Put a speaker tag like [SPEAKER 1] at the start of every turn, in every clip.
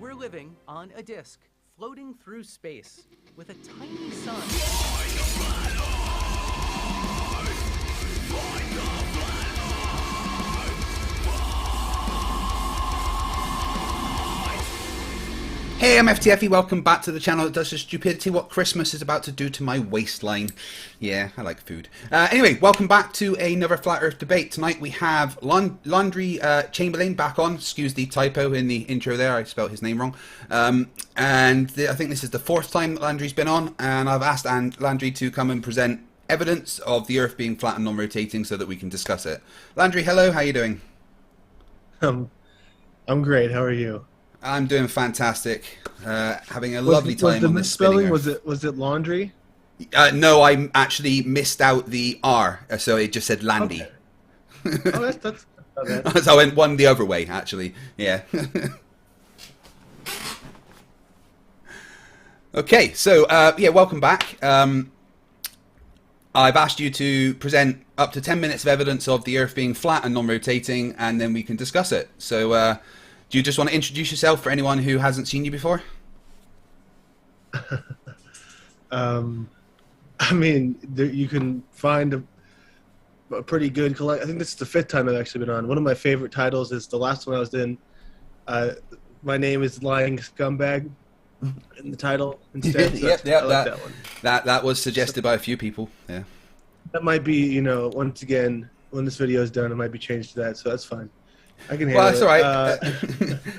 [SPEAKER 1] We're living on a disk, floating through space, with a tiny sun.
[SPEAKER 2] Hey, I'm FTFE, welcome back to the channel that does the stupidity what Christmas is about to do to my waistline. Yeah, I like food. Anyway, welcome back to another Flat Earth debate. Tonight we have Laundry Chamberlain back on. Excuse the typo in the intro there, I spelled his name wrong. I think this is the fourth time that Landry's been on, and I've asked Landry to come and present evidence of the Earth being flat and non-rotating so that we can discuss it. Landry, hello, how are you doing?
[SPEAKER 3] I'm great, how are you?
[SPEAKER 2] I'm doing fantastic. Having a lovely time on this spinning Earth.
[SPEAKER 3] Was it laundry?
[SPEAKER 2] No, I actually missed out the R, so it just said Landy.
[SPEAKER 3] Okay. Oh, that's not bad.
[SPEAKER 2] So I went one the other way, actually. Yeah. Okay, so yeah, welcome back. I've asked you to present up to 10 minutes of evidence of the Earth being flat and non-rotating, and then we can discuss it. So. Do you just want to introduce yourself for anyone who hasn't seen you before?
[SPEAKER 3] I mean, you can find a pretty good collect. I think this is the fifth time I've actually been on. One of my favorite titles is the last one I was in. My name is Lying Scumbag in the title instead.
[SPEAKER 2] Yeah,
[SPEAKER 3] that one.
[SPEAKER 2] That was suggested by a few people. Yeah.
[SPEAKER 3] That might be, once again, when this video is done, it might be changed to that, so that's fine. I can handle
[SPEAKER 2] that's all right.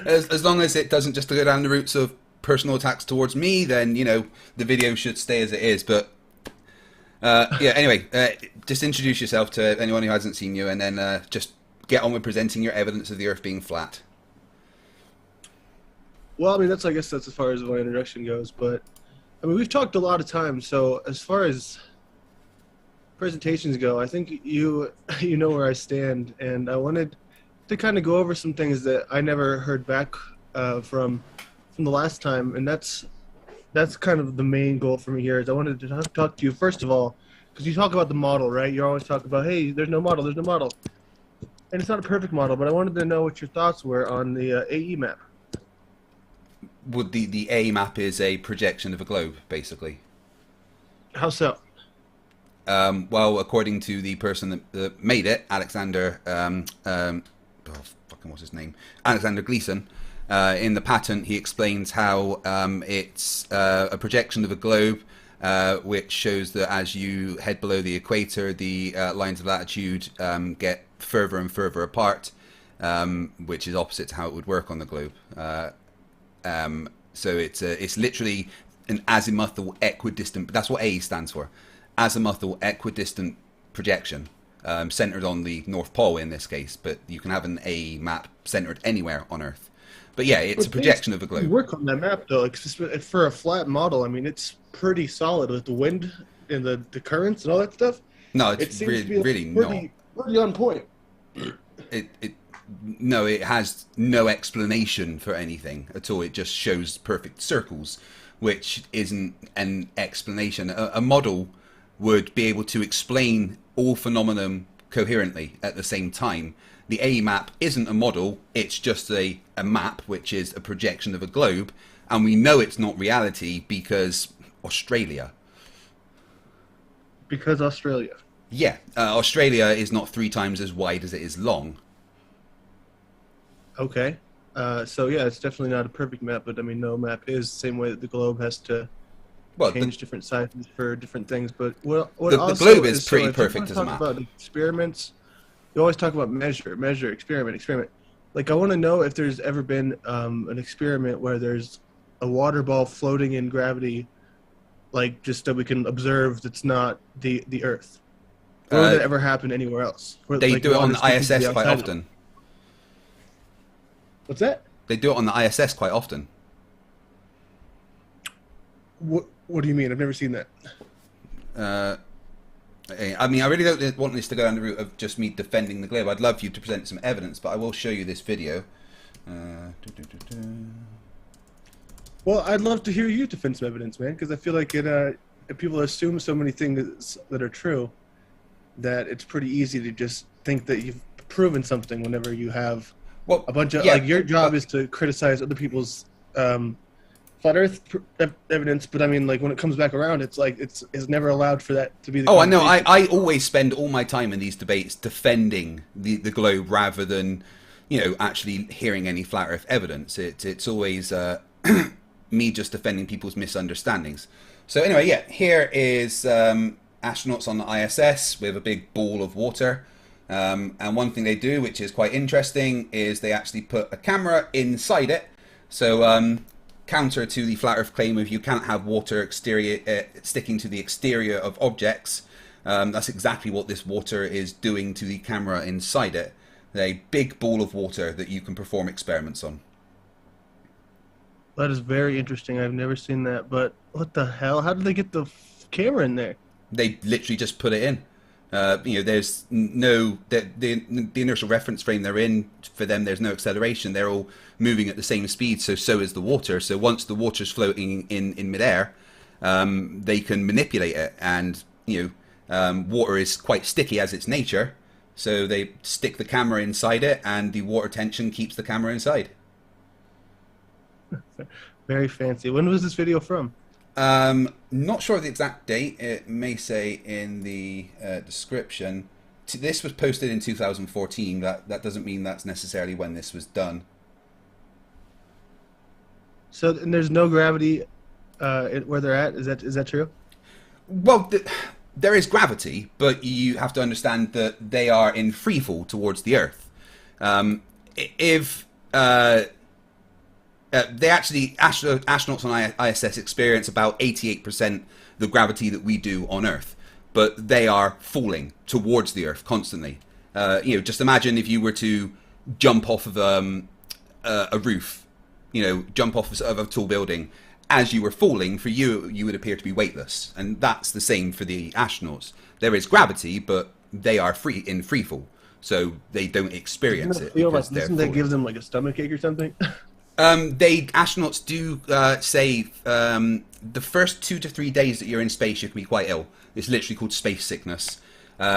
[SPEAKER 2] As long as it doesn't just go down the routes of personal attacks towards me, then the video should stay as it is. But yeah, anyway, just introduce yourself to anyone who hasn't seen you, and then just get on with presenting your evidence of the Earth being flat.
[SPEAKER 3] Well, I mean, I guess that's as far as my introduction goes. But I mean, we've talked a lot of times. So as far as presentations go, I think you know where I stand, and I wanted to kind of go over some things that I never heard back from the last time, and that's kind of the main goal for me here. Is I wanted to talk to you first of all, because you talk about the model, right? You always talk about, hey, there's no model, and it's not a perfect model. But I wanted to know what your thoughts were on the AE map.
[SPEAKER 2] Would the A map is a projection of a globe, basically?
[SPEAKER 3] How so?
[SPEAKER 2] Well, according to the person that made it, Alexander. What's his name? Alexander Gleason. In the patent, he explains how it's a projection of a globe, which shows that as you head below the equator, the lines of latitude get further and further apart, which is opposite to how it would work on the globe. So it's literally an azimuthal equidistant. That's what A stands for. Azimuthal equidistant projection. Centered on the North Pole in this case, but you can have an A map centered anywhere on Earth. But yeah, it's a projection of a globe.
[SPEAKER 3] Work on that map though, like, for a flat model. I mean, it's pretty solid with the wind and the currents and all that stuff.
[SPEAKER 2] No, it's really not.
[SPEAKER 3] Pretty on point.
[SPEAKER 2] No, it has no explanation for anything at all. It just shows perfect circles, which isn't an explanation. A model would be able to explain all phenomenon coherently at the same time. The A map isn't a model, it's just a map, which is a projection of a globe, and we know it's not reality because Australia.
[SPEAKER 3] Because Australia.
[SPEAKER 2] Yeah, Australia is not 3 times as wide as it is long.
[SPEAKER 3] Okay. So yeah, it's definitely not a perfect map, but I mean, no map is the same way that the globe has to change different sizes for different things. But the
[SPEAKER 2] globe is pretty perfect as a map.
[SPEAKER 3] About experiments, you always talk about measure, experiment. Like, I want to know if there's ever been an experiment where there's a water ball floating in gravity, like, just that we can observe that's not the Earth. Or would that ever happen anywhere else?
[SPEAKER 2] They do it on the ISS quite often.
[SPEAKER 3] What's that?
[SPEAKER 2] They do it on the ISS quite often.
[SPEAKER 3] What do you mean? I've never seen that.
[SPEAKER 2] I mean, I really don't want this to go down the route of just me defending the globe. I'd love you to present some evidence, but I will show you this video.
[SPEAKER 3] Well, I'd love to hear you defend some evidence, man, because I feel like if people assume so many things that are true, that it's pretty easy to just think that you've proven something whenever you have a bunch of, like, your job is to criticize other people's flat Earth evidence, but I mean, like when it comes back around, it's like it's never allowed for that to be the
[SPEAKER 2] Oh, I know.
[SPEAKER 3] conversation.
[SPEAKER 2] I always spend all my time in these debates defending the globe rather than, actually hearing any flat Earth evidence. It's always me just defending people's misunderstandings. So anyway, yeah, here is astronauts on the ISS with a big ball of water. And one thing they do, which is quite interesting, is they actually put a camera inside it. So counter to the flat Earth claim of you can't have water sticking to the exterior of objects. That's exactly what this water is doing to the camera inside it. A big ball of water that you can perform experiments on.
[SPEAKER 3] That is very interesting. I've never seen that, but what the hell? How did they get the camera in there?
[SPEAKER 2] They literally just put it in. There's no the inertial reference frame they're in. For them, there's no acceleration. They're all moving at the same speed. So is the water. So once the water's floating in midair, they can manipulate it. And water is quite sticky as its nature. So they stick the camera inside it, and the water tension keeps the camera inside.
[SPEAKER 3] Very fancy. When was this video from?
[SPEAKER 2] Not sure of the exact date. It may say in the description. This was posted in 2014. That doesn't mean that's necessarily when this was done.
[SPEAKER 3] So and there's no gravity where they're at. Is that true?
[SPEAKER 2] Well, there is gravity, but you have to understand that they are in free fall towards the Earth. If they actually astronauts on ISS experience about 88% the gravity that we do on Earth, but they are falling towards the Earth constantly. Just imagine if you were to jump off of a roof, jump off of a tall building. As you were falling, for you would appear to be weightless, and that's the same for the astronauts. There is gravity, but they are in free fall, so they don't experience it.
[SPEAKER 3] Doesn't that give them like a stomachache or something?
[SPEAKER 2] Astronauts do say the first 2 to 3 days that you're in space, you can be quite ill. It's literally called space sickness,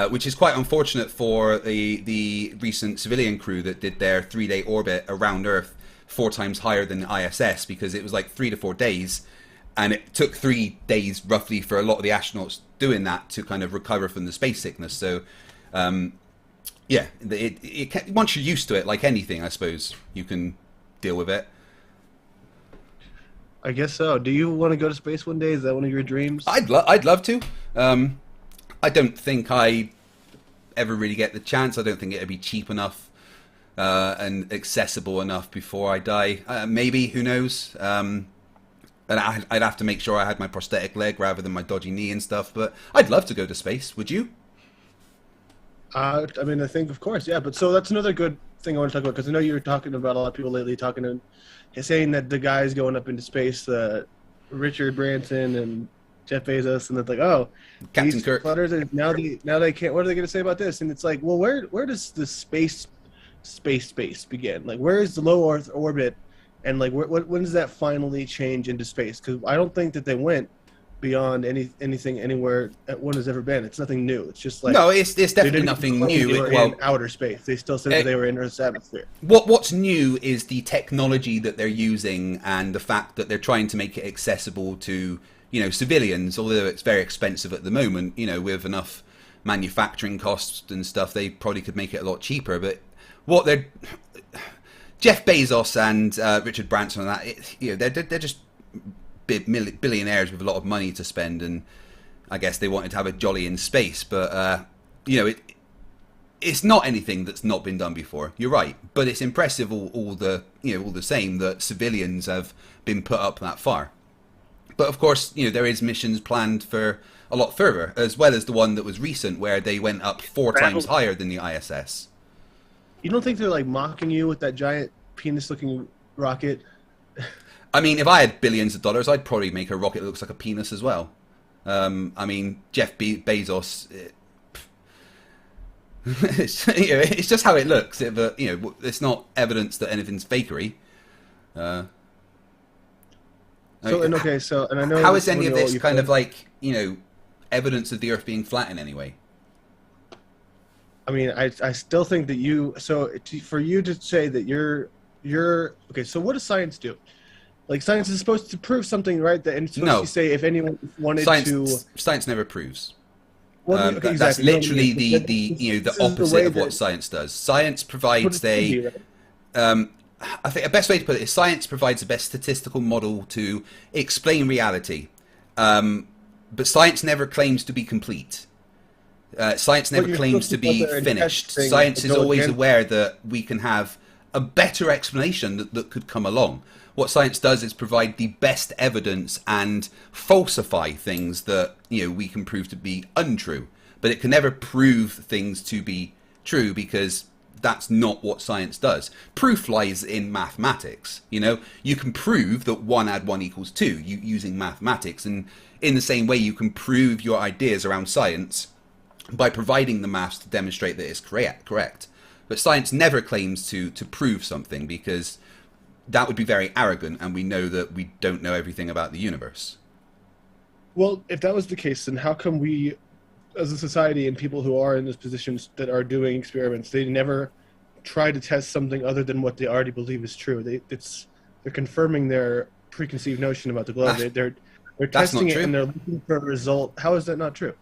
[SPEAKER 2] which is quite unfortunate for the recent civilian crew that did their 3-day orbit around Earth 4 times higher than the ISS, because it was like 3 to 4 days, and it took 3 days roughly for a lot of the astronauts doing that to kind of recover from the space sickness. So, once you're used to it, like anything, I suppose you can deal with it.
[SPEAKER 3] I guess so. Do you want to go to space one day? Is that one of your dreams?
[SPEAKER 2] I'd love to. I don't think I ever really get the chance. I don't think it'd be cheap enough and accessible enough before I die. Maybe, who knows? And I'd have to make sure I had my prosthetic leg rather than my dodgy knee and stuff. But I'd love to go to space. Would you?
[SPEAKER 3] I mean, I think, of course, yeah. But so that's another good thing I want to talk about, because I know you were talking about a lot of people lately saying that the guys going up into space, Richard Branson and Jeff Bezos, and it's like, oh,
[SPEAKER 2] Captain Kirk.
[SPEAKER 3] Now they can't. What are they going to say about this? And it's like, well, where does the space begin? Like, where is the low Earth orbit, and like, when does that finally change into space? Because I don't think that they went beyond anything anywhere one has ever been. It's nothing new. It's just like,
[SPEAKER 2] no, it's definitely nothing new.
[SPEAKER 3] They were in outer space. They still said that they were in Earth's atmosphere.
[SPEAKER 2] What's new is the technology that they're using and the fact that they're trying to make it accessible to civilians. Although it's very expensive at the moment, with enough manufacturing costs and stuff, they probably could make it a lot cheaper. But Jeff Bezos and Richard Branson and that, they're just billionaires with a lot of money to spend, and I guess they wanted to have a jolly in space. But it's not anything that's not been done before. You're right, but it's impressive all the same that civilians have been put up that far. But of course, there is missions planned for a lot further, as well as the one that was recent where they went up 4 times higher than the ISS.
[SPEAKER 3] You don't think they're like mocking you with that giant penis-looking rocket?
[SPEAKER 2] I mean, if I had billions of dollars, I'd probably make a rocket that looks like a penis as well. I mean, Jeff Bezos, it's just how it looks. But it's not evidence that anything's fakery. And I know. How is any of this kind of like evidence of the Earth being flat in any way?
[SPEAKER 3] I mean, I still think that for you to say that you're okay. So what does science do? Like science is supposed to prove something, right? And it's supposed
[SPEAKER 2] No.
[SPEAKER 3] to say if anyone wanted to.
[SPEAKER 2] Science never proves.
[SPEAKER 3] Well, okay,
[SPEAKER 2] That's
[SPEAKER 3] exactly. You know what I
[SPEAKER 2] literally
[SPEAKER 3] mean?
[SPEAKER 2] the
[SPEAKER 3] This is the
[SPEAKER 2] opposite
[SPEAKER 3] way
[SPEAKER 2] of what
[SPEAKER 3] that
[SPEAKER 2] science does. Science
[SPEAKER 3] what
[SPEAKER 2] provides
[SPEAKER 3] it should be, right?
[SPEAKER 2] I think the best way to put it is science provides the best statistical model to explain reality, but science never claims to be complete. Science
[SPEAKER 3] But
[SPEAKER 2] never
[SPEAKER 3] you're
[SPEAKER 2] claims
[SPEAKER 3] supposed
[SPEAKER 2] to
[SPEAKER 3] to go
[SPEAKER 2] be
[SPEAKER 3] there and
[SPEAKER 2] finished.
[SPEAKER 3] test things
[SPEAKER 2] Science
[SPEAKER 3] that
[SPEAKER 2] is
[SPEAKER 3] go
[SPEAKER 2] always
[SPEAKER 3] against.
[SPEAKER 2] aware that we can have a better explanation that could come along. What science does is provide the best evidence and falsify things that we can prove to be untrue. But it can never prove things to be true because that's not what science does. Proof lies in mathematics. You can prove that 1 + 1 = 2 using mathematics, and in the same way you can prove your ideas around science by providing the maths to demonstrate that it's correct. But science never claims to prove something because that would be very arrogant, and we know that we don't know everything about the universe.
[SPEAKER 3] Well, if that was the case, then how come we, as a society and people who are in those positions that are doing experiments, they never try to test something other than what they already believe is true? They're confirming their preconceived notion about the globe. They're
[SPEAKER 2] That's not
[SPEAKER 3] testing it
[SPEAKER 2] true.
[SPEAKER 3] and they're looking for a result. How is that not true?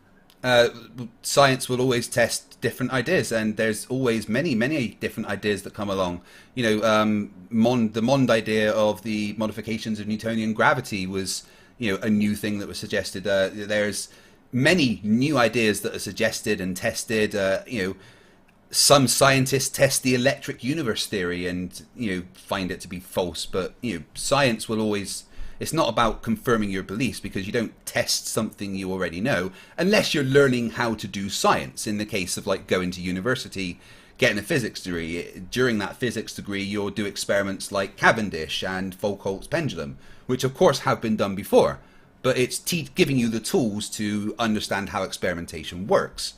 [SPEAKER 2] Science will always test different ideas, and there's always many different ideas that come along. The Mond idea of the modifications of Newtonian gravity was a new thing that was suggested. There's many new ideas that are suggested and tested. Some scientists test the electric universe theory and find it to be false, but science will always. It's not about confirming your beliefs because you don't test something you already know unless you're learning how to do science. In the case of like going to university, getting a physics degree, during that physics degree you'll do experiments like Cavendish and Foucault's pendulum, which of course have been done before, but it's giving you the tools to understand how experimentation works.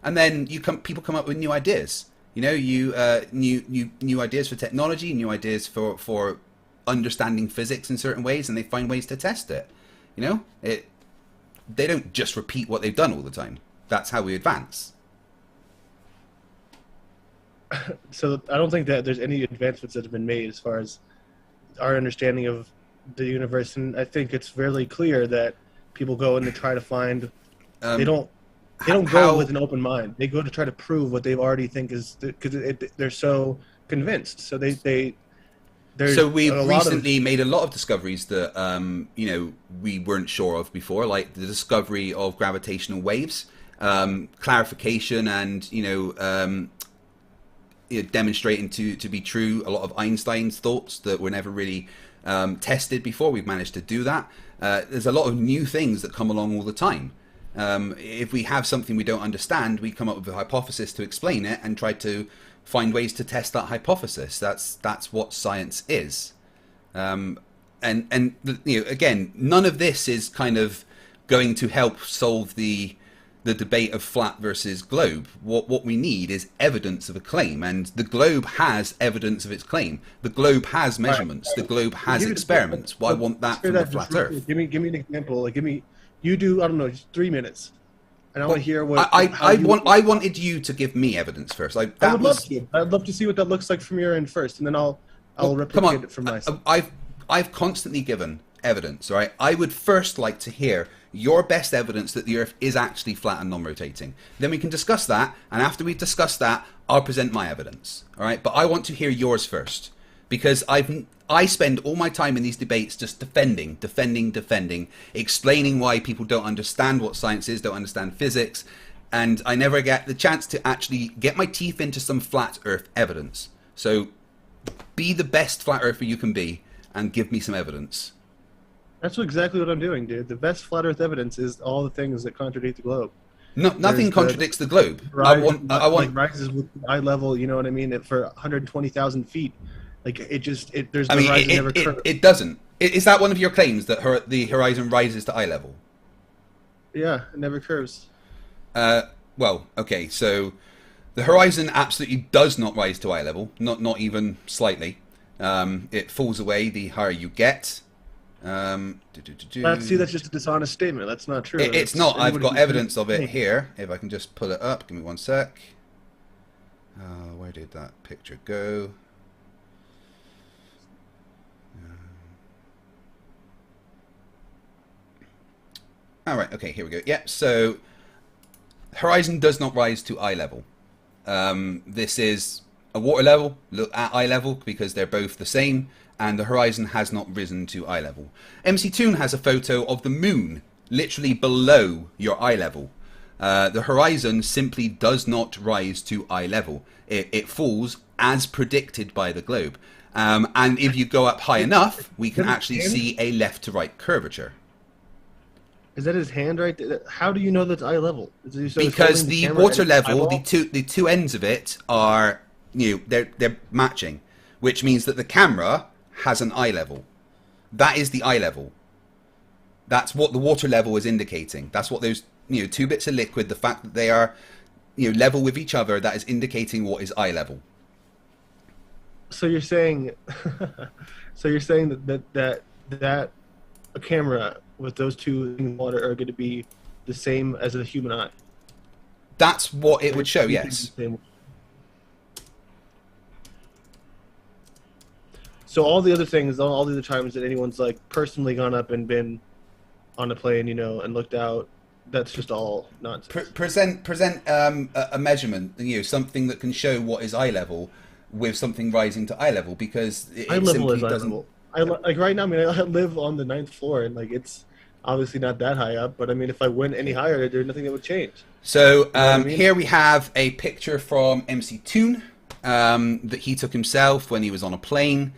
[SPEAKER 2] And then people come up with new ideas. New ideas for technology, new ideas for understanding physics in certain ways, and they find ways to test it. They don't just repeat what they've done all the time. That's how we advance.
[SPEAKER 3] So I don't think that there's any advancements that have been made as far as our understanding of the universe, and I think it's fairly clear that people go and they try to find. They don't go with an open mind. They go to try to prove what they already think is because they're so convinced. So
[SPEAKER 2] So we've recently made a lot of discoveries that we weren't sure of before, like the discovery of gravitational waves, clarification, and demonstrating to be true a lot of Einstein's thoughts that were never really tested before. We've managed to do that. There's a lot of new things that come along all the time. If we have something we don't understand, we come up with a hypothesis to explain it and try to find ways to test that hypothesis. That's what science is. And again, none of this is kind of going to help solve the debate of flat versus globe. What we need is evidence of a claim, and the globe has evidence of its claim. The globe has measurements. The globe has experiments. Why want that from the flat Earth?
[SPEAKER 3] Give me an example. Like you do, I don't know, just 3 minutes. And I want to hear what
[SPEAKER 2] I wanted you to give me evidence first.
[SPEAKER 3] I'd love to see what that looks like from your end first, and then I'll replicate it from my side.
[SPEAKER 2] I've constantly given evidence, right? I would first like to hear your best evidence that the Earth is actually flat and non-rotating. Then we can discuss that, and after we've discussed that, I'll present my evidence, all right? But I want to hear yours first, because I spend all my time in these debates just defending, explaining why people don't understand what science is, don't understand physics, and I never get the chance to actually get my teeth into some flat Earth evidence. So be the best flat earther you can be and give me some evidence.
[SPEAKER 3] That's exactly what I'm doing, dude. The best flat Earth evidence is all the things that contradict the globe.
[SPEAKER 2] No, nothing contradicts the globe.
[SPEAKER 3] I want rises with eye level. You know what I mean? For 120,000 feet, like there's the horizon never curves.
[SPEAKER 2] It doesn't. Is that one of your claims that the horizon rises to eye level?
[SPEAKER 3] Yeah, it never curves.
[SPEAKER 2] Well, okay, so the horizon absolutely does not rise to eye level, not even slightly. It falls away the higher you get.
[SPEAKER 3] See, that's just a dishonest statement. That's not true.
[SPEAKER 2] It's not. I've got evidence of it here. If I can just pull it up. Give me 1 sec. Where did that picture go? All right, okay, here we go. Yep, so horizon does not rise to eye level. This is a water level, look at eye level, because they're both the same, and the horizon has not risen to eye level. MC Toon has a photo of the moon literally below your eye level. The horizon simply does not rise to eye level. It falls as predicted by the globe. And if you go up high enough, we can actually see a left to right curvature.
[SPEAKER 3] Is that his hand right there? How do you know that's eye level?
[SPEAKER 2] Because the water level, the two ends of it are, they're matching, which means that the camera has an eye level. That is the eye level. That's what the water level is indicating. That's what those, two bits of liquid, the fact that they are, level with each other, that is indicating what is eye level.
[SPEAKER 3] So you're saying, that a camera with those two in water are going to be the same as a human eye?
[SPEAKER 2] That's what it would show, yes.
[SPEAKER 3] So all the other things, all the other times that anyone's like personally gone up and been on a plane, and looked out, that's just all nonsense.
[SPEAKER 2] Present a measurement, something that can show what is eye level with something rising to eye level, because it simply doesn't.
[SPEAKER 3] Like right now, I live on the 9th floor, and like it's obviously not that high up, but if I went any higher, there's nothing that would change.
[SPEAKER 2] So here we have a picture from MC Toon that he took himself when he was on a plane.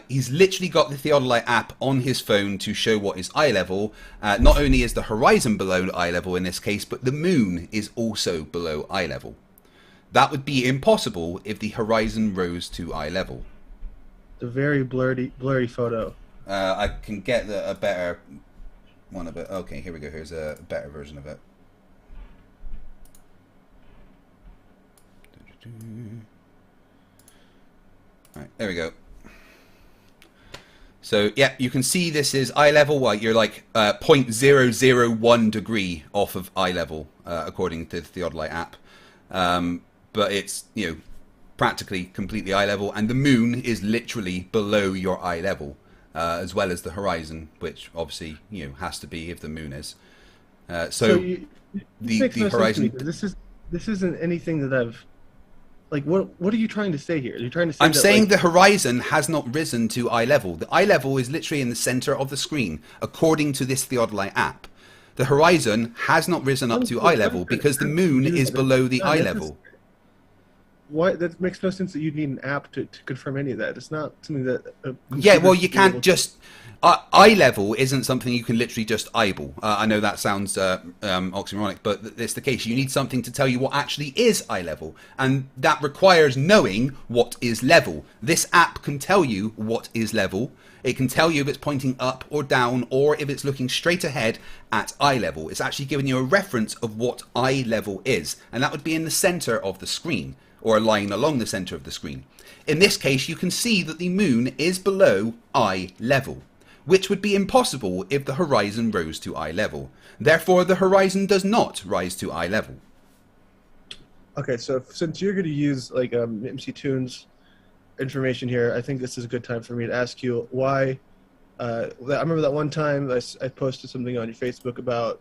[SPEAKER 2] He's literally got the Theodolite app on his phone to show what is eye level. Not only is the horizon below eye level in this case, but the moon is also below eye level. That would be impossible if the horizon rose to eye level.
[SPEAKER 3] It's a very blurry photo.
[SPEAKER 2] I can get a better one of it. Okay, here we go. Here's a better version of it. All right, there we go. So yeah, you can see this is eye level. Well, you're like 0.001 degree off of eye level, according to the Theodolite app. But it's practically completely eye level, and the moon is literally below your eye level, as well as the horizon, which obviously has to be if the moon is. The horizon.
[SPEAKER 3] This isn't anything that I've. Like, what are you trying to say here? Are you trying to say
[SPEAKER 2] I'm saying the horizon has not risen to eye level. The eye level is literally in the center of the screen, according to this Theodolite app. The horizon has not risen up to eye level because the moon is below the eye level.
[SPEAKER 3] Why? That makes no sense that you'd need an app to confirm any of that. It's not something that...
[SPEAKER 2] Yeah, well, you can't just... eye level isn't something you can literally just eyeball. I know that sounds oxymoronic, but it's the case. You need something to tell you what actually is eye level, and that requires knowing what is level. This app can tell you what is level. It can tell you if it's pointing up or down, or if it's looking straight ahead at eye level. It's actually giving you a reference of what eye level is, and that would be in the center of the screen, or a line along the center of the screen. In this case, you can see that the moon is below eye level, which would be impossible if the horizon rose to eye level. Therefore, the horizon does not rise to eye level.
[SPEAKER 3] Okay, so since you're going to use like MC Toon's information here, I think this is a good time for me to ask you why. I remember that one time I posted something on your Facebook about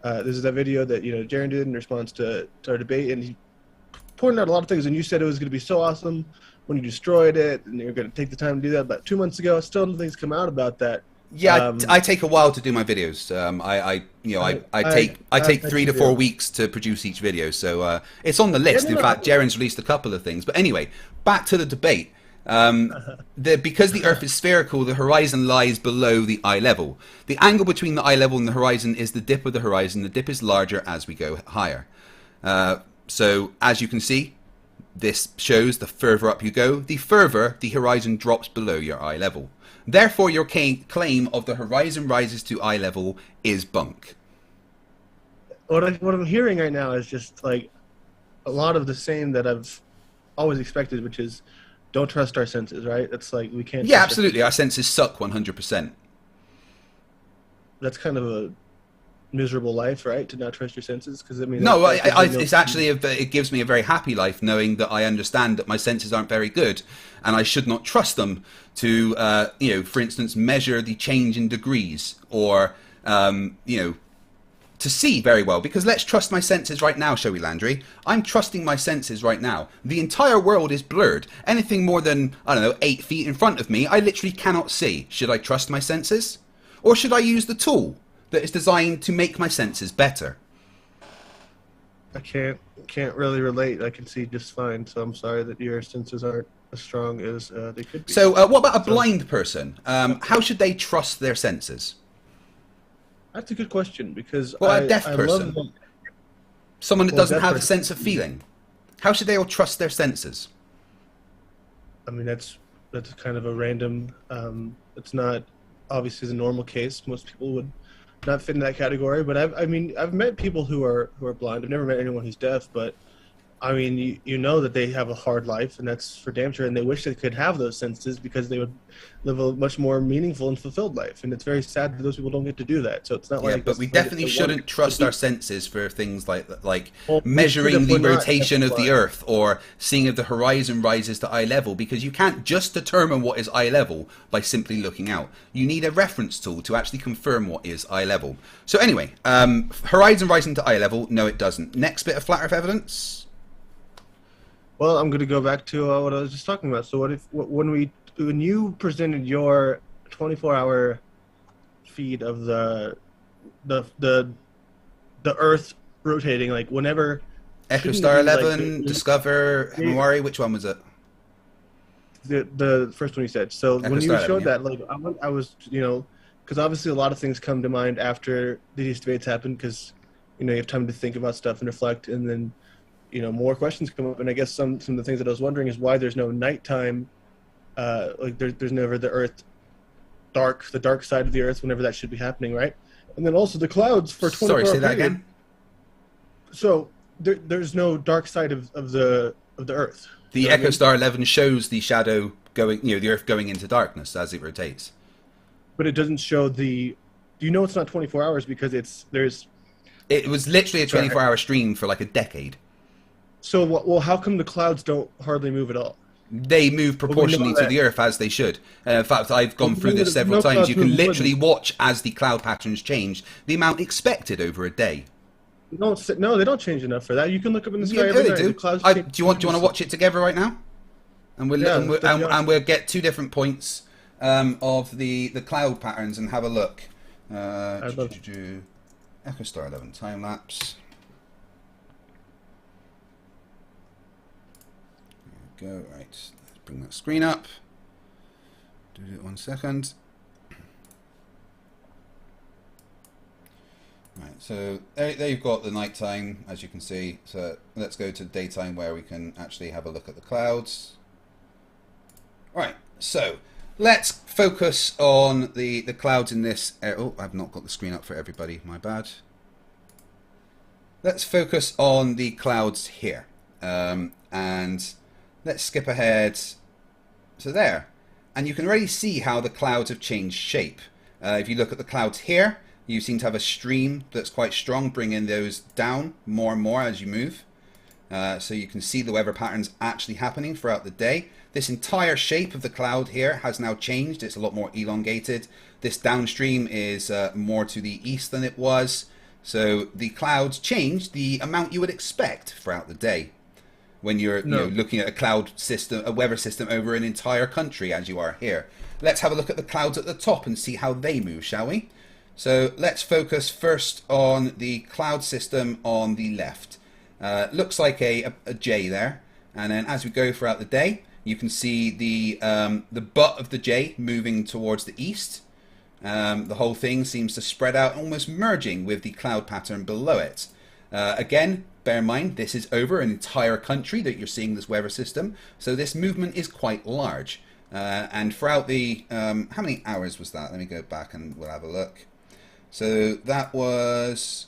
[SPEAKER 3] this is that video that Jaron did in response to our debate, and he pointed out a lot of things, and you said it was going to be so awesome when you destroyed it, and you're going to take the time to do that. About 2 months ago, still nothing's come out about that.
[SPEAKER 2] Yeah, I take a while to do my videos. I take 3 to 4 weeks to produce each video, so it's on the list. In fact, Jaren's released a couple of things. But anyway, back to the debate. Because the Earth is spherical, the horizon lies below the eye level. The angle between the eye level and the horizon is the dip of the horizon. The dip is larger as we go higher. So as you can see, this shows the further up you go, the further the horizon drops below your eye level. Therefore, your claim of the horizon rises to eye level is bunk.
[SPEAKER 3] What I'm hearing right now is just like a lot of the same that I've always expected, which is don't trust our senses, right? It's like we can't.
[SPEAKER 2] Yeah, absolutely. Our senses suck 100%.
[SPEAKER 3] That's kind of a miserable life, right? To not trust your senses, because
[SPEAKER 2] no, it's actually it gives me a very happy life knowing that I understand that my senses aren't very good, and I should not trust them to, for instance, measure the change in degrees, or to see very well, because let's trust my senses right now, shall we, Landry? I'm trusting my senses right now. The entire world is blurred. Anything more than, I don't know, 8 feet in front of me, I literally cannot see. Should I trust my senses? Or should I use the tool that is designed to make my senses better?
[SPEAKER 3] I can't really relate. I can see just fine, so I'm sorry that your senses aren't as strong as they could be.
[SPEAKER 2] So what about a blind person? How should they trust their senses?
[SPEAKER 3] That's a good question, because
[SPEAKER 2] a deaf person? Someone that doesn't have a
[SPEAKER 3] person.
[SPEAKER 2] sense of feeling. How should they all trust their senses?
[SPEAKER 3] I mean, that's kind of a random. It's not obviously the normal case. Most people would not fit in that category. But I've met people who are blind. I've never met anyone who's deaf, but I mean, you know that they have a hard life, and that's for damn sure. And they wish they could have those senses because they would live a much more meaningful and fulfilled life. And it's very sad that those people don't get to do that. So it's not like.
[SPEAKER 2] But we definitely shouldn't trust our senses for things like
[SPEAKER 3] well,
[SPEAKER 2] measuring the rotation of the
[SPEAKER 3] blind.
[SPEAKER 2] Earth or seeing if the horizon rises to eye level, because you can't just determine what is eye level by simply looking out. You need a reference tool to actually confirm what is eye level. So anyway, horizon rising to eye level, no, it doesn't. Next bit of flat Earth evidence.
[SPEAKER 3] Well, I'm going to go back to what I was just talking about. So when you presented your 24-hour feed of the Earth rotating, like whenever
[SPEAKER 2] Echo Star 11, Discover, Himawari, which one was it?
[SPEAKER 3] The first one you said. So
[SPEAKER 2] Echo
[SPEAKER 3] when
[SPEAKER 2] Star
[SPEAKER 3] you showed
[SPEAKER 2] 11,
[SPEAKER 3] that, like I was, because obviously a lot of things come to mind after these debates happen, because you have time to think about stuff and reflect, and then more questions come up. And I guess some of the things that I was wondering is why there's no nighttime, like there's never the Earth the dark side of the Earth whenever that should be happening, right? And then also the clouds for 24
[SPEAKER 2] Sorry, say that
[SPEAKER 3] period.
[SPEAKER 2] again.
[SPEAKER 3] So there's no dark side of the Earth.
[SPEAKER 2] The Echo Star 11 shows the shadow going, the Earth going into darkness as it rotates.
[SPEAKER 3] But it doesn't show the. It's not 24 hours because
[SPEAKER 2] It was literally a 24-hour stream for like a decade.
[SPEAKER 3] So, well, how come the clouds don't hardly move at all?
[SPEAKER 2] They move proportionally to the Earth as they should. In fact, I've gone through this several times. You can literally watch as the cloud patterns change the amount expected over a day.
[SPEAKER 3] No, they don't change enough for that. You can look up in the sky
[SPEAKER 2] Yeah,
[SPEAKER 3] every
[SPEAKER 2] they
[SPEAKER 3] night.
[SPEAKER 2] do.
[SPEAKER 3] The clouds
[SPEAKER 2] Do you want to watch it together right now? And we'll get 2 different points of the cloud patterns and have a look. Echo Star 11 time lapse. Go right. Let's bring that screen up. Do it 1 second. Right. So there you've got the nighttime, as you can see. So let's go to daytime where we can actually have a look at the clouds. Right. So let's focus on the clouds in this. Oh, I've not got the screen up for everybody. My bad. Let's focus on the clouds here, and let's skip ahead. So there, and you can already see how the clouds have changed shape. If you look at the clouds here, you seem to have a stream that's quite strong, bringing those down more and more as you move. So you can see the weather patterns actually happening throughout the day. This entire shape of the cloud here has now changed. It's a lot more elongated. This downstream is more to the east than it was. So the clouds change the amount you would expect throughout the day when you're looking at a cloud system, a weather system over an entire country as you are here. Let's have a look at the clouds at the top and see how they move, shall we? So let's focus first on the cloud system on the left. Looks like a J there, and then as we go throughout the day, you can see the butt of the J moving towards the east. The whole thing seems to spread out, almost merging with the cloud pattern below it. Again, bear in mind, this is over an entire country that you're seeing this weather system, so this movement is quite large. And throughout the, how many hours was that? Let me go back and we'll have a look. So that was,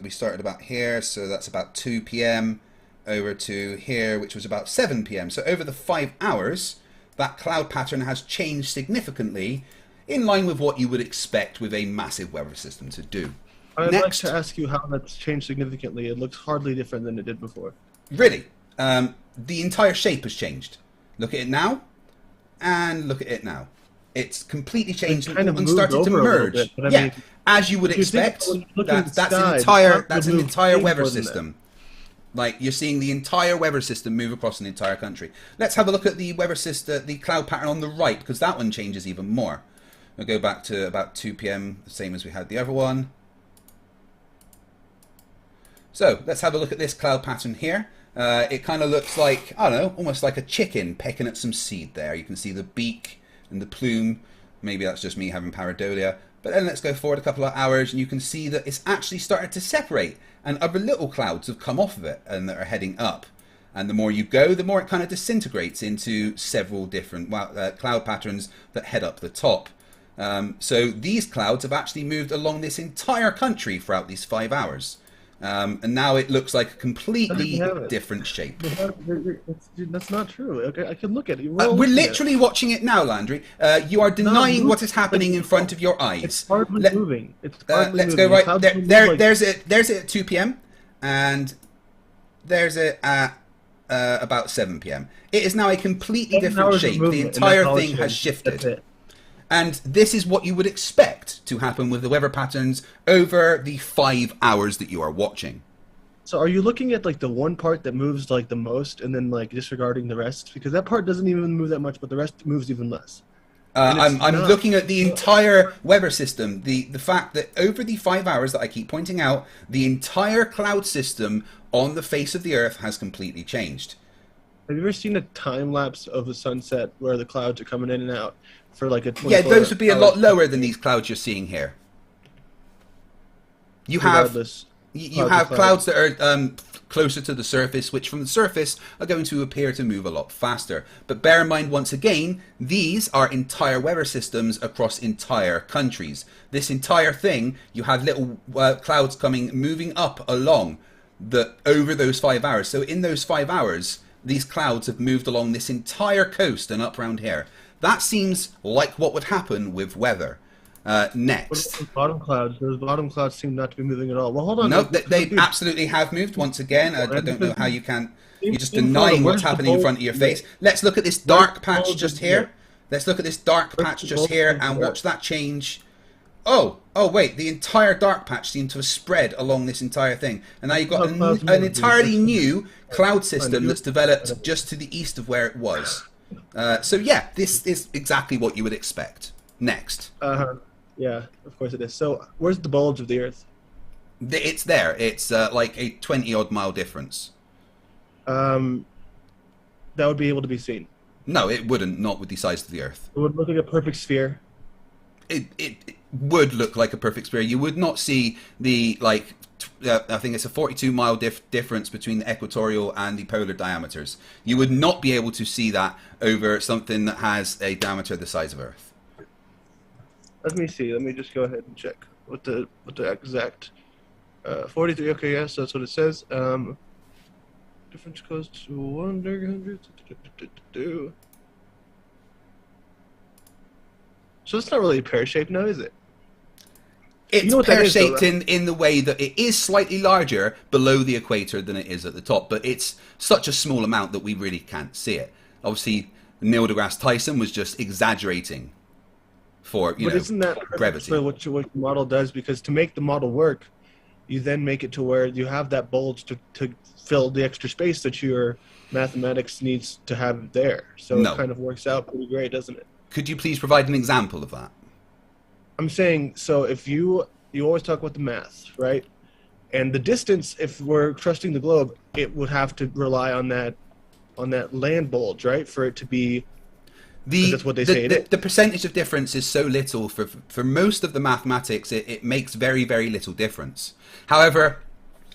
[SPEAKER 2] we started about here, so that's about 2 p.m. over to here, which was about 7 p.m. So over the 5 hours, that cloud pattern has changed significantly, in line with what you would expect with a massive weather system to do.
[SPEAKER 3] I'd like to ask you how that's changed significantly. It looks hardly different than it did before.
[SPEAKER 2] Really? The entire shape has changed. Look at it now, and look at it now. It's completely changed
[SPEAKER 3] kind of
[SPEAKER 2] and
[SPEAKER 3] moved
[SPEAKER 2] started to
[SPEAKER 3] over a little
[SPEAKER 2] merge.
[SPEAKER 3] bit, but I
[SPEAKER 2] yeah,
[SPEAKER 3] mean,
[SPEAKER 2] as you would
[SPEAKER 3] if you think
[SPEAKER 2] expect,
[SPEAKER 3] when you look in the
[SPEAKER 2] that's
[SPEAKER 3] sky,
[SPEAKER 2] an
[SPEAKER 3] the
[SPEAKER 2] entire
[SPEAKER 3] clouds
[SPEAKER 2] that's
[SPEAKER 3] would
[SPEAKER 2] an
[SPEAKER 3] move
[SPEAKER 2] entire
[SPEAKER 3] way
[SPEAKER 2] weather
[SPEAKER 3] more than that.
[SPEAKER 2] system. Like you're seeing the entire weather system move across an entire country. Let's have a look at the weather system, the cloud pattern on the right, because that one changes even more. We'll go back to about 2 p.m., the same as we had the other one. So let's have a look at this cloud pattern here. It kind of looks like, I don't know, almost like a chicken pecking at some seed there. You can see the beak and the plume. Maybe that's just me having pareidolia. But then let's go forward a couple of hours and you can see that it's actually started to separate and other little clouds have come off of it and that are heading up. And the more you go, the more it kind of disintegrates into several different cloud patterns that head up the top. So these clouds have actually moved along this entire country throughout these 5 hours. And now it looks like a completely different shape.
[SPEAKER 3] That's not true. Okay, I can look at it.
[SPEAKER 2] We're literally watching it now, Landry. You are denying what is happening in front of your eyes.
[SPEAKER 3] It's hardly moving. It's hardly
[SPEAKER 2] let's
[SPEAKER 3] moving.
[SPEAKER 2] go right there.
[SPEAKER 3] Like...
[SPEAKER 2] There's it at 2 p.m. and there's it at about 7 p.m. It is now a completely different shape. The entire thing has shifted. And this is what you would expect to happen with the weather patterns over the 5 hours that you are watching.
[SPEAKER 3] So are you looking at like the one part that moves like the most and then like disregarding the rest? Because that part doesn't even move that much, but the rest moves even less.
[SPEAKER 2] I'm looking at the entire weather system. The fact that over the 5 hours that I keep pointing out, the entire cloud system on the face of the Earth has completely changed.
[SPEAKER 3] Have you ever seen a time lapse of a sunset where the clouds are coming in and out for like a 24
[SPEAKER 2] Yeah, those would be a lot lower than these clouds you're seeing here. You have clouds that are closer to the surface, which from the surface are going to appear to move a lot faster. But bear in mind, once again, these are entire weather systems across entire countries. This entire thing, you have little clouds moving up along over those 5 hours. So in those 5 hours, these clouds have moved along this entire coast and up around here. That seems like what would happen with weather. Next.
[SPEAKER 3] Those bottom clouds. Those bottom clouds seem not to be moving at all. Well, hold on.
[SPEAKER 2] No, they absolutely have moved once again. I don't know how you can. You're just denying what's happening in front of your face. Let's look at this dark patch just here. Let's look at this dark patch just here and watch that change. Oh, wait, the entire dark patch seemed to have spread along this entire thing. And now you've got an entirely new cloud system that's developed just to the east of where it was. So yeah, this is exactly what you would expect. Next.
[SPEAKER 3] Yeah, of course it is. So where's the bulge of the Earth?
[SPEAKER 2] It's there. It's like a 20-odd mile difference.
[SPEAKER 3] That would be able to be seen.
[SPEAKER 2] No, it wouldn't, not with the size of the Earth.
[SPEAKER 3] It would look like a perfect sphere.
[SPEAKER 2] It would look like a perfect sphere. You would not see the, like, I think it's a 42-mile difference between the equatorial and the polar diameters. You would not be able to see that over something that has a diameter the size of Earth.
[SPEAKER 3] Let me see. Let me just go ahead and check what the exact 43. Okay, yes, that's what it says. Difference goes to 100. So it's not really pear-shaped now, is it?
[SPEAKER 2] It's pear-shaped in the way that it is slightly larger below the equator than it is at the top, but it's such a small amount that we really can't see it. Obviously, Neil deGrasse Tyson was just exaggerating for,
[SPEAKER 3] but isn't that
[SPEAKER 2] brevity.
[SPEAKER 3] For what your model does? Because to make the model work, you then make it to where you have that bulge to fill the extra space that your mathematics needs to have there. So it kind of works out pretty great, doesn't it?
[SPEAKER 2] Could you please provide an example of that?
[SPEAKER 3] I'm saying, so if you always talk about the math, right? And the distance, if we're trusting the globe, it would have to rely on that land bulge, right? For it to be, that's what they say it is.
[SPEAKER 2] The percentage of difference is so little for most of the mathematics, it makes very, very little difference. However,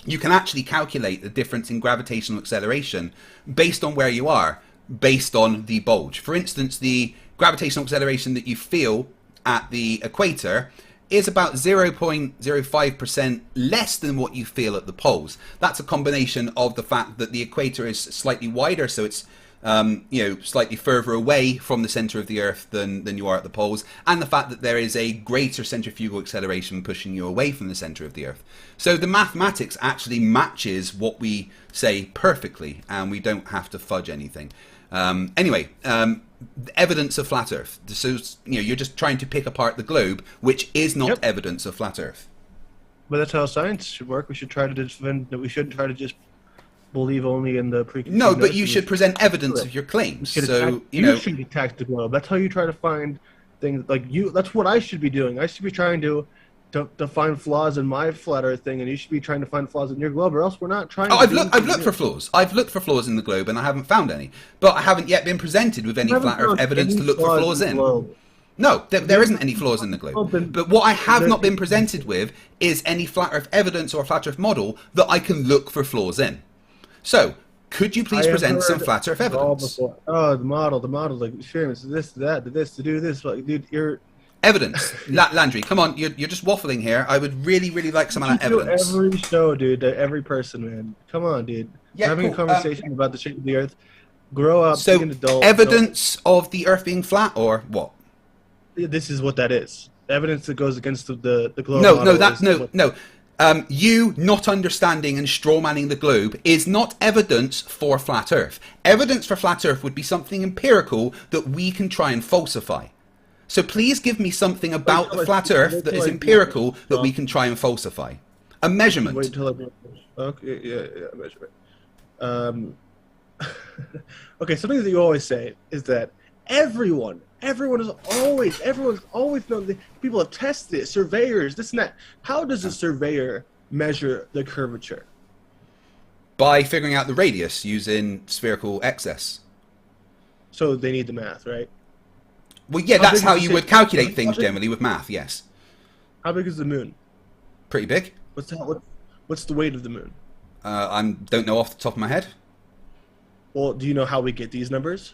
[SPEAKER 2] you can actually calculate the difference in gravitational acceleration based on where you are, based on the bulge. For instance, the gravitational acceleration that you feel at the equator is about 0.05% less than what you feel at the poles. That's a combination of the fact that the equator is slightly wider, so it's slightly further away from the center of the Earth than you are at the poles, and the fact that there is a greater centrifugal acceleration pushing you away from the center of the Earth. So the mathematics actually matches what we say perfectly, and we don't have to fudge anything. Evidence of flat Earth. So you're just trying to pick apart the globe, which is not evidence of flat Earth.
[SPEAKER 3] But that's how science should work. We should try to defend that. We shouldn't try to just believe only in the preconceived
[SPEAKER 2] No, but you
[SPEAKER 3] notions.
[SPEAKER 2] should present evidence of your claims. So
[SPEAKER 3] you should attack the globe. That's how you try to find things like you. That's what I should be doing. I should be trying to find flaws in my flat Earth thing, and you should be trying to find flaws in your globe, or else we're not trying.
[SPEAKER 2] I've looked for flaws. I've looked for flaws in the globe, and I haven't found any. But I haven't yet been presented with any flat Earth evidence to look for flaws in. No, there isn't any flaws in the globe. But what I have not been presented with is any flat Earth evidence or flat Earth model that I can look for flaws in. So, could you please present some flat Earth evidence?
[SPEAKER 3] Oh, the model, like experiments, this, that, this, to do this. Like, dude, you're
[SPEAKER 2] evidence. Landry, come on, you're just waffling here. I would really, really like some of that evidence.
[SPEAKER 3] Every show, dude, to every person, man. Come on, dude.
[SPEAKER 2] Yeah,
[SPEAKER 3] having a conversation about the shape of the Earth. Grow up,
[SPEAKER 2] so
[SPEAKER 3] be an adult.
[SPEAKER 2] Evidence of the Earth being flat, or what?
[SPEAKER 3] This is what that is. Evidence that goes against the globe.
[SPEAKER 2] No. You not understanding and strawmanning the globe is not evidence for flat Earth. Evidence for flat Earth would be something empirical that we can try and falsify. So please give me something about the flat Earth that is empirical that we can try and falsify. A measurement.
[SPEAKER 3] Wait till okay, yeah, measurement. Okay, something that you always say is that everyone's always known that people have tested it, surveyors, this and that. How does a surveyor measure the curvature?
[SPEAKER 2] By figuring out the radius using spherical excess.
[SPEAKER 3] So they need the math, right?
[SPEAKER 2] Well, yeah, that's how you would calculate things generally with math, yes.
[SPEAKER 3] How big is the moon?
[SPEAKER 2] Pretty big.
[SPEAKER 3] What's the weight of the moon?
[SPEAKER 2] I don't know off the top of my head.
[SPEAKER 3] Well, do you know how we get these numbers?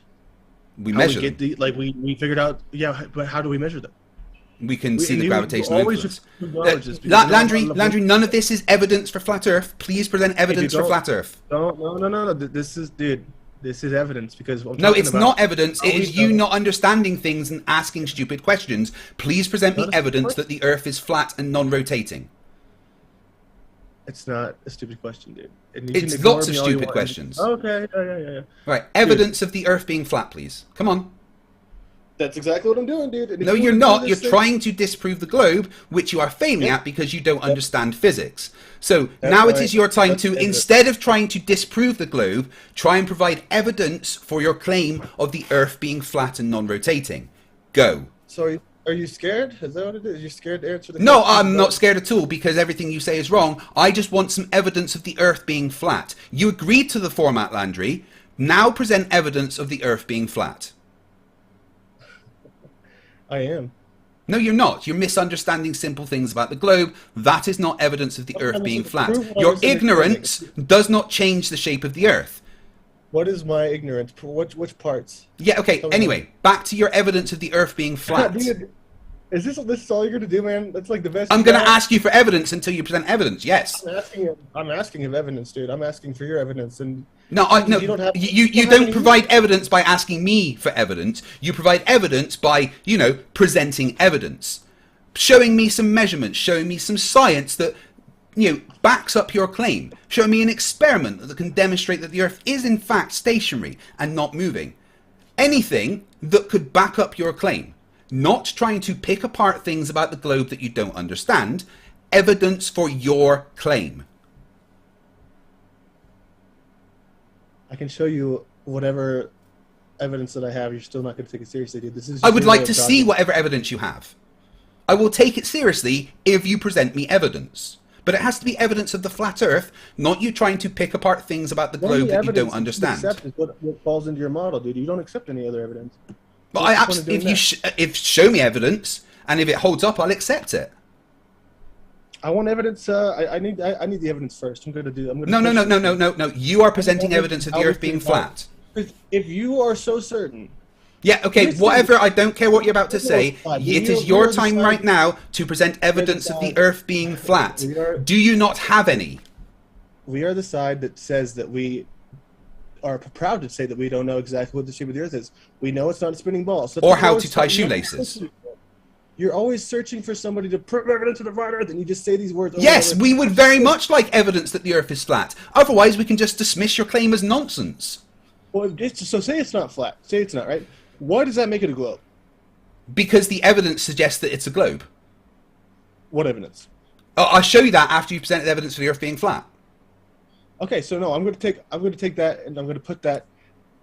[SPEAKER 2] We measure them.
[SPEAKER 3] We figured out, yeah, but how do we measure them?
[SPEAKER 2] We can see the gravitational influence. Landry, none of this is evidence for flat Earth. Please present evidence for flat Earth.
[SPEAKER 3] No. This is evidence because
[SPEAKER 2] no, it's not evidence. It is you not understanding things and asking stupid questions. Please present me evidence that the Earth is flat and non-rotating.
[SPEAKER 3] It's not a stupid question, dude.
[SPEAKER 2] It's lots of stupid questions.
[SPEAKER 3] Okay, yeah.
[SPEAKER 2] Right, evidence of the Earth being flat, please. Come on.
[SPEAKER 3] That's exactly what I'm doing, dude.
[SPEAKER 2] No, you're not. You're trying to disprove the globe, which you are failing at because you don't understand physics. So now it is your time to, instead of trying to disprove the globe, try and provide evidence for your claim of the Earth being flat and non-rotating. Go.
[SPEAKER 3] So are you scared? Is that what it is? You're scared to answer the question?
[SPEAKER 2] No, I'm not scared at all because everything you say is wrong. I just want some evidence of the Earth being flat. You agreed to the format, Landry. Now present evidence of the Earth being flat.
[SPEAKER 3] I am.
[SPEAKER 2] No, you're not. You're misunderstanding simple things about the globe. That is not evidence of the Earth being flat. Your ignorance does not change the shape of the Earth.
[SPEAKER 3] What is my ignorance? Which parts?
[SPEAKER 2] Yeah, okay. Anyway, back to your evidence of the Earth being flat.
[SPEAKER 3] Dude, is this all you're going to do, man? That's like the best.
[SPEAKER 2] I'm going to ask you for evidence until you present evidence, yes.
[SPEAKER 3] I'm asking of evidence, dude. I'm asking for your evidence. And
[SPEAKER 2] no, you don't provide evidence by asking me for evidence. You provide evidence by, presenting evidence. Showing me some measurements, showing me some science that, backs up your claim. Showing me an experiment that can demonstrate that the Earth is in fact stationary and not moving. Anything that could back up your claim. Not trying to pick apart things about the globe that you don't understand. Evidence for your claim.
[SPEAKER 3] I can show you whatever evidence that I have. You're still not going to take it seriously, dude.
[SPEAKER 2] I would like to see whatever evidence you have. I will take it seriously if you present me evidence. But it has to be evidence of the flat Earth, not you trying to pick apart things about the globe that you don't understand.
[SPEAKER 3] Is what falls into your model, dude. You don't accept any other evidence.
[SPEAKER 2] Well, if show me evidence, and if it holds up, I'll accept it.
[SPEAKER 3] I want evidence. I need the evidence first.
[SPEAKER 2] No. You are presenting evidence of the Earth being flat.
[SPEAKER 3] If you are so certain.
[SPEAKER 2] Yeah, okay, whatever. I don't care what you're about to say. It is your time right now to present evidence of the Earth being flat. Do you not have any?
[SPEAKER 3] We are the side that says that are proud to say that we don't know exactly what the shape of the Earth is. We know it's not a spinning ball. So
[SPEAKER 2] Or
[SPEAKER 3] people
[SPEAKER 2] how
[SPEAKER 3] always
[SPEAKER 2] to tie
[SPEAKER 3] talk-
[SPEAKER 2] shoelaces.
[SPEAKER 3] You're always searching for somebody to prove evidence of the flat Earth, and you just say these words. Over
[SPEAKER 2] Yes,
[SPEAKER 3] and over.
[SPEAKER 2] we would very much like evidence that the Earth is flat. Otherwise, we can just dismiss your claim as nonsense.
[SPEAKER 3] Well, so say it's not flat. Say it's not, right? Why does that make it a globe?
[SPEAKER 2] Because the evidence suggests that it's a globe.
[SPEAKER 3] What evidence?
[SPEAKER 2] I'll show you that after you presented evidence for the Earth being flat.
[SPEAKER 3] Okay, so no, I'm going to take that and I'm going to put that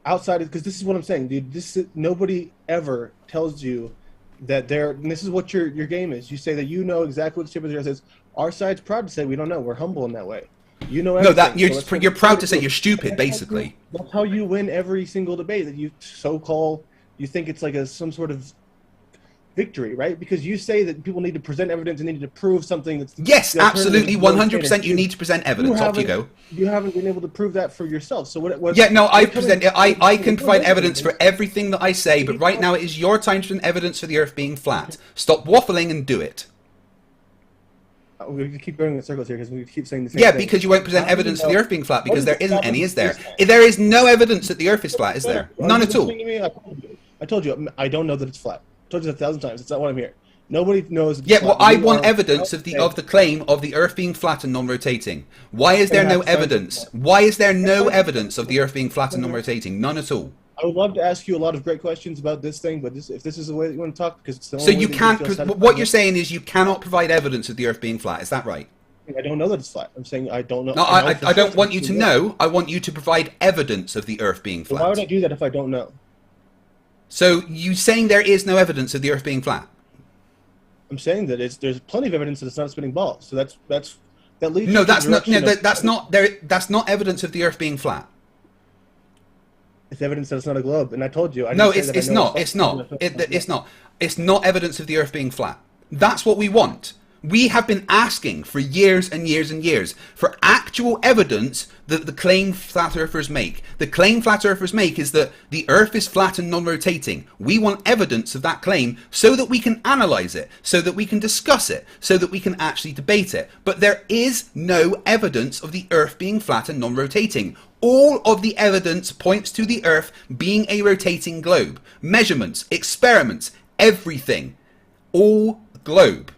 [SPEAKER 3] outside because this is what I'm saying, dude. Nobody ever tells you that and this is what your game is. You say that you know exactly what the shape of the Earth is. Our side's proud to say we don't know. We're humble in that way. You know everything.
[SPEAKER 2] No, that
[SPEAKER 3] So
[SPEAKER 2] you're proud to say you're stupid, basically.
[SPEAKER 3] That's how you win every single debate that you you think it's like some sort of victory, right? Because you say that people need to present evidence and they need to prove something that's...
[SPEAKER 2] Yes, absolutely, 100% you need to present evidence. Off you go.
[SPEAKER 3] You haven't been able to prove that for yourself. So what
[SPEAKER 2] Yeah, no, I can provide evidence for everything that I say, but right now it is your time to present evidence for the Earth being flat. Stop waffling and do it.
[SPEAKER 3] We keep going in circles here because we keep saying the same
[SPEAKER 2] Yeah,
[SPEAKER 3] thing.
[SPEAKER 2] because you won't present evidence for the Earth being flat, because there isn't any, is there?
[SPEAKER 3] evidence?
[SPEAKER 2] There is no evidence that the Earth is flat, is there? None at all.
[SPEAKER 3] I told you, I don't know that it's flat. I told you that 1,000 times. It's not what I'm hearing. Nobody knows.
[SPEAKER 2] Yeah, well, I want evidence of the claim of the Earth being flat and non-rotating. Why is there no evidence? Why is there no evidence of the Earth being flat and non-rotating? None at all.
[SPEAKER 3] I would love to ask you a lot of great questions about this thing, but if this is the way that you want to talk, because it's the
[SPEAKER 2] So
[SPEAKER 3] only
[SPEAKER 2] you
[SPEAKER 3] way that
[SPEAKER 2] can't.
[SPEAKER 3] feel satisfied.
[SPEAKER 2] What you're saying is you cannot provide evidence of the Earth being flat. Is that right?
[SPEAKER 3] I don't know that it's flat. I'm saying I don't know.
[SPEAKER 2] No, I don't want you to know. I want you to provide evidence of the Earth being flat.
[SPEAKER 3] Why would I do that if I don't know?
[SPEAKER 2] So you saying there is no evidence of the Earth being flat?
[SPEAKER 3] I'm saying that there's plenty of evidence that it's not a spinning ball. So that leads.
[SPEAKER 2] No, that's not. No, that's not. That's not evidence of the Earth being flat.
[SPEAKER 3] It's evidence that it's not a globe, and I told you.
[SPEAKER 2] No, it's not. It's not. It's not. It's not evidence of the Earth being flat. That's what we want. We have been asking for years and years and years for actual evidence that the claim flat earthers make. The claim flat earthers make is that the Earth is flat and non-rotating. We want evidence of that claim so that we can analyze it, so that we can discuss it, so that we can actually debate it. But there is no evidence of the Earth being flat and non-rotating. All of the evidence points to the Earth being a rotating globe. Measurements, experiments, everything. All globe.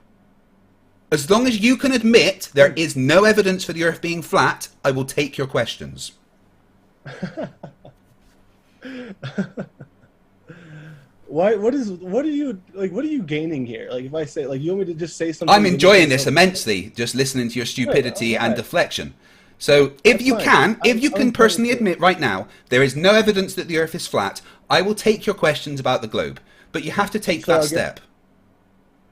[SPEAKER 2] As long as you can admit there is no evidence for the Earth being flat, I will take your questions.
[SPEAKER 3] What are you gaining here? Like if I say, like, you want me to just say something?
[SPEAKER 2] I'm enjoying this immensely, just listening to your stupidity and deflection. So if you can personally admit right now there is no evidence that the Earth is flat, I will take your questions about the globe. But you have to take that step.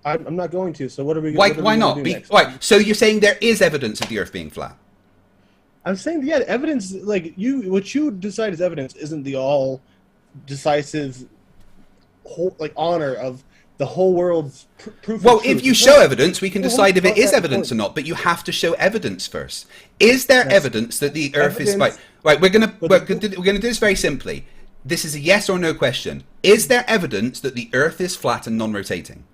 [SPEAKER 3] I'm not going to. So what are we?
[SPEAKER 2] Why not? Right. So you're saying there is evidence of the Earth being flat?
[SPEAKER 3] I'm saying, yeah, evidence. Like what you decide is evidence isn't the all decisive, honor of the whole world's proof.
[SPEAKER 2] Well, if you show evidence, we can decide if it is evidence or not. But you have to show evidence first. Is there evidence that the Earth is right? Right. We're gonna do this very simply. This is a yes or no question. Is there evidence that the Earth is flat and non-rotating?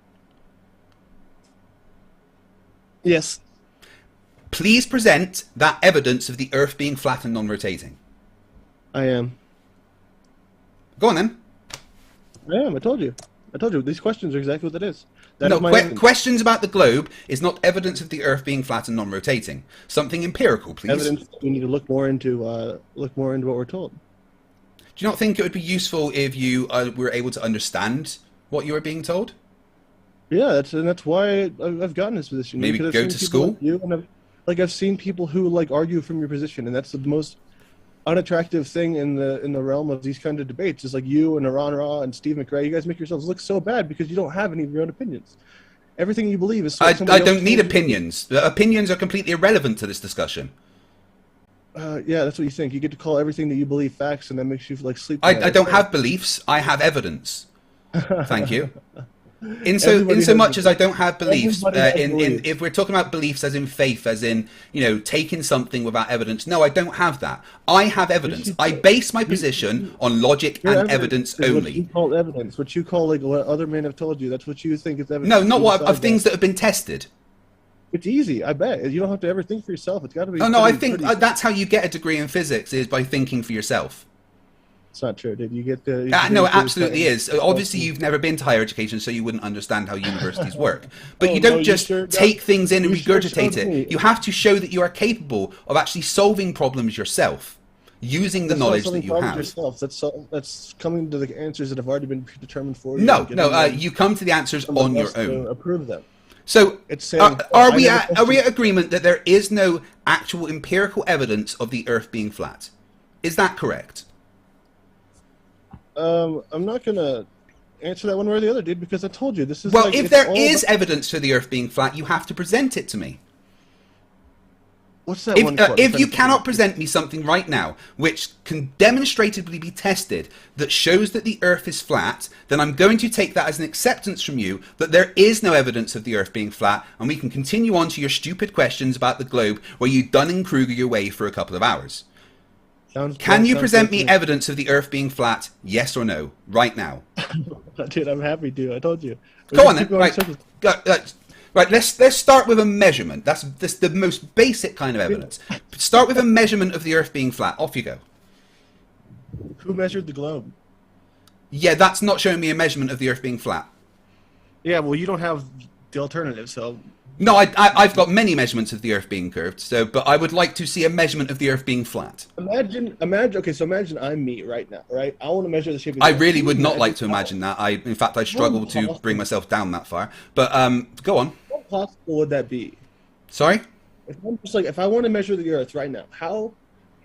[SPEAKER 3] Yes.
[SPEAKER 2] Please present that evidence of the Earth being flat and non-rotating.
[SPEAKER 3] I am.
[SPEAKER 2] Go on then.
[SPEAKER 3] I am. I told you. These questions are exactly what it is.
[SPEAKER 2] Questions about the globe is not evidence of the Earth being flat and non-rotating. Something empirical, please.
[SPEAKER 3] Evidence. We need to look more into what we're told.
[SPEAKER 2] Do you not think it would be useful if you were able to understand what you were being told?
[SPEAKER 3] Yeah, that's why I've gotten this position.
[SPEAKER 2] Maybe go to school.
[SPEAKER 3] Like I've seen people who argue from your position, and that's the most unattractive thing in the realm of these kind of debates. Is like you and Iran Ra and Steve McRae. You guys make yourselves look so bad because you don't have any of your own opinions. Everything you believe is.
[SPEAKER 2] I don't need opinions. The opinions are completely irrelevant to this discussion.
[SPEAKER 3] Yeah, that's what you think. You get to call everything that you believe facts, and that makes you sleep.
[SPEAKER 2] I don't have beliefs. I have evidence. Thank you. In so much as I don't have beliefs, if we're talking about beliefs as in faith, as in, taking something without evidence, no, I don't have that. I have evidence. I base my position on logic and evidence only.
[SPEAKER 3] What you call evidence, what you call what other men have told you, that's what you think is evidence.
[SPEAKER 2] No, not what of things that have been tested.
[SPEAKER 3] It's easy, I bet. You don't have to ever think for yourself. It's got to be.
[SPEAKER 2] Oh no, I
[SPEAKER 3] pretty,
[SPEAKER 2] think
[SPEAKER 3] pretty
[SPEAKER 2] that's how you get a degree in physics, is by thinking for yourself.
[SPEAKER 3] It's not true. Did you get the?
[SPEAKER 2] No, it absolutely is. Obviously, you've never been to higher education, so you wouldn't understand how universities work. But you don't just take things in and regurgitate it. You have to show that you are capable of actually solving problems yourself, using the knowledge that you have.
[SPEAKER 3] Yourself. That's coming to the answers that have already been predetermined for you.
[SPEAKER 2] No, you come to the answers on your own.
[SPEAKER 3] Approve them.
[SPEAKER 2] So,
[SPEAKER 3] It's saying,
[SPEAKER 2] are we at agreement that there is no actual empirical evidence of the Earth being flat? Is that correct?
[SPEAKER 3] I'm not gonna answer that one way or the other, dude, because I told you this is.
[SPEAKER 2] Well,
[SPEAKER 3] like,
[SPEAKER 2] if there is evidence for the Earth being flat, you have to present it to me.
[SPEAKER 3] What's that one quote?
[SPEAKER 2] If you cannot present me something right now which can demonstratively be tested that shows that the Earth is flat, then I'm going to take that as an acceptance from you that there is no evidence of the Earth being flat, and we can continue on to your stupid questions about the globe where you Dunning-Kruger your way for a couple of hours. Can you present me evidence of the Earth being flat, yes or no, right now?
[SPEAKER 3] Dude, I'm happy to. I told you.
[SPEAKER 2] Go on then. Right, let's start with a measurement. That's the most basic kind of evidence. Start with a measurement of the Earth being flat. Off you go.
[SPEAKER 3] Who measured the globe?
[SPEAKER 2] Yeah, that's not showing me a measurement of the Earth being flat.
[SPEAKER 3] Yeah, well, you don't have the alternative, so...
[SPEAKER 2] No, I've got many measurements of the Earth being curved, but I would like to see a measurement of the Earth being flat.
[SPEAKER 3] Imagine, okay, so imagine I'm me right now, right? I want to measure the shape of the
[SPEAKER 2] I
[SPEAKER 3] Earth.
[SPEAKER 2] really would not like to imagine that. In fact, I struggle to bring myself down that far. But, go on.
[SPEAKER 3] How possible would that be?
[SPEAKER 2] Sorry?
[SPEAKER 3] If I want to measure the Earth right now, how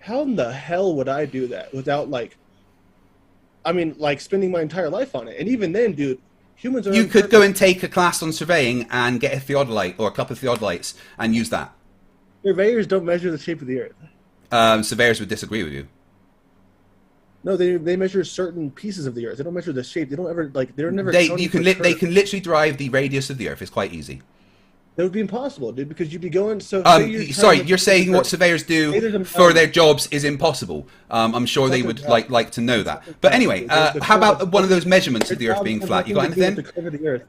[SPEAKER 3] in the hell would I do that without, spending my entire life on it? And even then, dude, humans are...
[SPEAKER 2] You could go and take a class on surveying and get a theodolite or a couple of theodolites and use that.
[SPEAKER 3] Surveyors don't measure the shape of the Earth.
[SPEAKER 2] Surveyors would disagree with you.
[SPEAKER 3] No, they measure certain pieces of the Earth. They don't measure the shape. They don't ever they're never.
[SPEAKER 2] They can literally derive the radius of the Earth. It's quite easy.
[SPEAKER 3] That would be impossible, dude, because you'd be going. So
[SPEAKER 2] sorry, you're saying what surveyors do for their jobs is impossible. I'm sure they would like to know that. But anyway, how about one of those measurements of the Earth being flat? You got anything?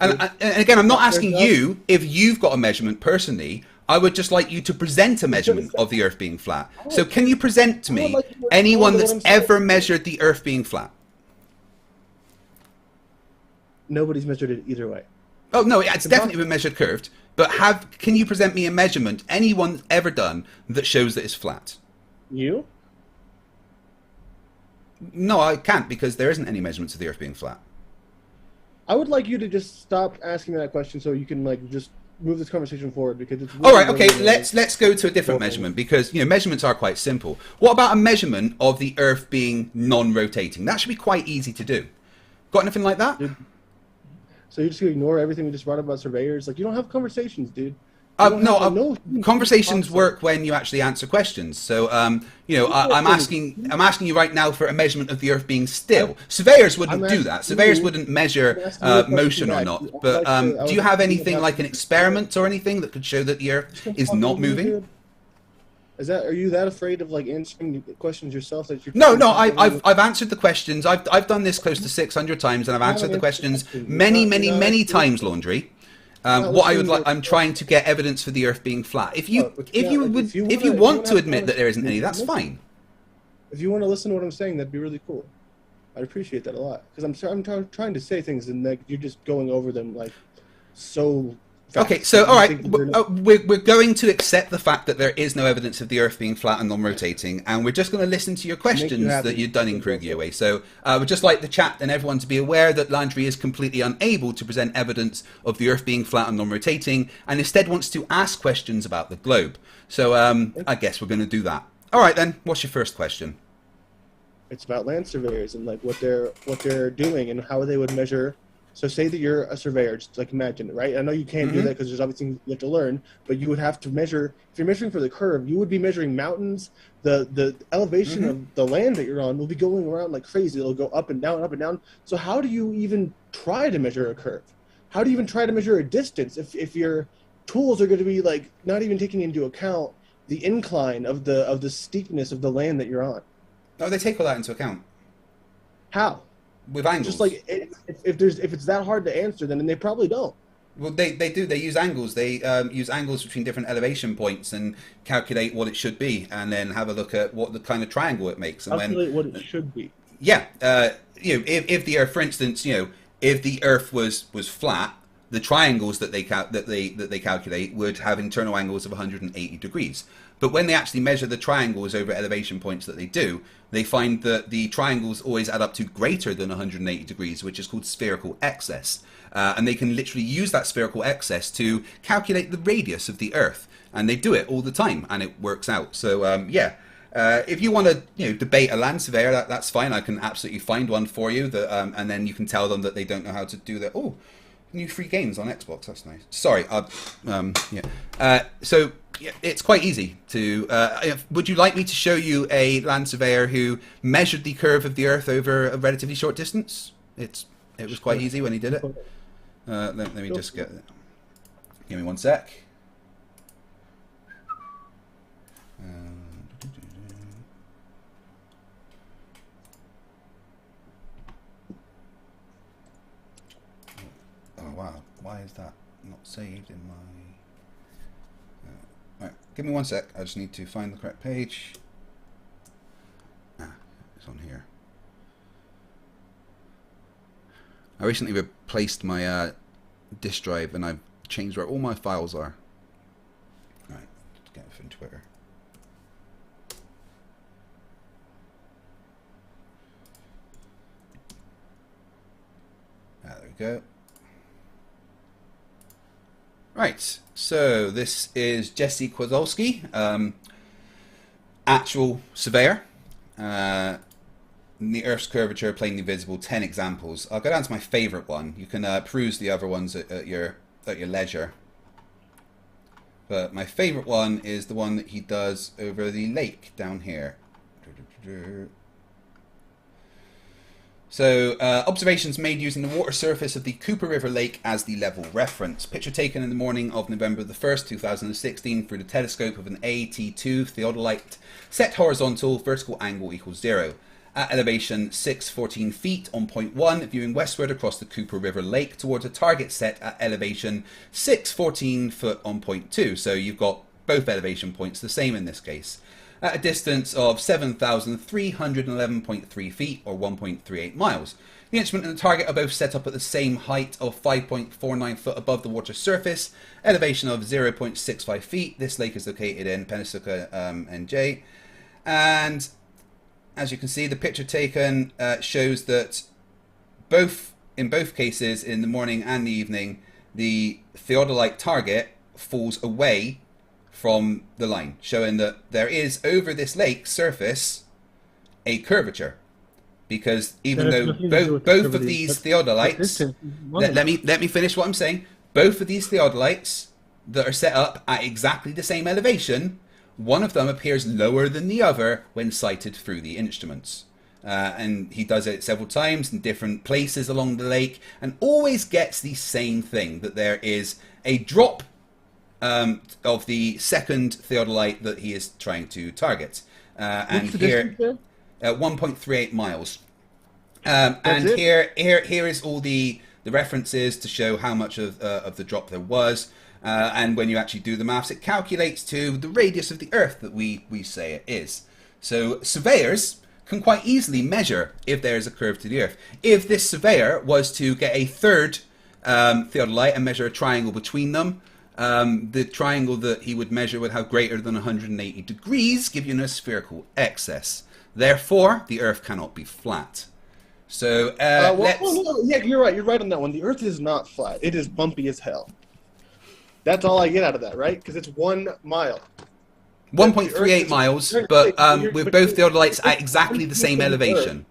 [SPEAKER 2] And again, I'm not asking you if you've got a measurement personally. I would just like you to present a measurement of the Earth being flat. So can you present to me anyone that's ever measured the Earth being flat?
[SPEAKER 3] Nobody's measured it either way.
[SPEAKER 2] Oh no, it's definitely been measured curved. But can you present me a measurement anyone's ever done that shows that it's flat?
[SPEAKER 3] You?
[SPEAKER 2] No, I can't, because there isn't any measurements of the Earth being flat.
[SPEAKER 3] I would like you to just stop asking me that question so you can just move this conversation forward, because it's really,
[SPEAKER 2] all right. Okay,
[SPEAKER 3] really
[SPEAKER 2] let's go to a different measurement, because measurements are quite simple. What about a measurement of the Earth being non-rotating? That should be quite easy to do. Got anything like that?
[SPEAKER 3] So you're just gonna ignore everything we just brought up about surveyors? You don't have conversations, dude.
[SPEAKER 2] No, conversations work when you actually answer questions. So, I'm asking you right now for a measurement of the Earth being still. Surveyors wouldn't do that. Surveyors wouldn't measure motion or not. But do you have anything like an experiment or anything that could show that the Earth is not moving?
[SPEAKER 3] Are you that afraid of answering questions yourself that you're...
[SPEAKER 2] No, I've answered the questions. I've done this close to 600 times, and I've answered the questions many times, Laundry. I'm trying to get evidence for the Earth being flat. If you want to admit that there isn't any, that's fine.
[SPEAKER 3] If you want to listen to what I'm saying, that'd be really cool. I'd appreciate that a lot, because I'm trying to say things and you're just going over them so fast. Okay,
[SPEAKER 2] so all right, we're going to accept the fact that there is no evidence of the Earth being flat and non-rotating, and we're just going to listen to your questions that you're Dunning-Kruger your way. So we'd just like the chat and everyone to be aware that Landry is completely unable to present evidence of the Earth being flat and non-rotating, and instead wants to ask questions about the globe. So I guess we're going to do that. All right then, what's your first question?
[SPEAKER 3] It's about land surveyors and what they're doing and how they would measure. So say that you're a surveyor, just imagine it, right? I know you can't do that because there's obviously things you have to learn, but you would have to measure. If you're measuring for the curve, you would be measuring mountains. The elevation of the land that you're on will be going around like crazy. It'll go up and down, up and down. So how do you even try to measure a curve? How do you even try to measure a distance if your tools are going to be not even taking into account the incline of the steepness of the land that you're on?
[SPEAKER 2] No, they take all that into account.
[SPEAKER 3] How?
[SPEAKER 2] With angles.
[SPEAKER 3] Just if it's that hard to answer, then they probably don't.
[SPEAKER 2] Well, they do. They use angles. They use angles between different elevation points and calculate what it should be, and then have a look at what the kind of triangle it makes. And
[SPEAKER 3] Calculate what it should be.
[SPEAKER 2] yeah, if the Earth, for instance, if the Earth was flat, the triangles that they calculate would have internal angles of 180 degrees. But when they actually measure the triangles over elevation points that they do, they find that the triangles always add up to greater than 180 degrees, which is called spherical excess. And they can literally use that spherical excess to calculate the radius of the Earth. And they do it all the time, and it works out. So, yeah. If you want to, debate a land surveyor, that's fine. I can absolutely find one for you. That, and then you can tell them that they don't know how to do that. Oh, new free games on Xbox. That's nice. Sorry. Yeah. So yeah, it's quite easy to. Would you like me to show you a land surveyor who measured the curve of the Earth over a relatively short distance? It was quite easy when he did it. Let me just get. Give me one sec. Oh wow, why is that not saved in my... Right, give me one sec, I just need to find the correct page. It's on here. I recently replaced my disk drive and I've changed where all my files are. Right, let's get it from Twitter. There we go. Right, so this is Jesse Kowalski, actual surveyor. The Earth's curvature, plainly visible, 10 examples. I'll go down to my favourite one. You can peruse the other ones at your leisure. But my favourite one is the one that he does over the lake down here. So, observations made using the water surface of the Cooper River Lake as the level reference. Picture taken in the morning of November the 1st, 2016 through the telescope of an AT2 theodolite set horizontal, vertical angle equals 0. At elevation 614 feet on point 1, viewing westward across the Cooper River Lake towards a target set at elevation 614 foot on point 2. So you've got both elevation points the same in this case. At a distance of 7,311.3 feet or 1.38 miles. The instrument and the target are both set up at the same height of 5.49 foot above the water surface, elevation of 0.65 feet. This lake is located in Peninsula NJ. And as you can see, the picture taken shows that in both cases, in the morning and the evening, the theodolite target falls away from the line, showing that there is over this lake surface a curvature, because even though both of these theodolites, let me finish what I'm saying. Both of these theodolites that are set up at exactly the same elevation, one of them appears lower than the other when sighted through the instruments. And he does it several times in different places along the lake, and always gets the same thing, that there is a drop of the second theodolite that he is trying to target. And here, 1.38 miles. And here is all the references to show how much of the drop there was. And when you actually do the maths, it calculates to the radius of the Earth that we say it is. So surveyors can quite easily measure if there is a curve to the Earth. If this surveyor was to get a third theodolite and measure a triangle between them, the triangle that he would measure would have greater than 180 degrees, giving you a spherical excess. Therefore, the Earth cannot be flat. So,
[SPEAKER 3] yeah, you're right. You're right on that one. The Earth is not flat. It is bumpy as hell. That's all I get out of that, right? Because it's 1 mile.
[SPEAKER 2] 1.38 miles, but with both theodolites at exactly the same elevation.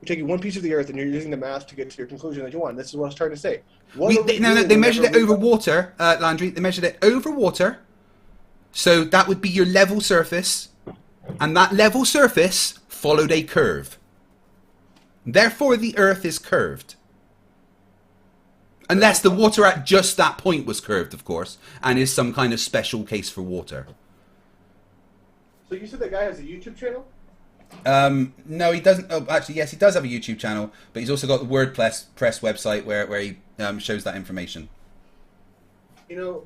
[SPEAKER 3] You're taking one piece of the Earth and you're using the math to get to your conclusion that you want. This is what I was trying to say.
[SPEAKER 2] They measured it over water, Landry. They measured it over water. So that would be your level surface. And that level surface followed a curve. Therefore, the Earth is curved. Unless the water at just that point was curved, of course, and is some kind of special case for water.
[SPEAKER 3] So you said that guy has a YouTube channel?
[SPEAKER 2] No, he doesn't. Oh, actually, yes, he does have a YouTube channel, but he's also got the WordPress website where he shows that information.
[SPEAKER 3] You know,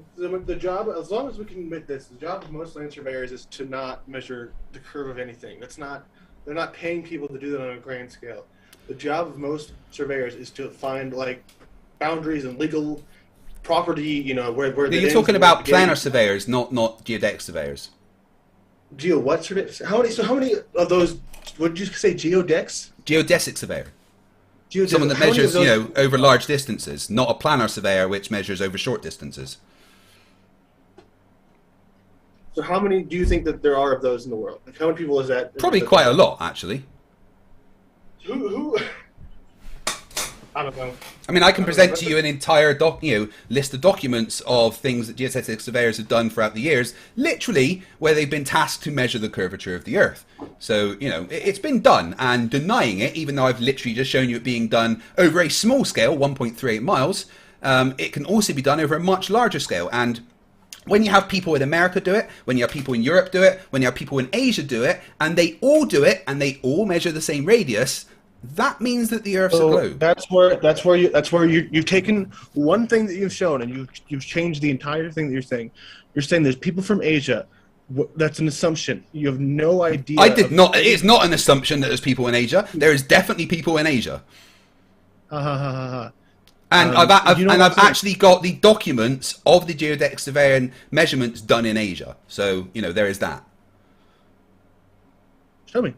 [SPEAKER 3] the job, as long as we can admit this, the job of most land surveyors is to not measure the curve of anything. They're not paying people to do that on a grand scale. The job of most surveyors is to find like boundaries and legal property. You know, where
[SPEAKER 2] You're talking about planar surveyors, not geodetic surveyors.
[SPEAKER 3] What surveyors? How many of those? What did you say? Geodecs?
[SPEAKER 2] Geodesic surveyor. Someone that measures, over large distances, not a planar surveyor which measures over short distances.
[SPEAKER 3] So how many do you think that there are of those in the world? Like how many people is that?
[SPEAKER 2] Probably quite a lot, actually.
[SPEAKER 3] Who? I don't know.
[SPEAKER 2] I mean, I can present to you an entire list of documents of things that geodetic surveyors have done throughout the years, literally where they've been tasked to measure the curvature of the Earth. So, it's been done, and denying it, even though I've literally just shown you it being done over a small scale, 1.38 miles, it can also be done over a much larger scale. And when you have people in America do it, when you have people in Europe do it, when you have people in Asia do it, and they all do it, and they all measure the same radius, that means that the Earth's a globe.
[SPEAKER 3] That's where you've taken one thing that you've shown and you've changed the entire thing that you're saying. You're saying there's people from Asia. That's an assumption. You have no idea.
[SPEAKER 2] I did not. It is not an assumption that there's people in Asia. There is definitely people in Asia. And I've actually got the documents of the geodetic surveying measurements done in Asia. So there is that.
[SPEAKER 3] Show me.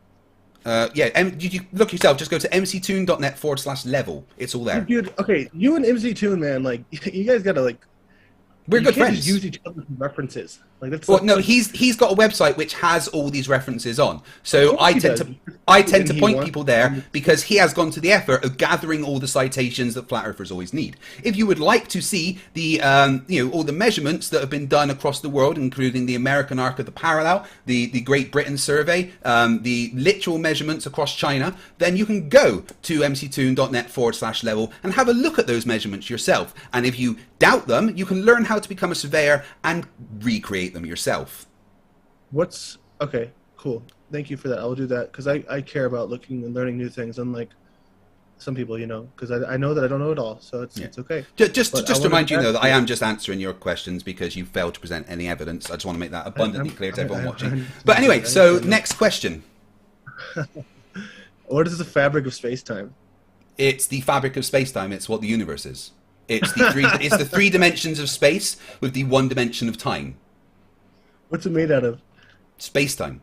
[SPEAKER 2] You look yourself. Just go to mctoon.net/level. It's all there.
[SPEAKER 3] Dude, okay, you and MCToon, man, like you guys gotta
[SPEAKER 2] we're good friends.
[SPEAKER 3] Just use each other's references.
[SPEAKER 2] He's got a website which has all these references on. So I tend to point people there because he has gone to the effort of gathering all the citations that flat earthers always need. If you would like to see the all the measurements that have been done across the world, including the American arc of the parallel, the Great Britain survey, the literal measurements across China, then you can go to mctoon.net/level and have a look at those measurements yourself. And if you doubt them, you can learn how to become a surveyor and recreate them yourself.
[SPEAKER 3] Okay, cool. Thank you for that. I'll do that because I care about looking and learning new things, unlike some people, because I know that I don't know it all, so it's okay.
[SPEAKER 2] Just to remind you, though, that I am just answering your questions because you failed to present any evidence. I just want to make that abundantly clear to everyone watching. But anyway, so next question.
[SPEAKER 3] What is the fabric of space-time?
[SPEAKER 2] It's the fabric of space-time. It's what the universe is. It's the three dimensions of space with the one dimension of time.
[SPEAKER 3] What's it made out of? Space-time.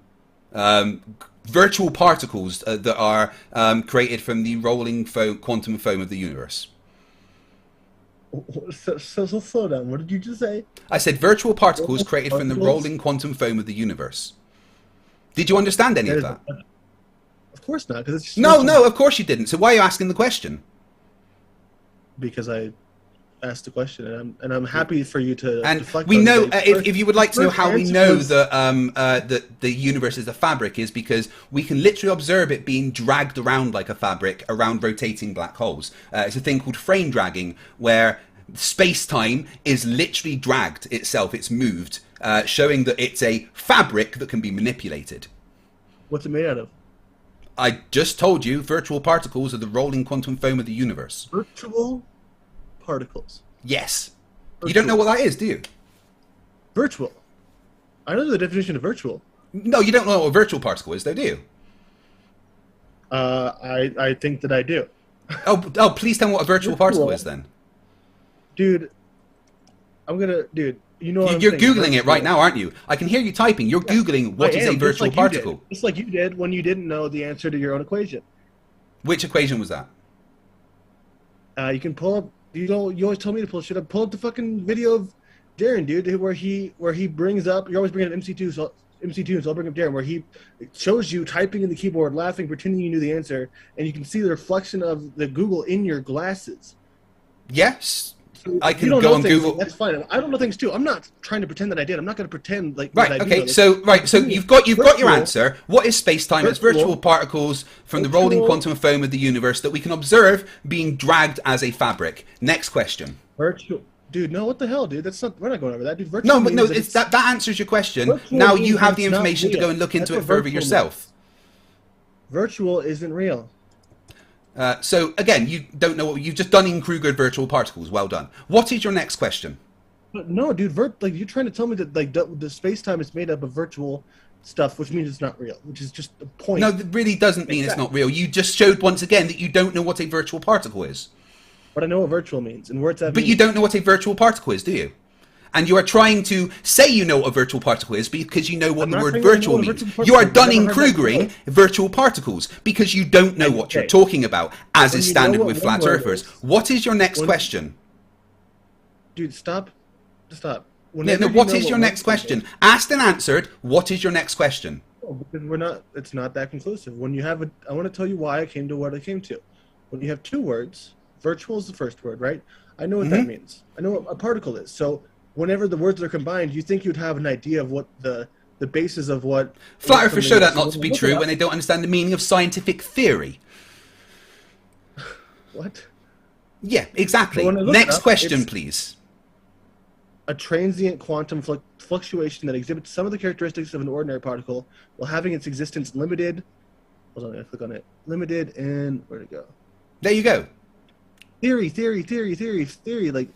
[SPEAKER 2] Virtual particles that are created from the rolling quantum foam of the universe.
[SPEAKER 3] So slow down. What did you just say?
[SPEAKER 2] I said virtual particles created from the rolling quantum foam of the universe. Did you understand any of that?
[SPEAKER 3] Of course not. It's
[SPEAKER 2] no, of course you didn't. So why are you asking the question?
[SPEAKER 3] Because I asked the question, and I'm happy for you to.
[SPEAKER 2] And we know if you would like to know how we know that the universe is a fabric, is because we can literally observe it being dragged around like a fabric around rotating black holes. It's a thing called frame dragging, where space-time is literally dragged itself. It's moved, showing that it's a fabric that can be manipulated.
[SPEAKER 3] What's it made out of?
[SPEAKER 2] I just told you, virtual particles are the rolling quantum foam of the universe.
[SPEAKER 3] Virtual particles.
[SPEAKER 2] Yes. Virtual. You don't know what that is, do you?
[SPEAKER 3] Virtual. I know the definition of virtual.
[SPEAKER 2] No, you don't know what a virtual particle is, though, do you?
[SPEAKER 3] I think that I do.
[SPEAKER 2] Oh, please tell me what a virtual particle is, then.
[SPEAKER 3] Dude, Dude,
[SPEAKER 2] you're Googling it right now, aren't you? I can hear you typing. You're Googling what is a virtual particle.
[SPEAKER 3] Just like you did when you didn't know the answer to your own equation.
[SPEAKER 2] Which equation was that?
[SPEAKER 3] You can pull up. You always told me to pull shit up. Pull up the fucking video of Darren, dude, where he brings up. You're always bringing up MC2, so I'll bring up Darren, where he shows you typing in the keyboard, laughing, pretending you knew the answer, and you can see the reflection of the Google in your glasses.
[SPEAKER 2] Yes.
[SPEAKER 3] So
[SPEAKER 2] I can go on Google.
[SPEAKER 3] That's fine. I don't know things too. I'm not trying to pretend that I did. I'm not going to pretend like.
[SPEAKER 2] Right. Okay. So you've got your answer. What is space-time? It's virtual particles from the rolling quantum foam of the universe that we can observe being dragged as a fabric. Next question.
[SPEAKER 3] Virtual. Dude, no, what the hell, dude? We're not going over that, dude. Virtual
[SPEAKER 2] that answers your question. Now you have the information to go and look into it further yourself.
[SPEAKER 3] Virtual isn't real.
[SPEAKER 2] So again, you don't know what you've just done in Kruger virtual particles. Well done. What is your next question?
[SPEAKER 3] But no, dude, like you're trying to tell me that like the space time is made up of virtual stuff, which means it's not real, which is just the point.
[SPEAKER 2] No, that really doesn't mean it's not real. You just showed once again that you don't know what a virtual particle is.
[SPEAKER 3] But I know what virtual means, and what's that?
[SPEAKER 2] But you don't know what a virtual particle is, do you? And you are trying to say you know what a virtual particle is because you know what the word virtual means. You are Dunning-Krugering virtual particles because you don't know what you're talking about, as is standard with flat earthers. What is your next question?
[SPEAKER 3] Dude, stop.
[SPEAKER 2] No, what is your next question? Asked and answered. What is your next question?
[SPEAKER 3] Because it's not that conclusive. When you have I want to tell you why I came to what I came to. When you have two words, virtual is the first word, right? I know what that means. I know what a particle is. So whenever the words are combined, you think you'd have an idea of what the basis of what...
[SPEAKER 2] Flat earthers show that not to be true when they don't understand the meaning of scientific theory.
[SPEAKER 3] What?
[SPEAKER 2] Yeah, exactly. Next question, please.
[SPEAKER 3] A transient quantum fluctuation that exhibits some of the characteristics of an ordinary particle while having its existence limited... Hold on, I click on it. Limited and... Where'd it go?
[SPEAKER 2] There you go.
[SPEAKER 3] Theory. Like...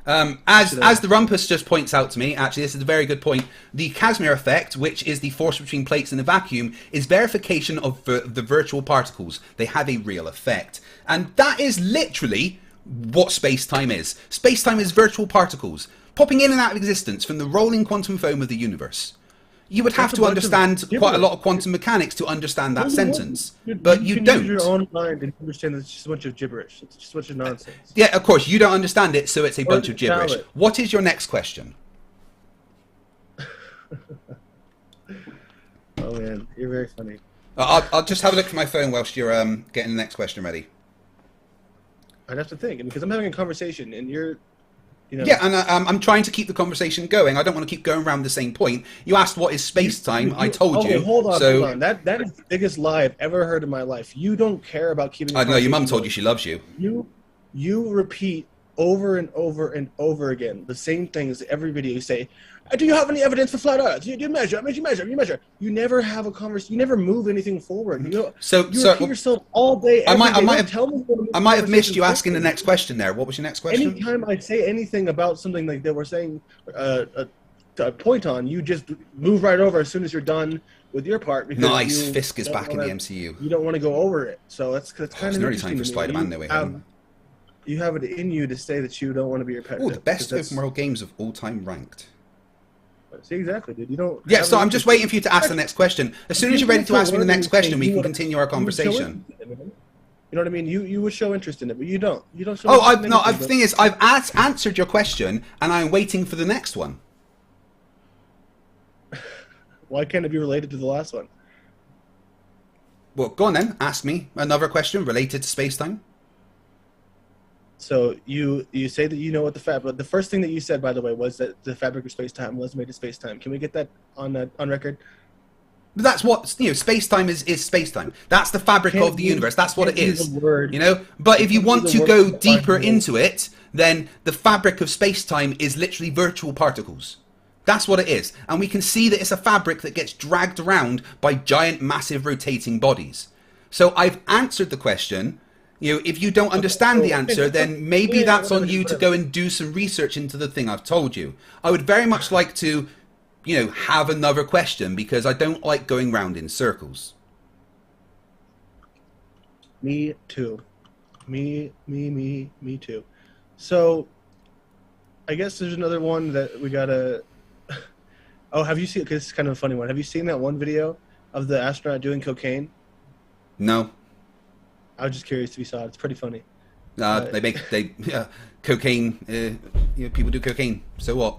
[SPEAKER 2] As the Rumpus just points out to me, actually this is a very good point, the Casimir effect, which is the force between plates in a vacuum, is verification of the virtual particles. They have a real effect. And that is literally what space-time is. Space-time is virtual particles, popping in and out of existence from the rolling quantum foam of the universe. You would have to understand quite a lot of quantum mechanics to understand that sentence, but you don't.
[SPEAKER 3] You use your own mind and understand that it's just a bunch of gibberish. It's just a bunch of nonsense.
[SPEAKER 2] Yeah, of course, you don't understand it, so it's a bunch of gibberish. What is your next question?
[SPEAKER 3] Oh man, you're very funny.
[SPEAKER 2] I'll just have a look at my phone whilst you're getting the next question ready.
[SPEAKER 3] I'd have to think, because I'm having a conversation, and you're... You know,
[SPEAKER 2] yeah, and I'm trying to keep the conversation going. I don't want to keep going around the same point. You asked what is space-time. I told you.
[SPEAKER 3] Hold on. That is the biggest lie I've ever heard in my life. You don't care about keeping...
[SPEAKER 2] I know, your mum told you she loves you.
[SPEAKER 3] You repeat over and over and over again the same things every video. You say, do you have any evidence for flat Earth? You measure. You never have a conversation. You never move anything forward. You repeat yourself all day.
[SPEAKER 2] I might have missed you asking the next question there. What was your next question?
[SPEAKER 3] Anytime I say anything about something like that we're saying a point on, you just move right over as soon as you're done with your part. Because
[SPEAKER 2] nice. Fisk is back in the MCU.
[SPEAKER 3] You don't want to go over it. So that's kind of
[SPEAKER 2] nearly time for Spider-Man no way home.
[SPEAKER 3] You have it in you to say that you don't want to be your pet.
[SPEAKER 2] Oh, the best open world games of all time ranked.
[SPEAKER 3] See, exactly, dude. You don't.
[SPEAKER 2] Yeah, so I'm just waiting for you to ask the next question. As soon as you're ready to ask me the next question, we can continue our conversation.
[SPEAKER 3] You know what I mean? You would show interest in it, but you don't. You don't show.
[SPEAKER 2] The thing is, I've answered your question, and I'm waiting for the next one.
[SPEAKER 3] Why can't it be related to the last one?
[SPEAKER 2] Well, go on then. Ask me another question related to space-time.
[SPEAKER 3] So you say that you know what the first thing that you said, by the way, was that the fabric of space-time was made of space-time. Can we get that on record?
[SPEAKER 2] But that's what space-time is space-time. That's the fabric of the universe. That's what it is. But if you want to go deeper into it, then the fabric of space-time is literally virtual particles. That's what it is. And we can see that it's a fabric that gets dragged around by giant, massive rotating bodies. So I've answered the question. If you don't understand the answer, then maybe that's on you to go and do some research into the thing I've told you. I would very much like to, have another question because I don't like going round in circles.
[SPEAKER 3] Me too. Me too. So, I guess there's another one that we gotta... Oh, have you seen... Because it's kind of a funny one. Have you seen that one video of the astronaut doing cocaine?
[SPEAKER 2] No.
[SPEAKER 3] I was just curious if you saw it. It's pretty funny.
[SPEAKER 2] Cocaine. People do cocaine. So what?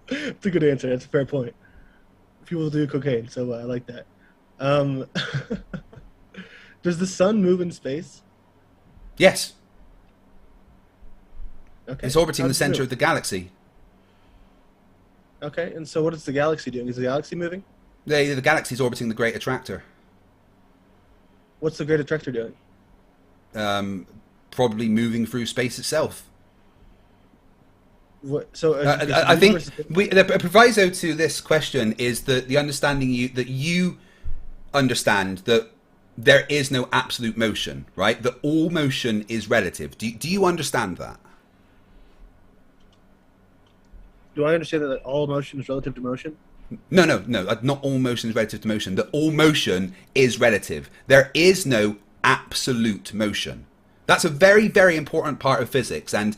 [SPEAKER 3] It's a good answer. That's a fair point. People do cocaine, so I like that. Does the sun move in space?
[SPEAKER 2] Yes.
[SPEAKER 3] Okay.
[SPEAKER 2] It's orbiting the center of the galaxy.
[SPEAKER 3] Okay, and so what is the galaxy doing? Is the galaxy moving?
[SPEAKER 2] The galaxy is orbiting the Great Attractor.
[SPEAKER 3] What's the Great Attractor doing?
[SPEAKER 2] Probably moving through space itself.
[SPEAKER 3] I
[SPEAKER 2] think the proviso to this question is that the understanding that you understand that there is no absolute motion, right? That all motion is relative. Do you understand that?
[SPEAKER 3] do I understand that all motion is relative to motion?
[SPEAKER 2] No, not all motion is relative to motion. That all motion is relative. There is no absolute motion. That's a very, very important part of physics, and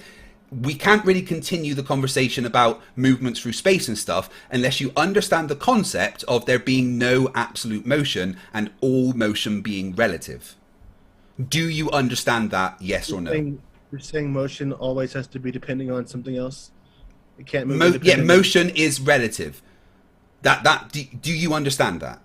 [SPEAKER 2] we can't really continue the conversation about movements through space and stuff unless you understand the concept of there being no absolute motion and all motion being relative. Do you understand that, yes or no?
[SPEAKER 3] You're saying motion always has to be depending on something else? It can't move.
[SPEAKER 2] Yeah, motion is relative. Do you understand that?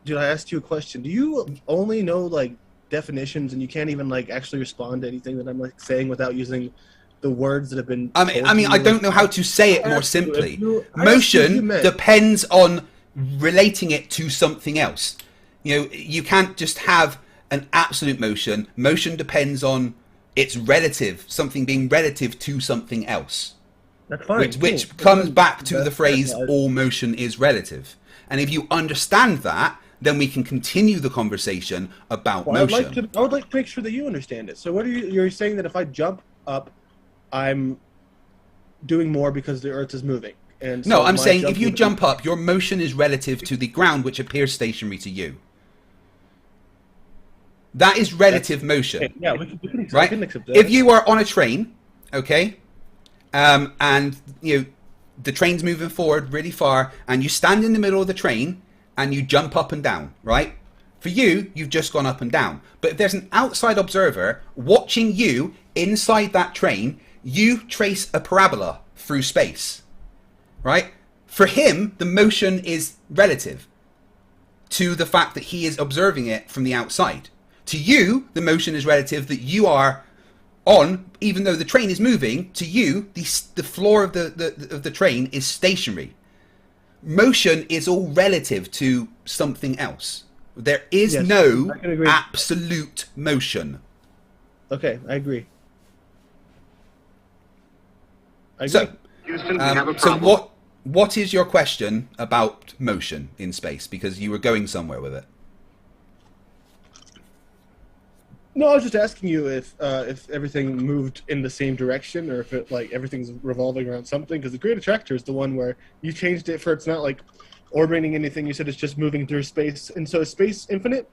[SPEAKER 3] Dude, I asked you a question. Do you only know like definitions and you can't even like actually respond to anything that I'm like saying without using the words that have been
[SPEAKER 2] I mean I don't know how to say it more simply. Motion depends on relating it to something else. You know, you can't just have an absolute motion. Motion depends on its relative, something being relative to something else.
[SPEAKER 3] That's fine.
[SPEAKER 2] Which comes back to the phrase all motion is relative. And if you understand that, then we can continue the conversation about motion.
[SPEAKER 3] I would like to make sure that you understand it. So what are you're saying that if I jump up, I'm doing more because the Earth is moving? And so
[SPEAKER 2] no, I'm saying if you jump up, your motion is relative to the ground, which appears stationary to you. That is relative motion.
[SPEAKER 3] Okay, yeah, we can accept,
[SPEAKER 2] right?
[SPEAKER 3] we can accept that.
[SPEAKER 2] If you are on a train, okay, and you know the train's moving forward really far, and you stand in the middle of the train and you jump up and down, right? For you, you've just gone up and down. But if there's an outside observer watching you inside that train, you trace a parabola through space, right? For him, the motion is relative to the fact that he is observing it from the outside. To you, the motion is relative that you are on, even though the train is moving. To you, the floor of the train is stationary. Motion is all relative to something else. There is no absolute motion.
[SPEAKER 3] Okay, I agree.
[SPEAKER 2] So, what is your question about motion in space? Because you were going somewhere with it.
[SPEAKER 3] No, I was just asking you if everything moved in the same direction, or if it like everything's revolving around something. Because the Great Attractor is the one where you changed it for it's not like orbiting anything. You said it's just moving through space, and so is space infinite?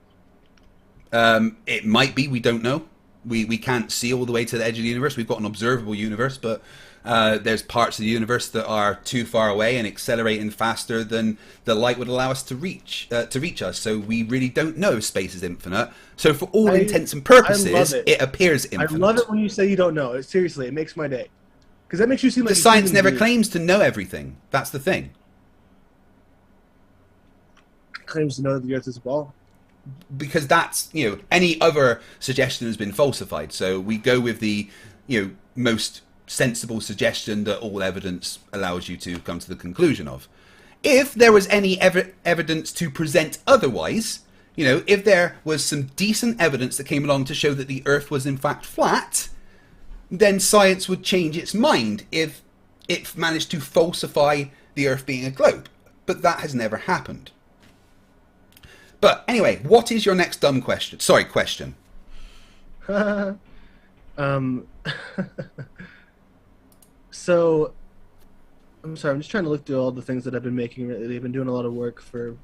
[SPEAKER 2] It might be. We don't know. We can't see all the way to the edge of the universe. We've got an observable universe, but there's parts of the universe that are too far away and accelerating faster than the light would allow us to reach us. So we really don't know if space is infinite. So for all intents and purposes, it appears infinite.
[SPEAKER 3] I love it when you say you don't know. Seriously, it makes my day. Because that makes you seem like
[SPEAKER 2] the science never claims to know everything. That's the thing.
[SPEAKER 3] Claims to know that the Earth is a ball.
[SPEAKER 2] Because that's, you know, any other suggestion has been falsified. So we go with the, you know, most sensible suggestion that all evidence allows you to come to the conclusion of. If there was any evidence to present otherwise, you know, if there was some decent evidence that came along to show that the Earth was in fact flat, then science would change its mind if it managed to falsify the Earth being a globe. But that has never happened. But anyway, what is your next dumb question? Sorry, question.
[SPEAKER 3] So, I'm sorry, I'm just trying to look through all the things that I've been making. They've been doing a lot of work for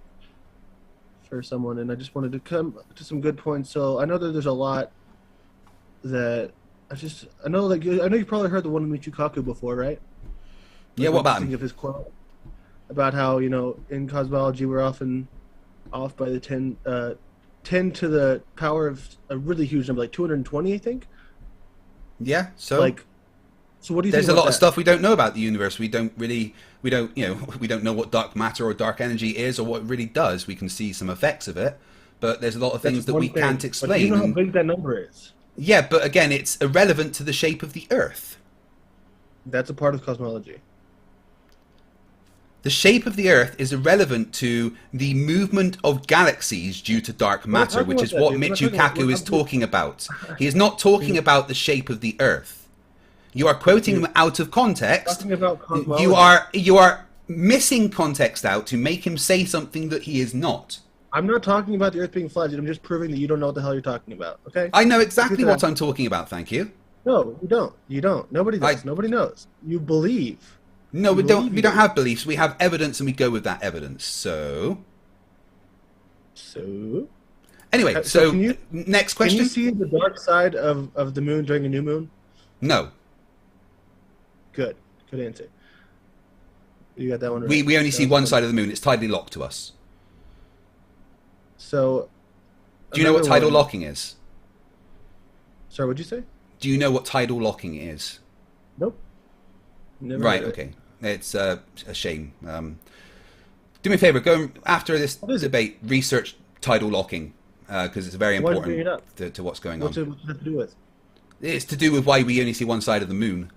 [SPEAKER 3] someone, and I just wanted to come to some good points. So I know that there's a lot that I know you probably heard the one with Michikaku before, right?
[SPEAKER 2] Yeah, what about him?
[SPEAKER 3] Think of his quote about how, you know, in cosmology we're often off by the 10 to the power of a really huge number, like 220, I think.
[SPEAKER 2] Yeah. So
[SPEAKER 3] like, so what do you
[SPEAKER 2] there's
[SPEAKER 3] think?
[SPEAKER 2] There's a lot of stuff we don't know about the universe. We don't know what dark matter or dark energy is or what it really does. We can see some effects of it, but there's a lot of things that we can't explain.
[SPEAKER 3] But do you know how big that number is?
[SPEAKER 2] Yeah, but again, it's irrelevant to the shape of the Earth.
[SPEAKER 3] That's a part of cosmology.
[SPEAKER 2] The shape of the Earth is irrelevant to the movement of galaxies due to dark matter, which is what Michikaku is talking about. He is not talking about the shape of the Earth. You are quoting him out of context.
[SPEAKER 3] Talking about cosmology.
[SPEAKER 2] You are missing context out to make him say something that he is not.
[SPEAKER 3] I'm not talking about the Earth being flat. I'm just proving that you don't know what the hell you're talking about. Okay?
[SPEAKER 2] I know exactly what I'm talking about. Thank you.
[SPEAKER 3] No, you don't. You don't. Nobody does. Nobody knows. You believe.
[SPEAKER 2] No, we
[SPEAKER 3] believe
[SPEAKER 2] don't have beliefs. We have evidence, and we go with that evidence. So
[SPEAKER 3] So.
[SPEAKER 2] anyway,
[SPEAKER 3] So
[SPEAKER 2] next
[SPEAKER 3] Can
[SPEAKER 2] question.
[SPEAKER 3] you see the dark side of the moon during a new moon?
[SPEAKER 2] No,
[SPEAKER 3] Good answer. You got that one right.
[SPEAKER 2] we only see
[SPEAKER 3] That was
[SPEAKER 2] one
[SPEAKER 3] fun.
[SPEAKER 2] side of the moon. It's tidally locked to us.
[SPEAKER 3] So.
[SPEAKER 2] Do you know what
[SPEAKER 3] another
[SPEAKER 2] tidal
[SPEAKER 3] one.
[SPEAKER 2] locking is?
[SPEAKER 3] Sorry, what'd you say?
[SPEAKER 2] Do you know what tidal locking is?
[SPEAKER 3] Nope. Never
[SPEAKER 2] Right.
[SPEAKER 3] heard of it.
[SPEAKER 2] Okay. It's a shame. Do me a favor. Go after this
[SPEAKER 3] What is it?
[SPEAKER 2] debate. Research tidal locking because it's very
[SPEAKER 3] Why did you bring it
[SPEAKER 2] important
[SPEAKER 3] up?
[SPEAKER 2] to what's going
[SPEAKER 3] What's
[SPEAKER 2] on.
[SPEAKER 3] it have to do with?
[SPEAKER 2] It's to do with why we only see one side of the moon.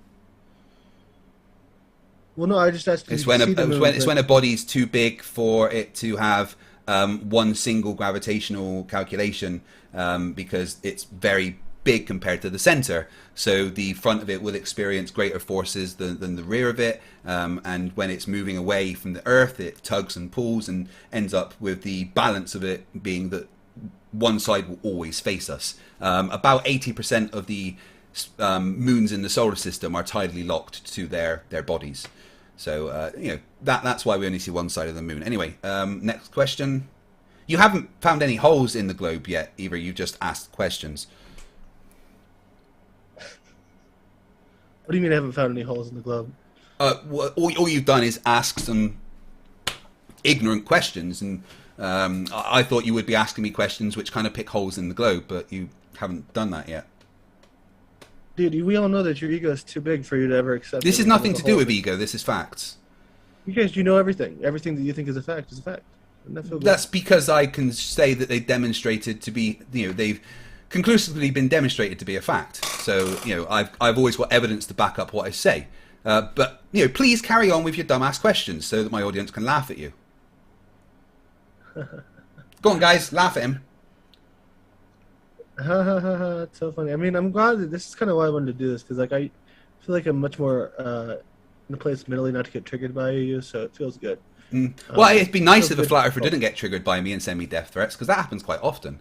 [SPEAKER 3] Well, no, I just asked you
[SPEAKER 2] It's
[SPEAKER 3] to
[SPEAKER 2] when
[SPEAKER 3] see the moon.
[SPEAKER 2] it's when a body's too big for it to have one single gravitational calculation because it's very big compared to the center. So the front of it will experience greater forces than the rear of it. And when it's moving away from the Earth, it tugs and pulls and ends up with the balance of it being that one side will always face us. About 80% of the moons in the solar system are tidally locked to their bodies. So, that's why we only see one side of the moon. Anyway, next question. You haven't found any holes in the globe yet, either. You just asked questions.
[SPEAKER 3] What do you mean I haven't found any holes in the globe?
[SPEAKER 2] All you've done is ask some ignorant questions, and I thought you would be asking me questions which kind of pick holes in the globe, but you haven't done that yet.
[SPEAKER 3] Dude, we all know that your ego is too big for you to ever accept.
[SPEAKER 2] This is
[SPEAKER 3] anything
[SPEAKER 2] nothing
[SPEAKER 3] as a
[SPEAKER 2] to do
[SPEAKER 3] whole.
[SPEAKER 2] with ego. This is facts.
[SPEAKER 3] You guys, you know everything. Everything that you think is a fact is a fact. Doesn't that feel good?
[SPEAKER 2] That's because I can say that they demonstrated to be, they've conclusively been demonstrated to be a fact. So, I've always got evidence to back up what I say. But, please carry on with your dumbass questions so that my audience can laugh at you. Go on, guys, laugh at him.
[SPEAKER 3] It's so funny. I mean, I'm glad that this is kind of why I wanted to do this, because I feel like I'm much more in a place mentally not to get triggered by you, so it feels good.
[SPEAKER 2] Well, it'd be nice if a
[SPEAKER 3] good.
[SPEAKER 2] flat earther didn't get triggered by me and send me death threats, because that happens quite often.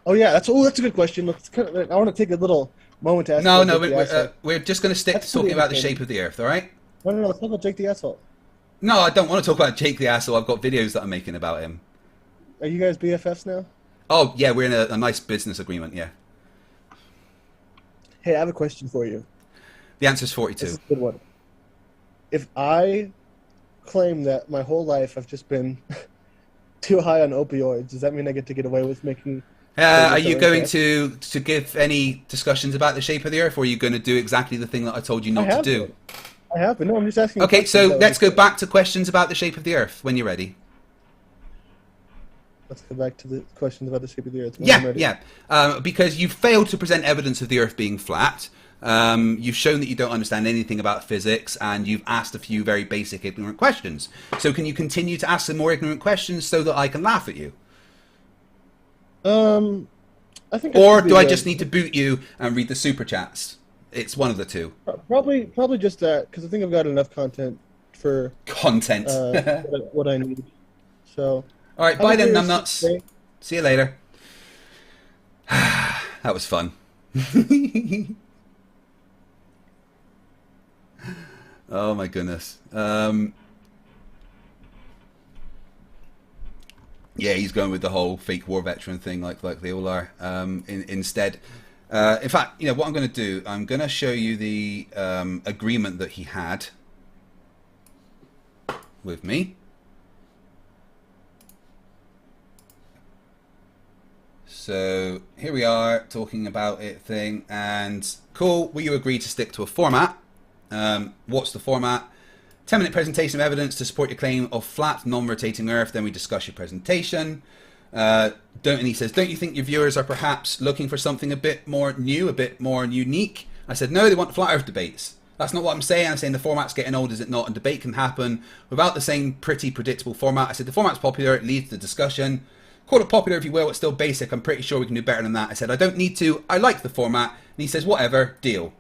[SPEAKER 3] Oh yeah, that's a good question. Let's I want to take a little moment to ask.
[SPEAKER 2] No,
[SPEAKER 3] about Jake the Asshole.
[SPEAKER 2] we're just going to stick
[SPEAKER 3] That's
[SPEAKER 2] to talking
[SPEAKER 3] pretty
[SPEAKER 2] about the
[SPEAKER 3] entertaining.
[SPEAKER 2] shape of the Earth, all right?
[SPEAKER 3] No, let's talk about Jake the Asshole.
[SPEAKER 2] No, I don't want to talk about Jake the Asshole. I've got videos that I'm making about him.
[SPEAKER 3] Are you guys BFFs now?
[SPEAKER 2] Oh, yeah, we're in a nice business agreement, yeah.
[SPEAKER 3] Hey, I have a question for you.
[SPEAKER 2] The answer's 42.
[SPEAKER 3] This is a good one. If I claim that my whole life I've just been too high on opioids, does that mean I get to get away with making...
[SPEAKER 2] Are you going to give any discussions about the shape of the Earth, or are you going to do exactly the thing that I told you not to do?
[SPEAKER 3] I have been. No, I'm just asking.
[SPEAKER 2] Okay, so let's go back to questions about the shape of the Earth when you're ready.
[SPEAKER 3] Let's go back to the questions about the shape of the Earth. When I'm ready.
[SPEAKER 2] Because you failed to present evidence of the Earth being flat. You've shown that you don't understand anything about physics, and you've asked a few very basic ignorant questions. So can you continue to ask some more ignorant questions so that I can laugh at you?
[SPEAKER 3] I think.
[SPEAKER 2] Or do I just need to boot you and read the super chats? It's one of the two.
[SPEAKER 3] Probably just that, because I think I've got enough content for
[SPEAKER 2] Content.
[SPEAKER 3] what I need. So.
[SPEAKER 2] All right,
[SPEAKER 3] have
[SPEAKER 2] bye
[SPEAKER 3] a
[SPEAKER 2] then,
[SPEAKER 3] great
[SPEAKER 2] numbnuts.
[SPEAKER 3] day.
[SPEAKER 2] See you later. That was fun. Oh my goodness. Yeah, he's going with the whole fake war veteran thing, like they all are. Instead, in fact, what I'm going to do, I'm going to show you the agreement that he had with me. So here we are talking about it thing, and cool. Will you agree to stick to a format? What's the format? 10-minute presentation of evidence to support your claim of flat, non-rotating Earth. Then we discuss your presentation. And he says, don't you think your viewers are perhaps looking for something a bit more new, a bit more unique? I said, no, they want flat Earth debates. That's not what I'm saying. I'm saying the format's getting old, is it not? And debate can happen without the same pretty predictable format. I said the format's popular, it leads to discussion. Call it popular if you will, it's still basic. I'm pretty sure we can do better than that. I said, I don't need to. I like the format. And he says, whatever, deal.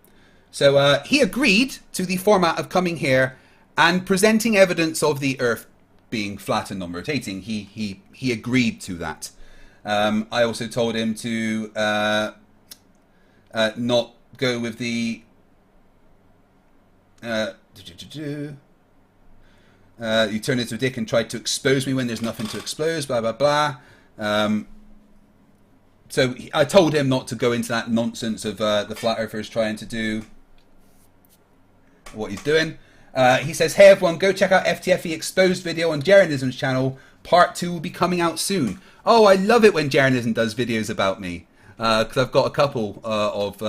[SPEAKER 2] So he agreed to the format of coming here and presenting evidence of the Earth being flat and non-rotating. He agreed to that. I also told him to not go with the You turned into a dick and tried to expose me when there's nothing to expose, blah, blah, blah. So I told him not to go into that nonsense of the flat earthers trying to do what he's doing. He says, hey everyone, go check out FTFE exposed video on Jeranism's channel. Part 2 will be coming out soon. Oh, I love it when Jeranism does videos about me. Because I've got a couple of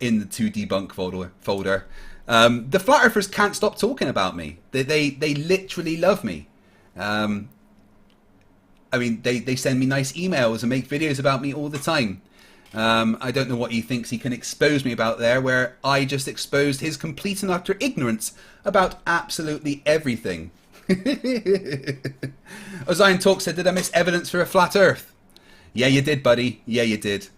[SPEAKER 2] in the 2debunk folder. The flat earthers can't stop talking about me. They literally love me. I mean, they send me nice emails and make videos about me all the time. I don't know what he thinks he can expose me about there, where I just exposed his complete and utter ignorance about absolutely everything. Ozion Talk said, did I miss evidence for a flat earth? Yeah, you did, buddy. Yeah, you did.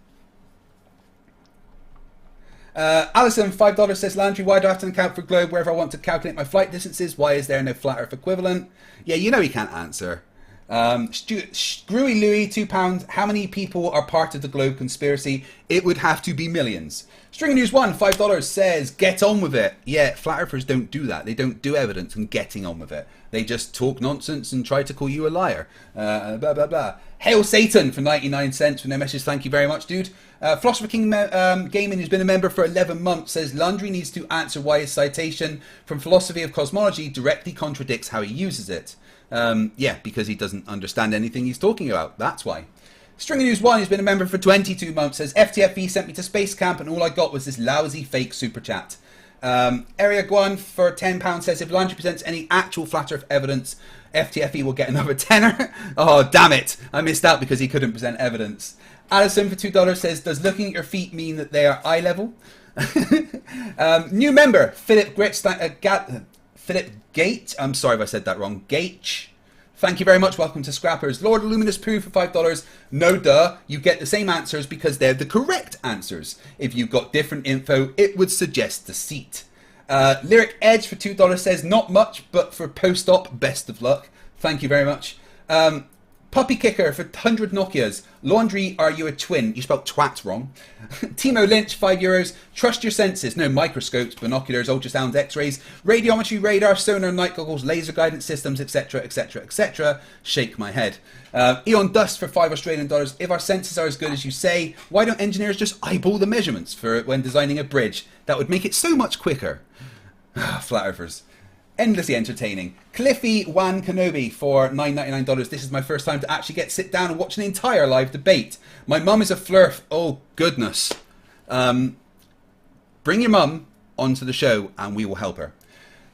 [SPEAKER 2] Alison, $5 says, Landry, why do I have to account for globe wherever I want to calculate my flight distances? Why is there no flat earth equivalent? Yeah, you know he can't answer. Screwy Louis, £2. How many people are part of the globe conspiracy? It would have to be millions. String News 1, $5 says, get on with it. Yeah, flat earthers don't do that. They don't do evidence and getting on with it. They just talk nonsense and try to call you a liar. Blah, blah, blah. Hail Satan for 99 cents for no message. Thank you very much, dude. Philosopher King Gaming, who's been a member for 11 months, says Landry needs to answer why his citation from Philosophy of Cosmology directly contradicts how he uses it. Yeah, because he doesn't understand anything he's talking about. That's why. String News 1, who's been a member for 22 months, says FTFE sent me to space camp and all I got was this lousy fake super chat. Area Guan for £10 says if Landry presents any actual flat earth evidence, FTFE will get another tenner. Oh, damn it. I missed out because he couldn't present evidence. Alison for $2 says, does looking at your feet mean that they are eye level? New member, Philip Gate. I'm sorry if I said that wrong. Gate. Thank you very much. Welcome to Scrappers. Lord Luminous Pooh for $5. No duh. You get the same answers because they're the correct answers. If you've got different info, it would suggest deceit. Lyric Edge for $2 says, not much, but for post-op, best of luck. Thank you very much. Puppy Kicker for 100 Nokias. Laundry, are you a twin? You spelled twat wrong. Timo Lynch, €5. Trust your senses. No microscopes, binoculars, ultrasounds, x-rays, radiometry, radar, sonar, night goggles, laser guidance systems, etc., etc., etc. Shake my head. Eon Dust for $5 Australian. If our senses are as good as you say, why don't engineers just eyeball the measurements for when designing a bridge? That would make it so much quicker. Flat earthers. Endlessly entertaining. Cliffy Wan Kenobi for $9.99. This is my first time to actually sit down and watch an entire live debate. My mum is a Flerf. Oh, goodness. Bring your mum onto the show and we will help her.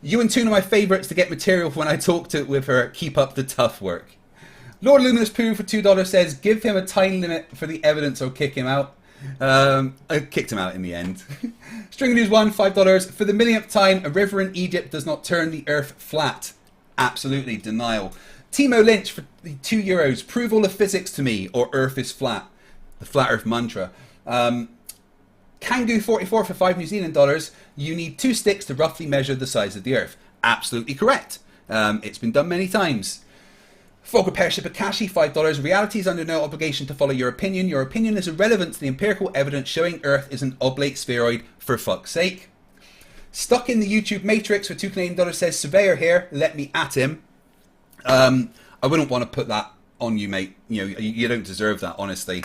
[SPEAKER 2] You and Tune are my favourites to get material when I talk with her. Keep up the tough work. Lord Luminous Pooh for $2 says, give him a time limit for the evidence or kick him out. I kicked him out in the end. String News 1, $5. For the millionth time, a river in Egypt does not turn the earth flat. Absolutely, denial. Timo Lynch for €2. Prove all the physics to me, or earth is flat. The flat earth mantra. Kangoo44 for $5 New Zealand dollars. You need 2 sticks to roughly measure the size of the earth. Absolutely correct. It's been done many times. Fogger Pership Akashi, $5. Reality is under no obligation to follow your opinion. Your opinion is irrelevant to the empirical evidence showing Earth is an oblate spheroid, for fuck's sake. Stuck in the YouTube Matrix for $2 Canadian says, Surveyor here, let me at him. I wouldn't want to put that on you, mate. You know, you don't deserve that, honestly.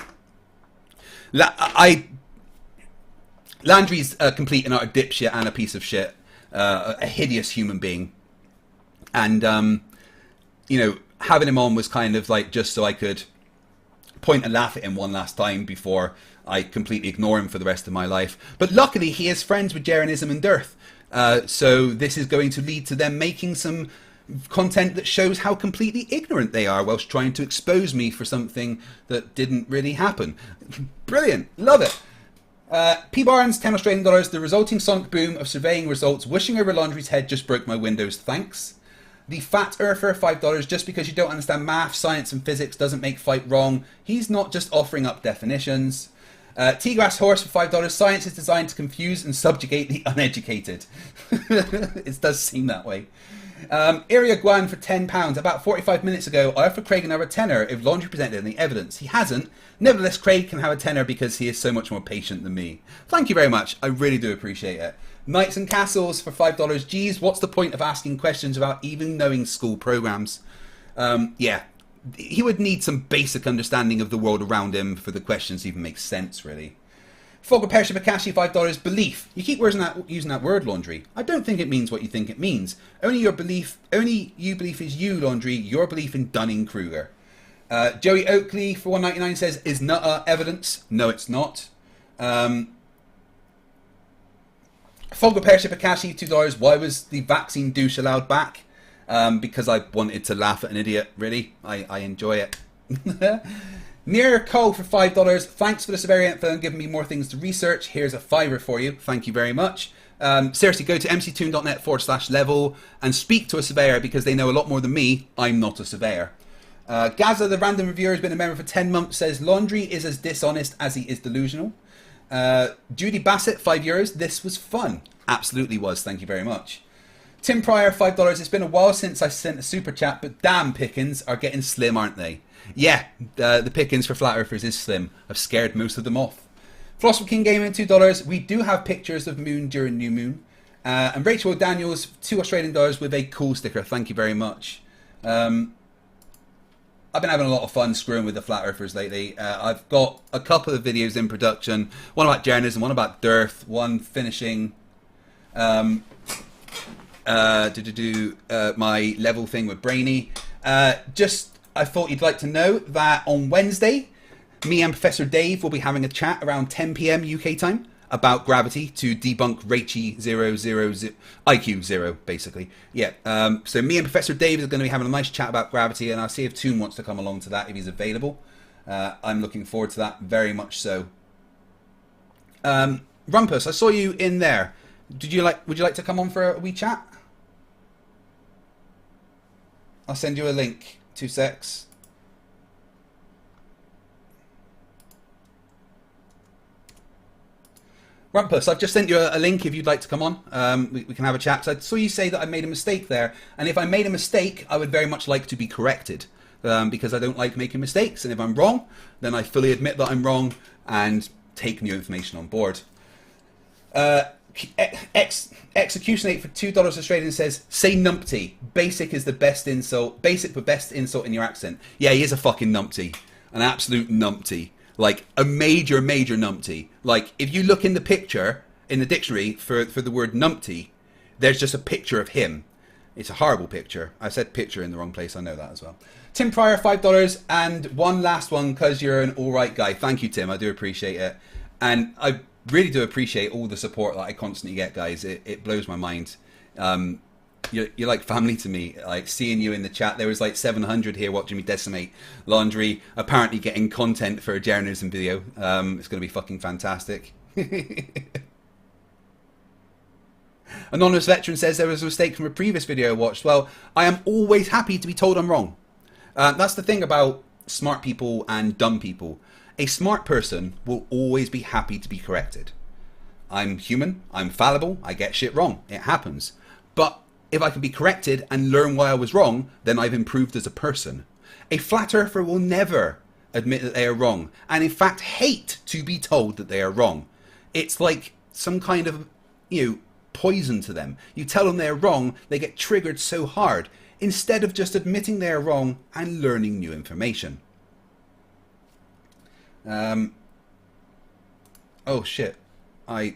[SPEAKER 2] Landry's a complete and utter dipshit and a piece of shit. A hideous human being. And, you know, having him on was kind of like just so I could point and laugh at him one last time before I completely ignore him for the rest of my life. But luckily he is friends with Jeranism and Dearth. So this is going to lead to them making some content that shows how completely ignorant they are whilst trying to expose me for something that didn't really happen. Brilliant. Love it. P. Barnes, $10 Australian. The resulting sonic boom of surveying results whooshing over Laundry's head just broke my windows. Thanks. The Fat Earther, $5. Just because you don't understand math, science and physics doesn't make fight wrong. He's not just offering up definitions. T-Grass Horse for $5. Science is designed to confuse and subjugate the uneducated. It does seem that way. Area Guan for £10. About 45 minutes ago, I offered Craig another tenner if Laundry presented any evidence. He hasn't. Nevertheless, Craig can have a tenner because he is so much more patient than me. Thank you very much. I really do appreciate it. Knights and Castles for $5. Geez, what's the point of asking questions without even knowing school programs? Yeah, he would need some basic understanding of the world around him for the questions to even make sense, really. Fogger Persha Bakashi, $5. Belief. You keep using that word, Laundry. I don't think it means what you think it means. Only you belief is you, Laundry. Your belief in Dunning-Kruger. Joey Oakley for $1.99 says, is Nutter evidence? No, it's not. Fogger Persha Bakashi, $2. Why was the vaccine douche allowed back? Because I wanted to laugh at an idiot, really. I enjoy it. Near Cole for $5. Thanks for the Severian info and giving me more things to research. Here's a $5 for you. Thank you very much. Seriously, go to mctoon.net/level and speak to a surveyor because they know a lot more than me. I'm not a surveyor. Gaza, the random reviewer, has been a member for 10 months, says Laundry is as dishonest as he is delusional. Judy Bassett, €5. This was fun. Absolutely was. Thank you very much. Tim Pryor, $5. It's been a while since I sent a super chat, but damn, pickings are getting slim, aren't they? Yeah, the pickings for Flat Earthers is slim. I've scared most of them off. Philosopher King Gaming, $2. We do have pictures of moon during new moon. And Rachel Daniels, $2 with a cool sticker. Thank you very much. I've been having a lot of fun screwing with the Flat Earthers lately. I've got a couple of videos in production. One about journalism, one about dearth, one finishing my level thing with Brainy. I thought you'd like to know that on Wednesday, me and Professor Dave will be having a chat around 10 PM UK time about gravity to debunk Raichi 000, IQ 0, basically. Yeah, so me and Professor Dave are going to be having a nice chat about gravity, and I'll see if Toon wants to come along to that if he's available. I'm looking forward to that, very much so. Rumpus, I saw you in there. Would you like to come on for a wee chat? I'll send you a link. 2 secs. Rumpus, I've just sent you a link if you'd like to come on. We can have a chat. So I saw you say that I made a mistake there. And if I made a mistake, I would very much like to be corrected. Because I don't like making mistakes. And if I'm wrong, then I fully admit that I'm wrong and take new information on board. Executionate for $2 Australian says, say numpty. Basic is the best insult. Basic but best insult in your accent. Yeah, he is a fucking numpty. An absolute numpty. Like, a major, major numpty. Like, if you look in the picture, in the dictionary, for the word numpty, there's just a picture of him. It's a horrible picture. I said picture in the wrong place, I know that as well. Tim Pryor, $5, and one last one, because you're an alright guy. Thank you, Tim, I do appreciate it. And I really do appreciate all the support that I constantly get, guys. It blows my mind. You're like family to me. Like seeing you in the chat, there was like 700 here watching me decimate Laundry, apparently getting content for a journalism video. It's going to be fucking fantastic. Anonymous Veteran says there was a mistake from a previous video I watched. Well, I am always happy to be told I'm wrong. That's the thing about smart people and dumb people. A smart person will always be happy to be corrected. I'm human, I'm fallible, I get shit wrong. It happens. But if I can be corrected and learn why I was wrong, then I've improved as a person. A flat earther will never admit that they are wrong, and in fact hate to be told that they are wrong. It's like some kind of, poison to them. You tell them they're wrong, they get triggered so hard, instead of just admitting they're wrong and learning new information. Oh shit, I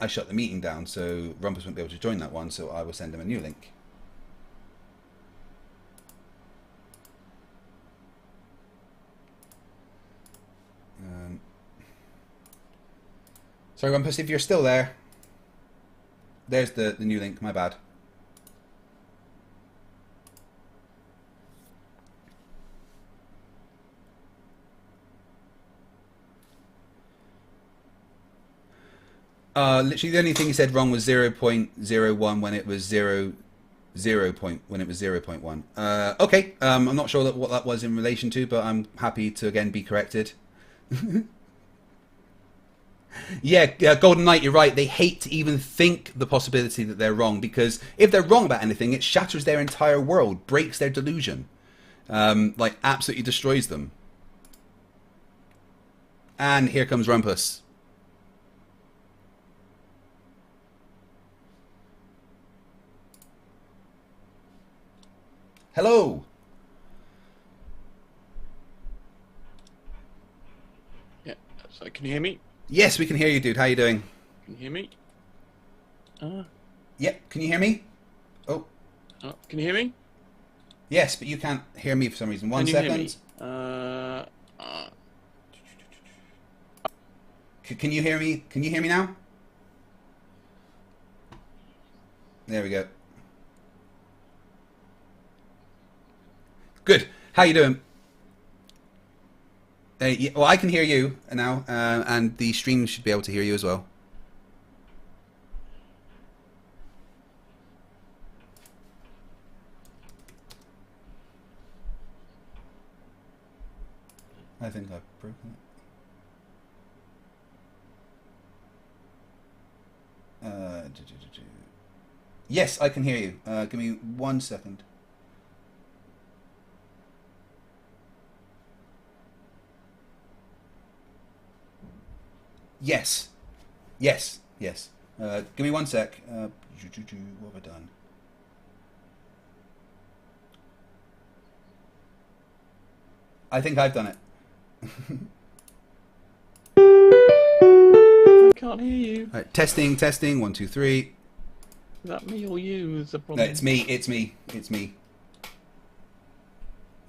[SPEAKER 2] shut the meeting down, so Rumpus won't be able to join that one, so I will send him a new link. Sorry Rumpus, if you're still there, there's the new link, my bad. Literally the only thing he said wrong was 0.01 when it was 0.1. Okay, I'm not sure what that was in relation to, but I'm happy to again be corrected. Yeah, Golden Knight, you're right. They hate to even think the possibility that they're wrong, because if they're wrong about anything, it shatters their entire world, breaks their delusion, like absolutely destroys them. And here comes Rumpus. Hello.
[SPEAKER 4] Yeah. So can you hear me?
[SPEAKER 2] Yes, we can hear you, dude. How you doing?
[SPEAKER 4] Can you hear me?
[SPEAKER 2] Yep. Can you hear me? Oh.
[SPEAKER 4] Can you hear me?
[SPEAKER 2] Yes, but you can't hear me for some reason. One
[SPEAKER 4] Can you hear
[SPEAKER 2] second. Can you hear me? Can you hear me now? There we go. Good. How you doing? Yeah, well, I can hear you now, and the stream should be able to hear you as well. I think I've broken it. Yes, I can hear you. Give me 1 second. Yes. Yes. Yes. Give me 1 sec. What have I done? I think I've done it.
[SPEAKER 4] I can't hear you.
[SPEAKER 2] Right, testing, testing. 1, 2, 3.
[SPEAKER 4] Is that me or you? Is the
[SPEAKER 2] No,
[SPEAKER 4] problem?
[SPEAKER 2] it's me. It's me. It's me.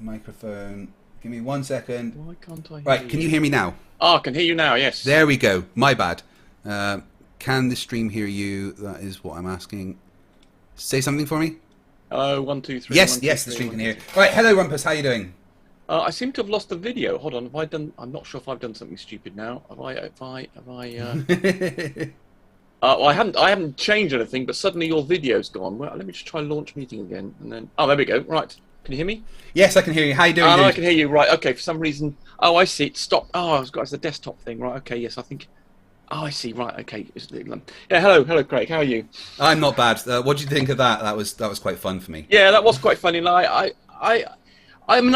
[SPEAKER 2] Microphone. Give me 1 second.
[SPEAKER 4] Why can't I hear
[SPEAKER 2] Right, can you hear me now?
[SPEAKER 4] Oh, I can hear you now. Yes.
[SPEAKER 2] There we go. My bad. Can the stream hear you? That is what I'm asking. Say something for me.
[SPEAKER 4] Hello, 1, 2, 3.
[SPEAKER 2] Yes,
[SPEAKER 4] 1, 2,
[SPEAKER 2] yes, the
[SPEAKER 4] 3,
[SPEAKER 2] stream
[SPEAKER 4] 1,
[SPEAKER 2] can
[SPEAKER 4] 2,
[SPEAKER 2] hear.
[SPEAKER 4] 3.
[SPEAKER 2] All right, hello, Rumpus. How you doing?
[SPEAKER 4] I seem to have lost the video. Hold on. Have I done? I'm not sure if I've done something stupid now. Have I? Well, I haven't changed anything, but suddenly your video's gone. Well, let me just try launch meeting again, and then. Oh, there we go. Right. Can you hear me?
[SPEAKER 2] Yes, I can hear you. How you doing?
[SPEAKER 4] Oh,
[SPEAKER 2] Dude?
[SPEAKER 4] I can hear you. Right. Okay. For some reason. Oh, I see. It stopped. Oh, it's the desktop thing. Right. Okay. Yes, I think. Oh, I see. Right. Okay. Yeah. Hello, Craig. How are you?
[SPEAKER 2] I'm not bad. What do you think of that? That was quite fun for me.
[SPEAKER 4] Yeah, that was quite funny. And I mean,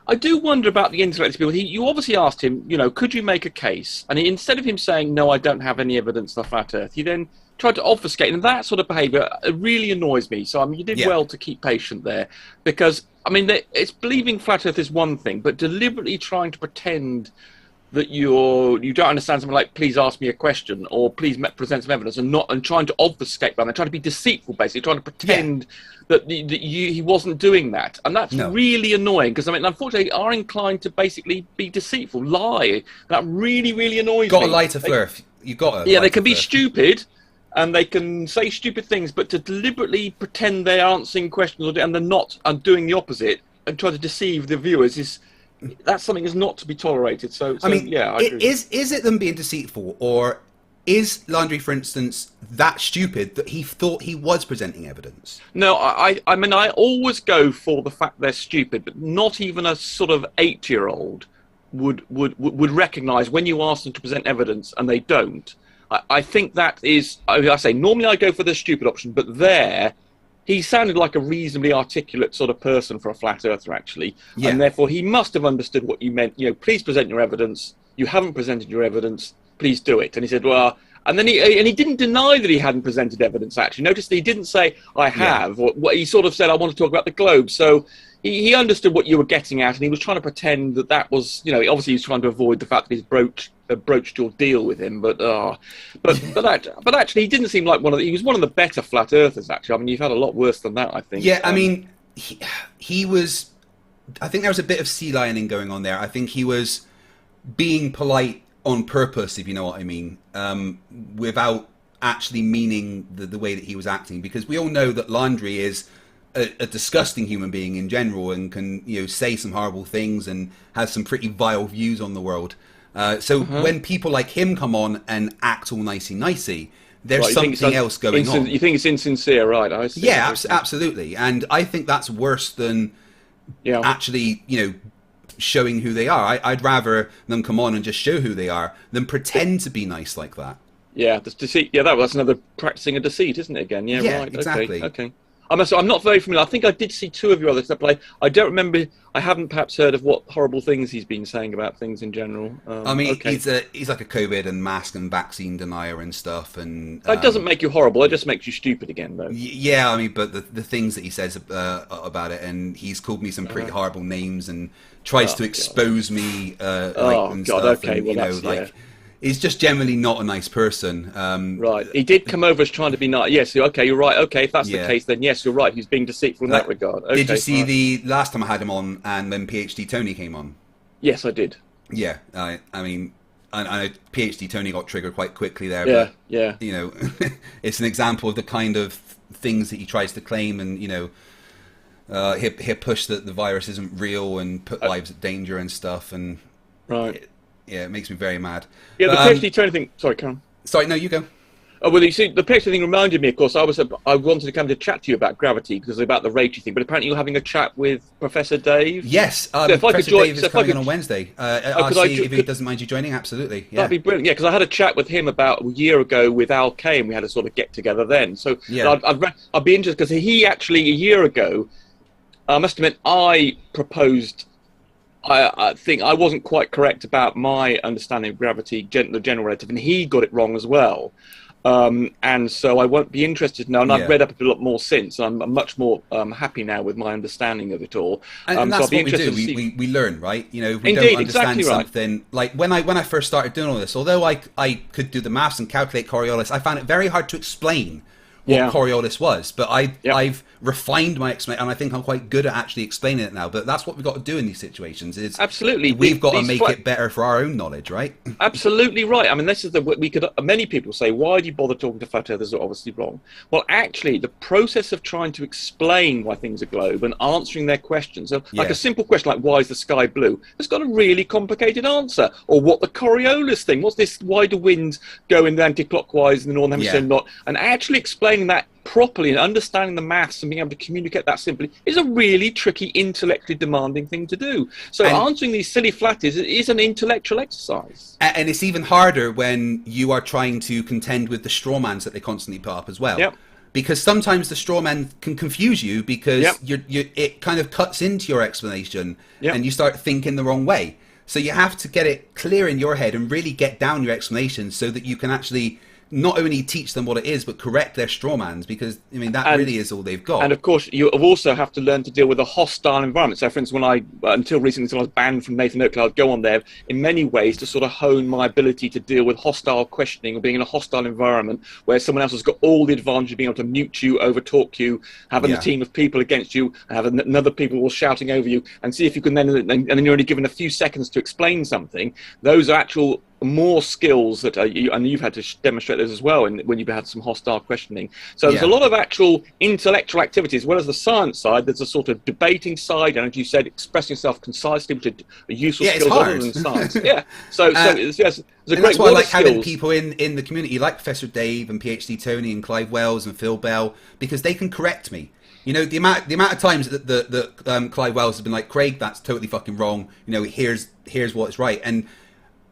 [SPEAKER 4] I do wonder about the intellect people. You obviously asked him, could you make a case? And instead of him saying, no, I don't have any evidence of the flat Earth, he then tried to obfuscate. And that sort of behaviour really annoys me. So, I mean, you did well to keep patient there. Because, I mean, it's believing flat Earth is one thing, but deliberately trying to pretend that you don't understand something like, please ask me a question, or please present some evidence, and trying to obfuscate rather than trying to be deceitful, basically trying to pretend that he wasn't doing that. And that's really annoying, because I mean, unfortunately, they are inclined to basically be deceitful, lie. That really, really annoys me.
[SPEAKER 2] Got to lie to Flerf. You got to.
[SPEAKER 4] Yeah, they can be stupid, and they can say stupid things, but to deliberately pretend they're answering questions and they're not, and doing the opposite, and try to deceive the viewers that's something that's not to be tolerated. So I mean, yeah, I agree.
[SPEAKER 2] Is it them being deceitful, or is Landry, for instance, that stupid that he thought he was presenting evidence?
[SPEAKER 4] No, I mean, I always go for the fact they're stupid, but not even a sort of 8-year-old would recognise when you ask them to present evidence and they don't. I think that is, I say, normally I go for the stupid option, but there, he sounded like a reasonably articulate sort of person for a flat earther, actually. Yeah. And therefore, he must have understood what you meant. Please present your evidence. You haven't presented your evidence. Please do it. And he said, well, and then he didn't deny that he hadn't presented evidence, actually. Notice that he didn't say, I have. Or what he sort of said, I want to talk about the globe. So he understood what you were getting at, and he was trying to pretend that was, obviously he was trying to avoid the fact that he's broached your deal with him, but actually he didn't seem like he was one of the better flat earthers, actually. I mean, you've had a lot worse than that, I think.
[SPEAKER 2] Yeah, I mean, he was, I think there was a bit of sea lioning going on there. I think he was being polite on purpose, if you know what I mean, without actually meaning the way that he was acting, because we all know that Landry is a disgusting human being in general, and can say some horrible things and has some pretty vile views on the world. So when people like him come on and act all nicey, there's something else going on.
[SPEAKER 4] You think it's insincere, right? I see.
[SPEAKER 2] Yeah, absolutely. And I think that's worse than actually, showing who they are. I'd rather them come on and just show who they are than pretend to be nice like that.
[SPEAKER 4] Yeah, that's deceit. Yeah, that's another practicing a deceit, isn't it? Again, yeah, right.
[SPEAKER 2] Exactly.
[SPEAKER 4] Okay. I'm not very familiar. I think I did see 2 of your other stuff, but I don't remember. I haven't perhaps heard of what horrible things he's been saying about things in general.
[SPEAKER 2] I mean,
[SPEAKER 4] okay.
[SPEAKER 2] he's like a COVID and mask and vaccine denier and stuff, and
[SPEAKER 4] That doesn't make you horrible. It just makes you stupid again, though.
[SPEAKER 2] Yeah, I mean, but the things that he says about it, and he's called me some pretty horrible names and tries to expose me, and stuff.
[SPEAKER 4] Okay,
[SPEAKER 2] and,
[SPEAKER 4] well,
[SPEAKER 2] he's just generally not a nice person.
[SPEAKER 4] Right. He did come over as trying to be nice. Yes. Okay, you're right. Okay, if that's the case, then yes, you're right. He's being deceitful in that regard. Okay,
[SPEAKER 2] did you see the last time I had him on, and when PhD Tony came on?
[SPEAKER 4] Yes, I did.
[SPEAKER 2] Yeah. I mean, I know PhD Tony got triggered quite quickly there.
[SPEAKER 4] Yeah.
[SPEAKER 2] But,
[SPEAKER 4] yeah.
[SPEAKER 2] You know, it's an example of the kind of things that he tries to claim, and he'll push that the virus isn't real and put lives at danger and stuff, and
[SPEAKER 4] right.
[SPEAKER 2] It makes me very mad.
[SPEAKER 4] Yeah, the PhD Tony thing. Sorry, Karen.
[SPEAKER 2] Sorry, no, you go.
[SPEAKER 4] Oh, well, you see, the PhD thing reminded me, of course, I wanted to come to chat to you about gravity because about the Ragey thing, but apparently you're having a chat with Professor Dave.
[SPEAKER 2] Yes,
[SPEAKER 4] so if
[SPEAKER 2] Professor Dave is coming on Wednesday. I'll see if he doesn't mind you joining. Absolutely, yeah.
[SPEAKER 4] That'd be brilliant. Yeah, because I had a chat with him about a year ago with Al Kay, and we had a sort of get together then. So yeah. I'd be interested because he actually a year ago, I must admit, I proposed. I think I wasn't quite correct about my understanding of gravity, the general relative, and he got it wrong as well. And so I won't be interested now. And I've read up a lot more since. And I'm much more happy now with my understanding of it all.
[SPEAKER 2] And that's
[SPEAKER 4] so
[SPEAKER 2] what we do. We learn, right? You know, if we
[SPEAKER 4] Indeed,
[SPEAKER 2] don't understand
[SPEAKER 4] exactly
[SPEAKER 2] something.
[SPEAKER 4] Right.
[SPEAKER 2] Like when I first started doing all this, although I could do the maths and calculate Coriolis, I found it very hard to explain what Coriolis was. But I've refined my explanation, and I think I'm quite good at actually explaining it now. But that's what we've got to do in these situations. Is
[SPEAKER 4] absolutely
[SPEAKER 2] we've got to make it better for our own knowledge, right?
[SPEAKER 4] Absolutely right. I mean, this is many people say, why do you bother talking to flat earthers? Are obviously wrong. Well, actually, the process of trying to explain why things are globe and answering their questions, like a simple question like why is the sky blue, has got a really complicated answer. Or what the Coriolis thing? What's this? Why do winds go in the anti-clockwise in the northern hemisphere not? And actually explaining that properly and understanding the maths and being able to communicate that simply is a really tricky, intellectually demanding thing to do. So answering these silly flatties is an intellectual exercise. And
[SPEAKER 2] it's even harder when you are trying to contend with the strawmans that they constantly put up as well.
[SPEAKER 4] Yep.
[SPEAKER 2] Because sometimes the strawman can confuse you because it kind of cuts into your explanation and you start thinking the wrong way. So you have to get it clear in your head and really get down your explanation so that you can actually not only teach them what it is, but correct their strawmans, because I mean that really is all they've got.
[SPEAKER 4] And of course, you also have to learn to deal with a hostile environment. So, for instance, when until recently, until I was banned from Nathan Oakley, I'd go on there in many ways to sort of hone my ability to deal with hostile questioning or being in a hostile environment where someone else has got all the advantage of being able to mute you, overtalk you, having a team of people against you, and having another people all shouting over you, and see if you can then, and then you're only given a few seconds to explain something. Those are actual more skills that and you've had to demonstrate those as well when you've had some hostile questioning. So there's a lot of actual intellectual activity as well as the science side. There's a sort of debating side, and as you said, expressing yourself concisely, which are useful skills other than science. So it's a great.
[SPEAKER 2] That's why I like having people in the community like Professor Dave and PhD Tony and Clive Wells and Phil Bell, because they can correct me. You know, the amount of times that Clive Wells has been like, Craig, that's totally fucking wrong. You know, here's what's right. And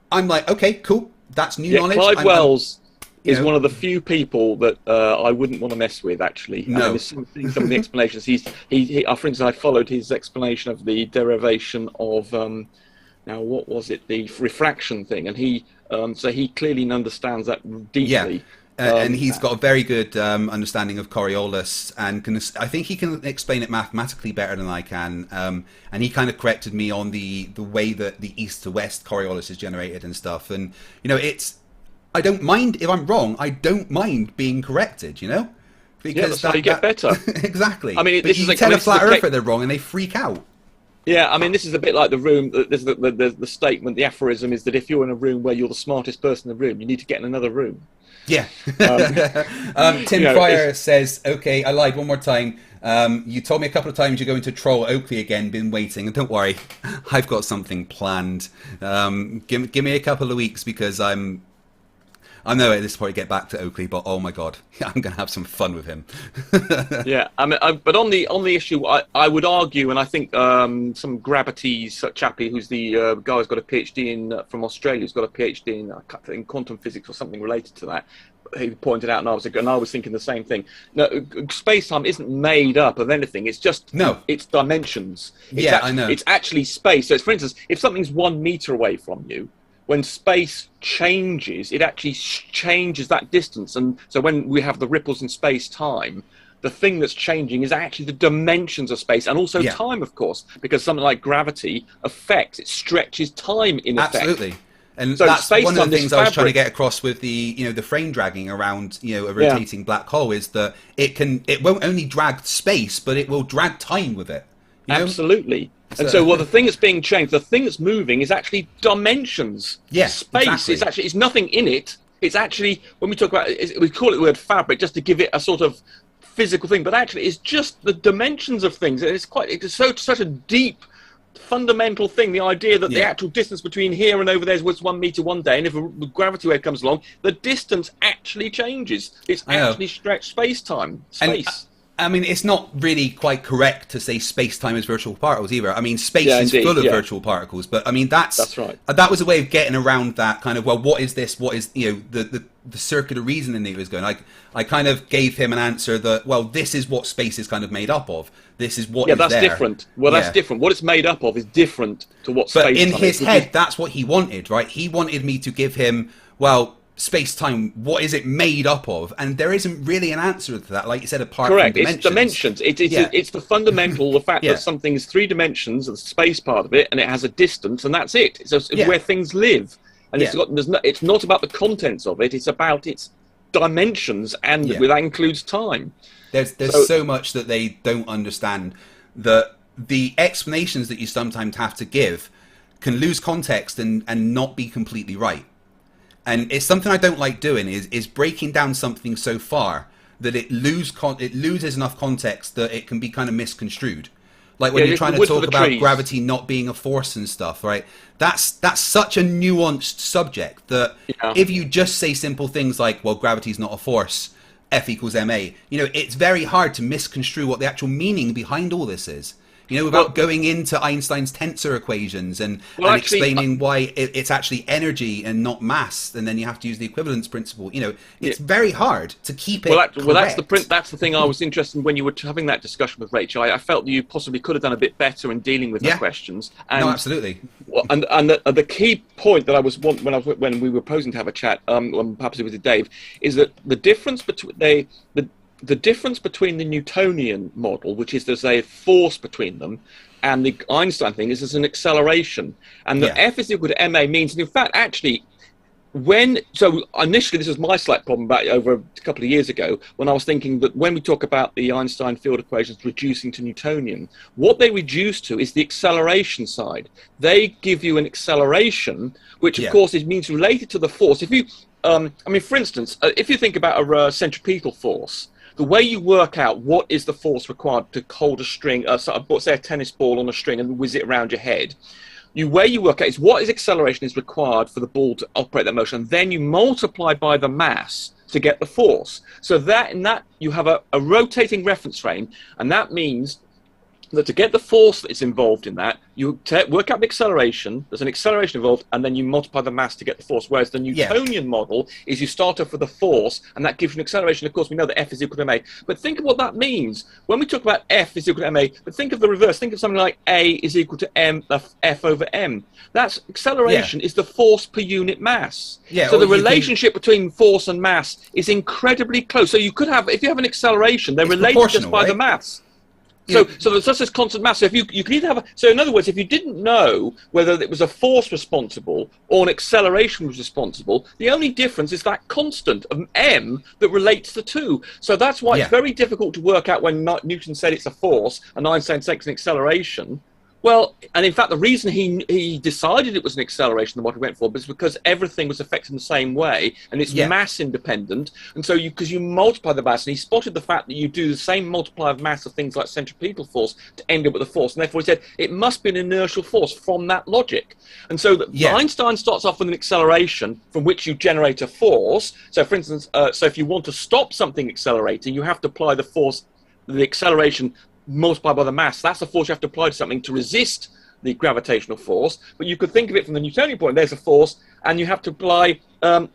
[SPEAKER 2] I'm like, okay, cool. That's new knowledge.
[SPEAKER 4] Clive Wells is one of the few people that I wouldn't want to mess with, actually.
[SPEAKER 2] No.
[SPEAKER 4] I mean, some of the explanations. For instance, I followed his explanation of the derivation of, now what was it, the refraction thing, and so he clearly understands that deeply.
[SPEAKER 2] Yeah. And he's got a very good understanding of Coriolis, and I think he can explain it mathematically better than I can. And he kind of corrected me on the way that the east to west Coriolis is generated and stuff. And you know, I don't mind if I'm wrong. I don't mind being corrected. You know,
[SPEAKER 4] because that's how you get better.
[SPEAKER 2] Exactly.
[SPEAKER 4] I mean,
[SPEAKER 2] but you tell a flat earther they're wrong, and they freak out.
[SPEAKER 4] Yeah, I mean, this is a bit like the room. There's the statement, the aphorism is that if you're in a room where you're the smartest person in the room, you need to get in another room.
[SPEAKER 2] Yeah. Tim Fryer says, okay, I lied one more time. You told me a couple of times you're going to troll Oakley again, been waiting. And don't worry, I've got something planned. Give me a couple of weeks, because I know at this point get back to Oakley, but oh my god, I'm going to have some fun with him.
[SPEAKER 4] Yeah, I mean, but on the issue, I would argue, and I think some Gravity's chappie, who's the guy who's got a PhD from Australia, who's got a PhD in quantum physics or something related to that, he pointed out, and I was thinking the same thing. No, space-time isn't made up of anything. It's just it's dimensions.
[SPEAKER 2] I know.
[SPEAKER 4] It's actually space. So, it's, for instance, if something's 1 meter away from you, when space changes, it actually changes that distance. And so, when we have the ripples in space-time, the thing that's changing is actually the dimensions of space and also time, of course, because something like gravity affects, it stretches time in effect.
[SPEAKER 2] Absolutely. And
[SPEAKER 4] so
[SPEAKER 2] that's one of the things I was trying to
[SPEAKER 4] fabric.
[SPEAKER 2] get across with the the frame dragging around a rotating black hole is that it won't only drag space, but it will drag time with it.
[SPEAKER 4] Absolutely. And so, the thing that's being changed, the thing that's moving is actually dimensions.
[SPEAKER 2] Yeah,
[SPEAKER 4] space is actually, it's nothing in it. It's actually, when we talk about it, we call it the word fabric just to give it a sort of physical thing, but actually it's just the dimensions of things. And it's such a deep, fundamental thing, the idea that the actual distance between here and over there was 1 meter one day, and if a gravity wave comes along, the distance actually changes. It's actually stretched space-time.
[SPEAKER 2] I mean, it's not really quite correct to say space-time is virtual particles either. I mean, space is full of virtual particles, but I mean, that's right. That was a way of getting around that kind of, well, what is this? What is, the circular reasoning that he was going. I kind of gave him an answer that, well, this is what space is kind of made up of. This is what is there. Yeah, that's
[SPEAKER 4] different. Well, that's different. What it's made up of is different to what space-time is.
[SPEAKER 2] But in his head, that's what he wanted, right? He wanted me to give him, well, space-time, what is it made up of? And there isn't really an answer to that, like you said, apart from dimensions.
[SPEAKER 4] It's dimensions. It's the fundamental, the fact that something is 3 dimensions, the space part of it, and it has a distance, and that's it. It's where things live. And it's not about the contents of it, it's about its dimensions, and that includes time.
[SPEAKER 2] There's so much that they don't understand, that the explanations that you sometimes have to give can lose context and not be completely right. And it's something I don't like doing, is breaking down something so far that it loses enough context that it can be kind of misconstrued. Like when you're trying to talk about gravity not being a force and stuff, right? That's such a nuanced subject that if you just say simple things like, well, gravity's not a force, F equals ma, it's very hard to misconstrue what the actual meaning behind all this is. Without going into Einstein's tensor equations and explaining why it's actually energy and not mass, and then you have to use the equivalence principle. It's very hard to keep it correct.
[SPEAKER 4] That's the thing I was interested in when you were having that discussion with Rachel. I felt that you possibly could have done a bit better in dealing with the questions. And,
[SPEAKER 2] no, absolutely.
[SPEAKER 4] And the key point that I was when we were posing to have a chat, perhaps it was with Dave, is that the difference between the difference between the Newtonian model, which is there's a force between them, and the Einstein thing is there's an acceleration. And the F is equal to ma means, and in fact, actually, so initially this was my slight problem about over a couple of years ago, when I was thinking that when we talk about the Einstein field equations reducing to Newtonian, what they reduce to is the acceleration side. They give you an acceleration, which of course means related to the force. If you, for instance, if you think about a centripetal force, the way you work out what is the force required to hold a string, say a tennis ball on a string and whiz it around your head, way you work out is what is acceleration is required for the ball to operate that motion. And then you multiply by the mass to get the force. So that you have a rotating reference frame, and that means that to get the force that's involved in that, you work out the acceleration, there's an acceleration involved, and then you multiply the mass to get the force. Whereas the Newtonian model is you start off with the force, and that gives you an acceleration. Of course, we know that F is equal to ma. But think of what that means. When we talk about F is equal to ma, but think of the reverse. Think of something like A is equal to F over m. That's acceleration is the force per unit mass. So the relationship between force and mass is incredibly close. So you could have, if you have an acceleration, they're related just by the mass. So there's just this constant mass. So if you can either have so in other words, if you didn't know whether it was a force responsible or an acceleration was responsible, the only difference is that constant of m that relates the two. So that's why it's very difficult to work out when Newton said it's a force and Einstein said it's an acceleration. Well, and in fact, the reason he decided it was an acceleration, the model went for, was because everything was affected in the same way, and it's mass independent. And so, because you multiply the mass, and he spotted the fact that you do the same multiply of mass of things like centripetal force to end up with a force, and therefore he said it must be an inertial force from that logic. And so, Einstein starts off with an acceleration from which you generate a force. So, for instance, so if you want to stop something accelerating, you have to apply the force, the acceleration multiplied by the mass. That's the force you have to apply to something to resist the gravitational force, but you could think of it from the Newtonian point. There's a force, and you have to apply.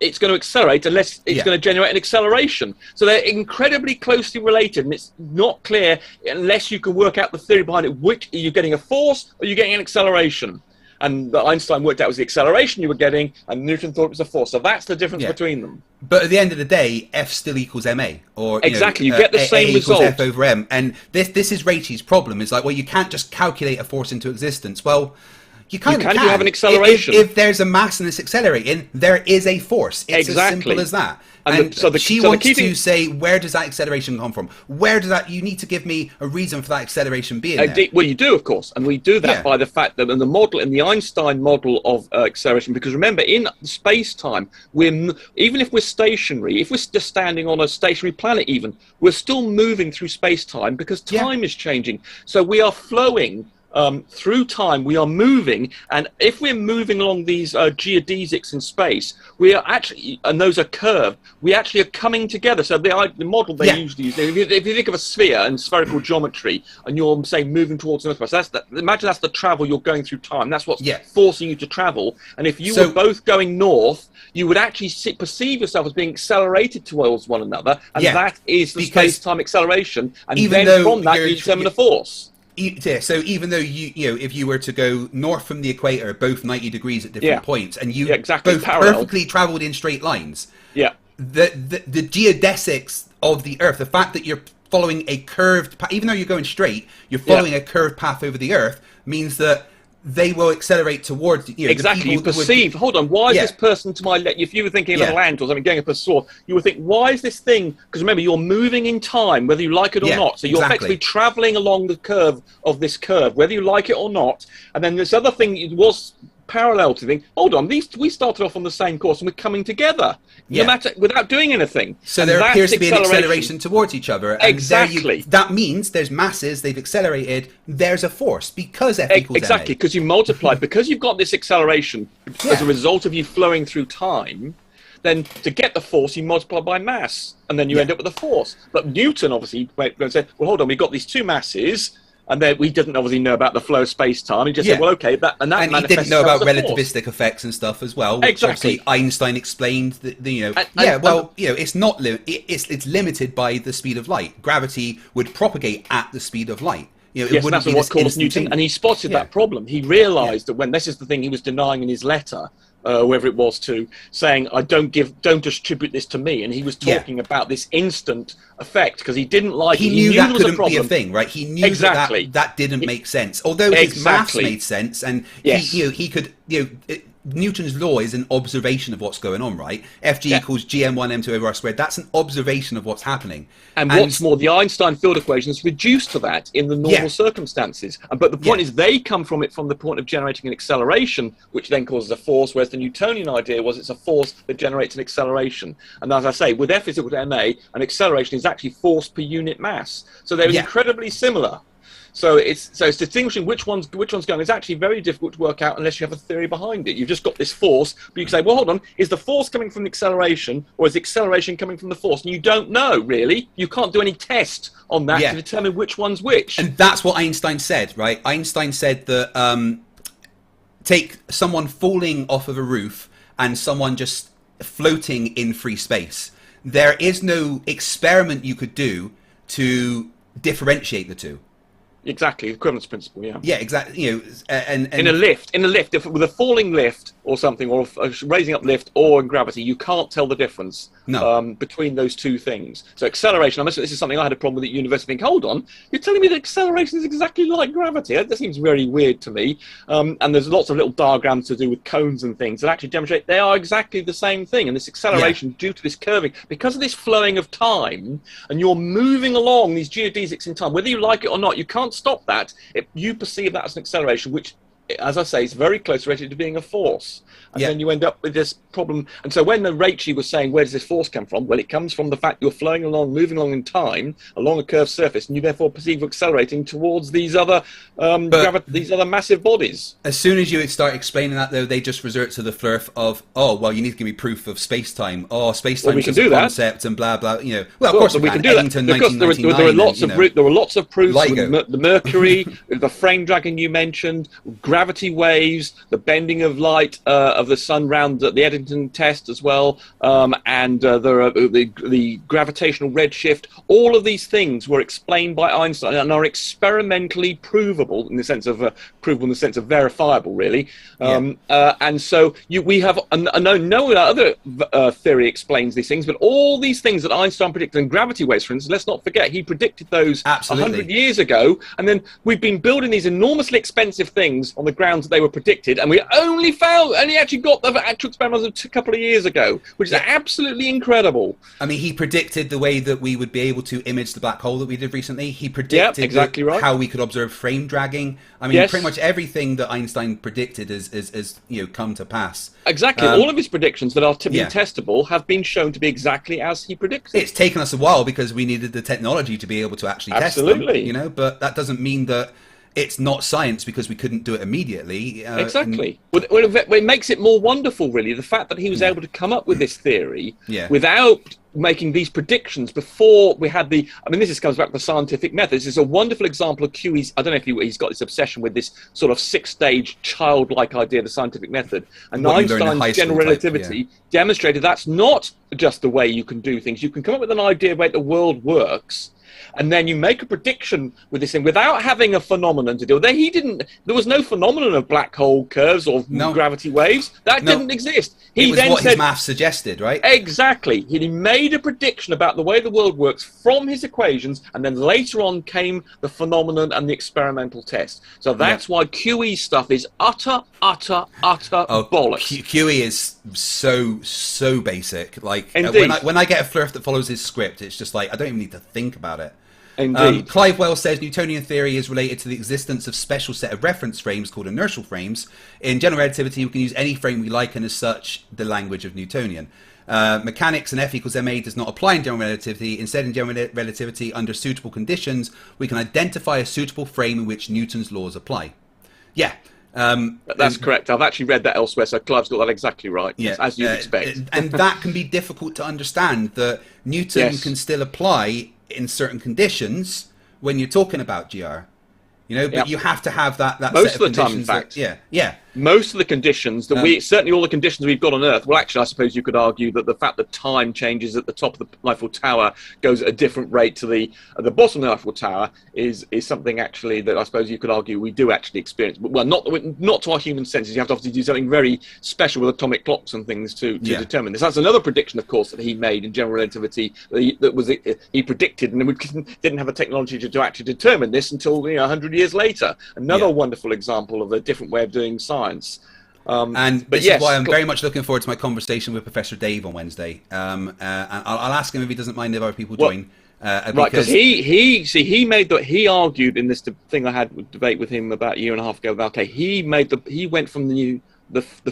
[SPEAKER 4] It's going to accelerate unless it's going to generate an acceleration. So they're incredibly closely related, and it's not clear unless you can work out the theory behind it. Which are you getting a force or are you getting an acceleration? And Einstein worked out it was the acceleration you were getting, and Newton thought it was a force. So that's the difference between them.
[SPEAKER 2] But at the end of the day, F still equals ma, or
[SPEAKER 4] exactly, you get the same result.
[SPEAKER 2] F over m, and this is Ricci's problem. Is like, well, you can't just calculate a force into existence. Well, you kind of can.
[SPEAKER 4] If you have an acceleration.
[SPEAKER 2] If there's a mass and it's accelerating, there is a force. It's as simple as that. And she wants to say, where does that acceleration come from? Where does that? You need to give me a reason for that acceleration being there.
[SPEAKER 4] Well, you do, of course, and we do that by the fact that in the model, in the Einstein model of acceleration, because remember, in space-time, even if we're stationary, if we're just standing on a stationary planet, even we're still moving through space-time because time is changing. So we are flowing. Through time, we are moving, and if we're moving along these geodesics in space, we are actually, and those are curved, we actually are coming together. So the model they usually use, if you think of a sphere and spherical geometry, and you're saying moving towards another place, imagine that's the travel you're going through time. That's what's forcing you to travel. And if you were both going north, you would actually perceive yourself as being accelerated towards one another, and that is the space-time acceleration. And then from that, you determine the force.
[SPEAKER 2] Yeah, so even though you know, if you were to go north from the equator, both 90 degrees at different points, and you both perfectly travelled in straight lines, the geodesics of the Earth, the fact that you're following a curved path, even though you're going straight, you're following a curved path over the Earth, means that they will accelerate towards you.
[SPEAKER 4] Exactly, you perceive. Hold on, why is this person to my left? If you were thinking of a ant or something going up a saw, you would think, why is this thing? Because remember, you're moving in time, whether you like it or not. So you're effectively traveling along the curve of this curve, whether you like it or not. And then this other thing was parallel to think, hold on, we started off on the same course and we're coming together, no matter, without doing anything.
[SPEAKER 2] So there appears to be an acceleration towards each other. And
[SPEAKER 4] exactly.
[SPEAKER 2] That means there's masses, they've accelerated, there's a force, because F equals
[SPEAKER 4] exactly, because you multiply, because you've got this acceleration as a result of you flowing through time, then to get the force, you multiply by mass, and then you end up with a force. But Newton obviously said, well, hold on, we've got these two masses, and then we didn't obviously know about the flow of space-time. He just said, well, okay, and
[SPEAKER 2] he didn't know about relativistic effects and stuff as well. Which
[SPEAKER 4] exactly.
[SPEAKER 2] Einstein explained that it's not it's limited by the speed of light. Gravity would propagate at the speed of light. You know, it wouldn't be
[SPEAKER 4] what caused Newton, and he spotted that problem. He realised that when this is the thing he was denying in his letter. Whoever it was to saying, don't distribute this to me, and he was talking about this instant effect because he didn't like it.
[SPEAKER 2] He knew that couldn't be a thing, right? He knew that didn't make sense. Although his maths made sense, and he could Newton's law is an observation of what's going on, right? Fg equals gm1m2 over r squared. That's an observation of what's happening.
[SPEAKER 4] And what's more, the Einstein field equation is reduced to that in the normal circumstances. But the point is, they come from it from the point of generating an acceleration, which then causes a force, whereas the Newtonian idea was it's a force that generates an acceleration. And as I say, with F is equal to ma, an acceleration is actually force per unit mass. So they're incredibly similar. So it's distinguishing which one's going. It's actually very difficult to work out unless you have a theory behind it. You've just got this force, but you can say, well, hold on, is the force coming from the acceleration, or is the acceleration coming from the force? And you don't know, really. You can't do any test on that to determine which one's which.
[SPEAKER 2] And that's what Einstein said, right? Einstein said that take someone falling off of a roof and someone just floating in free space. There is no experiment you could do to differentiate the two.
[SPEAKER 4] Exactly, the equivalence principle,
[SPEAKER 2] Yeah, exactly. You know, and
[SPEAKER 4] in a lift, if with a falling lift or something, or a raising up lift, or in gravity, you can't tell the difference between those two things. So acceleration, this is something I had a problem with at university. Think, hold on, you're telling me that acceleration is exactly like gravity? That seems very weird to me. And there's lots of little diagrams to do with cones and things that actually demonstrate they are exactly the same thing. And this acceleration, due to this curving, because of this flowing of time, and you're moving along these geodesics in time, whether you like it or not, you can't stop that. You perceive that as an acceleration, which, as I say, is very close related to being a force. And then you end up with this problem. And so when Ricci was saying, where does this force come from? Well, it comes from the fact you're flowing along, moving along in time, along a curved surface, and you therefore perceive accelerating towards these other massive bodies.
[SPEAKER 2] As soon as you start explaining that, though, they just resort to the Flerf of, oh, well, you need to give me proof of space-time. Oh, space-time is a concept and blah, blah. You know, well, of course we can do that. Because
[SPEAKER 4] there were lots of proofs. The Mercury, the frame dragon you mentioned, gravity waves, the bending of light of the sun round the Eddington test as well, and the gravitational redshift. All of these things were explained by Einstein and are experimentally provable in the sense of verifiable, really. And so we have no other theory explains these things, but all these things that Einstein predicted, and gravity waves, for instance, let's not forget he predicted those 100 years ago, and then we've been building these enormously expensive things on the grounds that they were predicted, and we only actually got the actual experiments a couple of years ago, which is absolutely incredible.
[SPEAKER 2] I mean, he predicted the way that we would be able to image the black hole that we did recently. He predicted
[SPEAKER 4] exactly right.
[SPEAKER 2] how we could observe frame dragging. I mean, pretty much everything that Einstein predicted is come to pass.
[SPEAKER 4] Exactly. All of his predictions that are to be testable have been shown to be exactly as he predicted.
[SPEAKER 2] It's taken us a while because we needed the technology to be able to actually test them, but that doesn't mean that it's not science because we couldn't do it immediately.
[SPEAKER 4] Exactly. It makes it more wonderful, really, the fact that he was able to come up with this theory without making these predictions before we had this comes back to the scientific method. This is a wonderful example of QE's, I don't know if he's got this obsession with this sort of 6-stage childlike idea of the scientific method. And Einstein's general relativity demonstrated that's not just the way you can do things. You can come up with an idea of the way the world works, and then you make a prediction with this thing without having a phenomenon to deal with. There was no phenomenon of black hole curves or gravity waves. That didn't exist.
[SPEAKER 2] It was what his math suggested, right?
[SPEAKER 4] Exactly. He made a prediction about the way the world works from his equations, and then later on came the phenomenon and the experimental test. So that's why QE stuff is utter bollocks.
[SPEAKER 2] QE is so basic. Like when I get a Flerf that follows his script, it's just like I don't even need to think about it.
[SPEAKER 4] Indeed.
[SPEAKER 2] Clive Wells says Newtonian theory is related to the existence of special set of reference frames called inertial frames. In general relativity, we can use any frame we like, and as such, the language of Newtonian. Mechanics and F equals ma does not apply in general relativity. Instead, in general relativity, under suitable conditions, we can identify a suitable frame in which Newton's laws apply. Yeah.
[SPEAKER 4] That's correct. I've actually read that elsewhere, so Clive's got that exactly right, as you'd expect.
[SPEAKER 2] And that can be difficult to understand, that Newton can still apply in certain conditions when you're talking about GR. But you have to have that
[SPEAKER 4] most
[SPEAKER 2] set
[SPEAKER 4] of the time, in fact. Most of the conditions that certainly all the conditions we've got on Earth, well, actually, I suppose you could argue that the fact that time changes at the top of the Eiffel Tower goes at a different rate to at the bottom of the Eiffel Tower is something actually that I suppose you could argue we do actually experience. Well, not to our human senses. You have to obviously do something very special with atomic clocks and things to determine this. That's another prediction, of course, that he made in general relativity. He predicted, and we didn't have a technology to actually determine this until 100 years later. Another wonderful example of a different way of doing science.
[SPEAKER 2] And this is why I'm very much looking forward to my conversation with Professor Dave on Wednesday. And I'll ask him if he doesn't mind if other people join.
[SPEAKER 4] Right, because he argued in this thing I had a debate with him about a year and a half ago. Okay, he went from the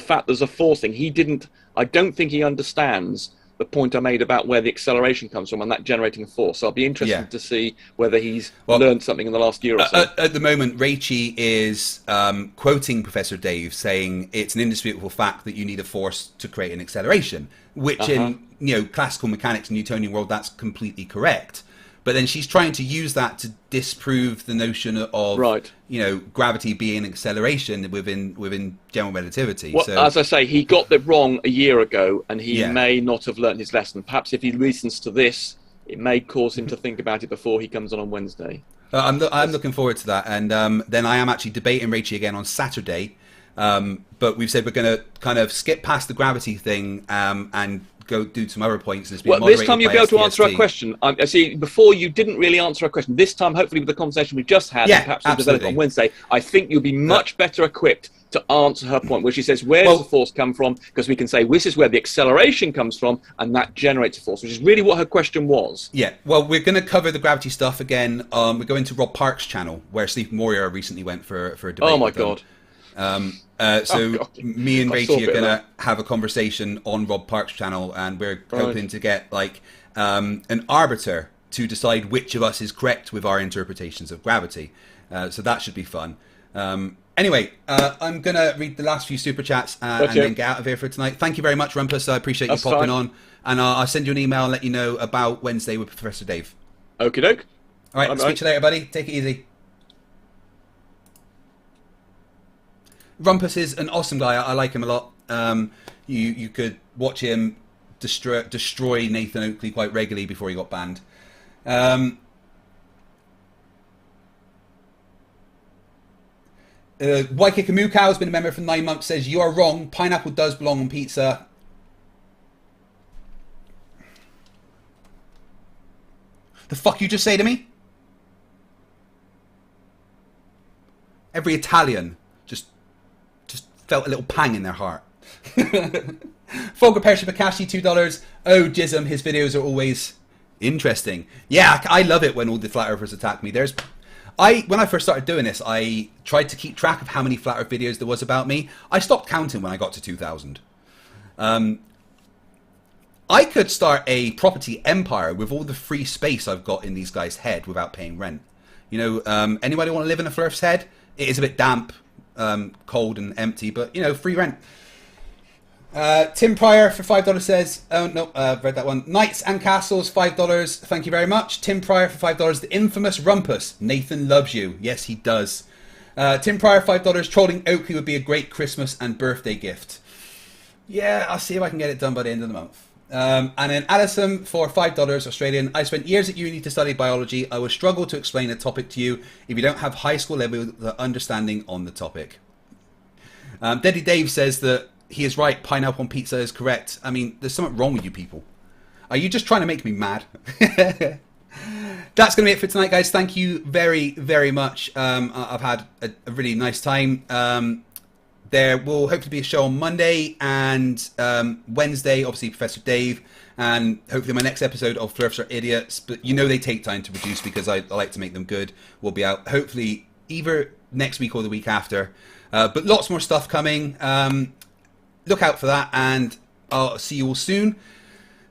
[SPEAKER 4] fact there's a force thing. I don't think he understands the point I made about where the acceleration comes from and that generating a force. So I'll be interested to see whether he's learned something in the last year or so.
[SPEAKER 2] At the moment, Raichi is quoting Professor Dave, saying it's an indisputable fact that you need a force to create an acceleration, which in classical mechanics and Newtonian world, that's completely correct. But then she's trying to use that to disprove the notion of gravity being acceleration within general relativity.
[SPEAKER 4] Well,
[SPEAKER 2] so,
[SPEAKER 4] as I say, he got it wrong a year ago, and he may not have learned his lesson. Perhaps if he listens to this, it may cause him to think about it before he comes on Wednesday.
[SPEAKER 2] I'm looking forward to that, and then I am actually debating Raichi again on Saturday. But we've said we're going to kind of skip past the gravity thing and go do some other points. This
[SPEAKER 4] time you'll be able to answer a question. I see. Before you didn't really answer a question. This time, hopefully, with the conversation we've just had, and perhaps we'll develop on Wednesday, I think you'll be much better equipped to answer her point, where she says, where does the force come from? Because we can say, this is where the acceleration comes from, and that generates a force, which is really what her question was.
[SPEAKER 2] Yeah, well, we're going to cover the gravity stuff again. We're going to Rob Park's channel, where Steve Moria recently went for a debate.
[SPEAKER 4] Oh, my God.
[SPEAKER 2] Me and Raichi are going to have a conversation on Rob Park's channel, and we're hoping to get an arbiter to decide which of us is correct with our interpretations of gravity. So that should be fun. Anyway, I'm going to read the last few super chats and then get out of here for tonight. Thank you very much, Rumpus. I appreciate you popping on. And I'll send you an email and let you know about Wednesday with Professor Dave.
[SPEAKER 4] Okie doke.
[SPEAKER 2] All right, speak to you later, buddy. Take it easy. Rumpus is an awesome guy. I like him a lot. You could watch him destroy Nathan Oakley quite regularly before he got banned. Waikikamukow has been a member for 9 months, says, you are wrong. Pineapple does belong on pizza. The fuck you just say to me? Every Italian just felt a little pang in their heart. Folger Persia Bakashi, $2. Oh, Jism, his videos are always interesting. Yeah, I love it when all the flat earthers attack me. When I first started doing this, I tried to keep track of how many flat earth videos there was about me. I stopped counting when I got to 2,000. I could start a property empire with all the free space I've got in these guys' head without paying rent. You know, anybody want to live in a Flerf's head? It is a bit damp, cold and empty, but, you know, free rent. Tim Pryor for $5 says, oh no, read that one. Knights and Castles, $5. Thank you very much. Tim Pryor for $5. The infamous Rumpus. Nathan loves you. Yes, he does. Tim Pryor, $5. Trolling Oakley would be a great Christmas and birthday gift. Yeah, I'll see if I can get it done by the end of the month. And then Alison for $5 Australian. I spent years at uni to study biology. I will struggle to explain a topic to you if you don't have high school level understanding on the topic. Daddy Dave says that he is right. Pineapple on pizza is correct. I mean, there's something wrong with you people. Are you just trying to make me mad? That's going to be it for tonight, guys. Thank you very, very much. I've had a really nice time. There will hopefully be a show on Monday and Wednesday, obviously Professor Dave, and hopefully my next episode of Flerfs Are Idiots. But you know they take time to produce because I like to make them good. Will be out hopefully either next week or the week after. But lots more stuff coming. Look out for that, and I'll see you all soon.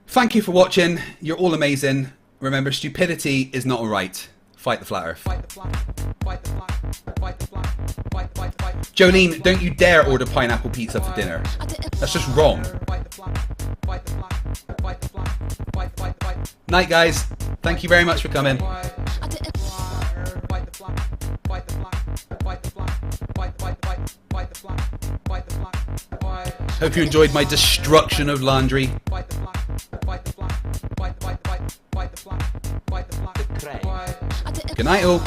[SPEAKER 2] Thank you for watching. You're all amazing. Remember, stupidity is not alright. Fight the flat earth. Jolene, don't you dare order pineapple pizza for dinner. That's just wrong. Night, guys. Thank you very much for coming. Hope you enjoyed my destruction of laundry. Good night, all.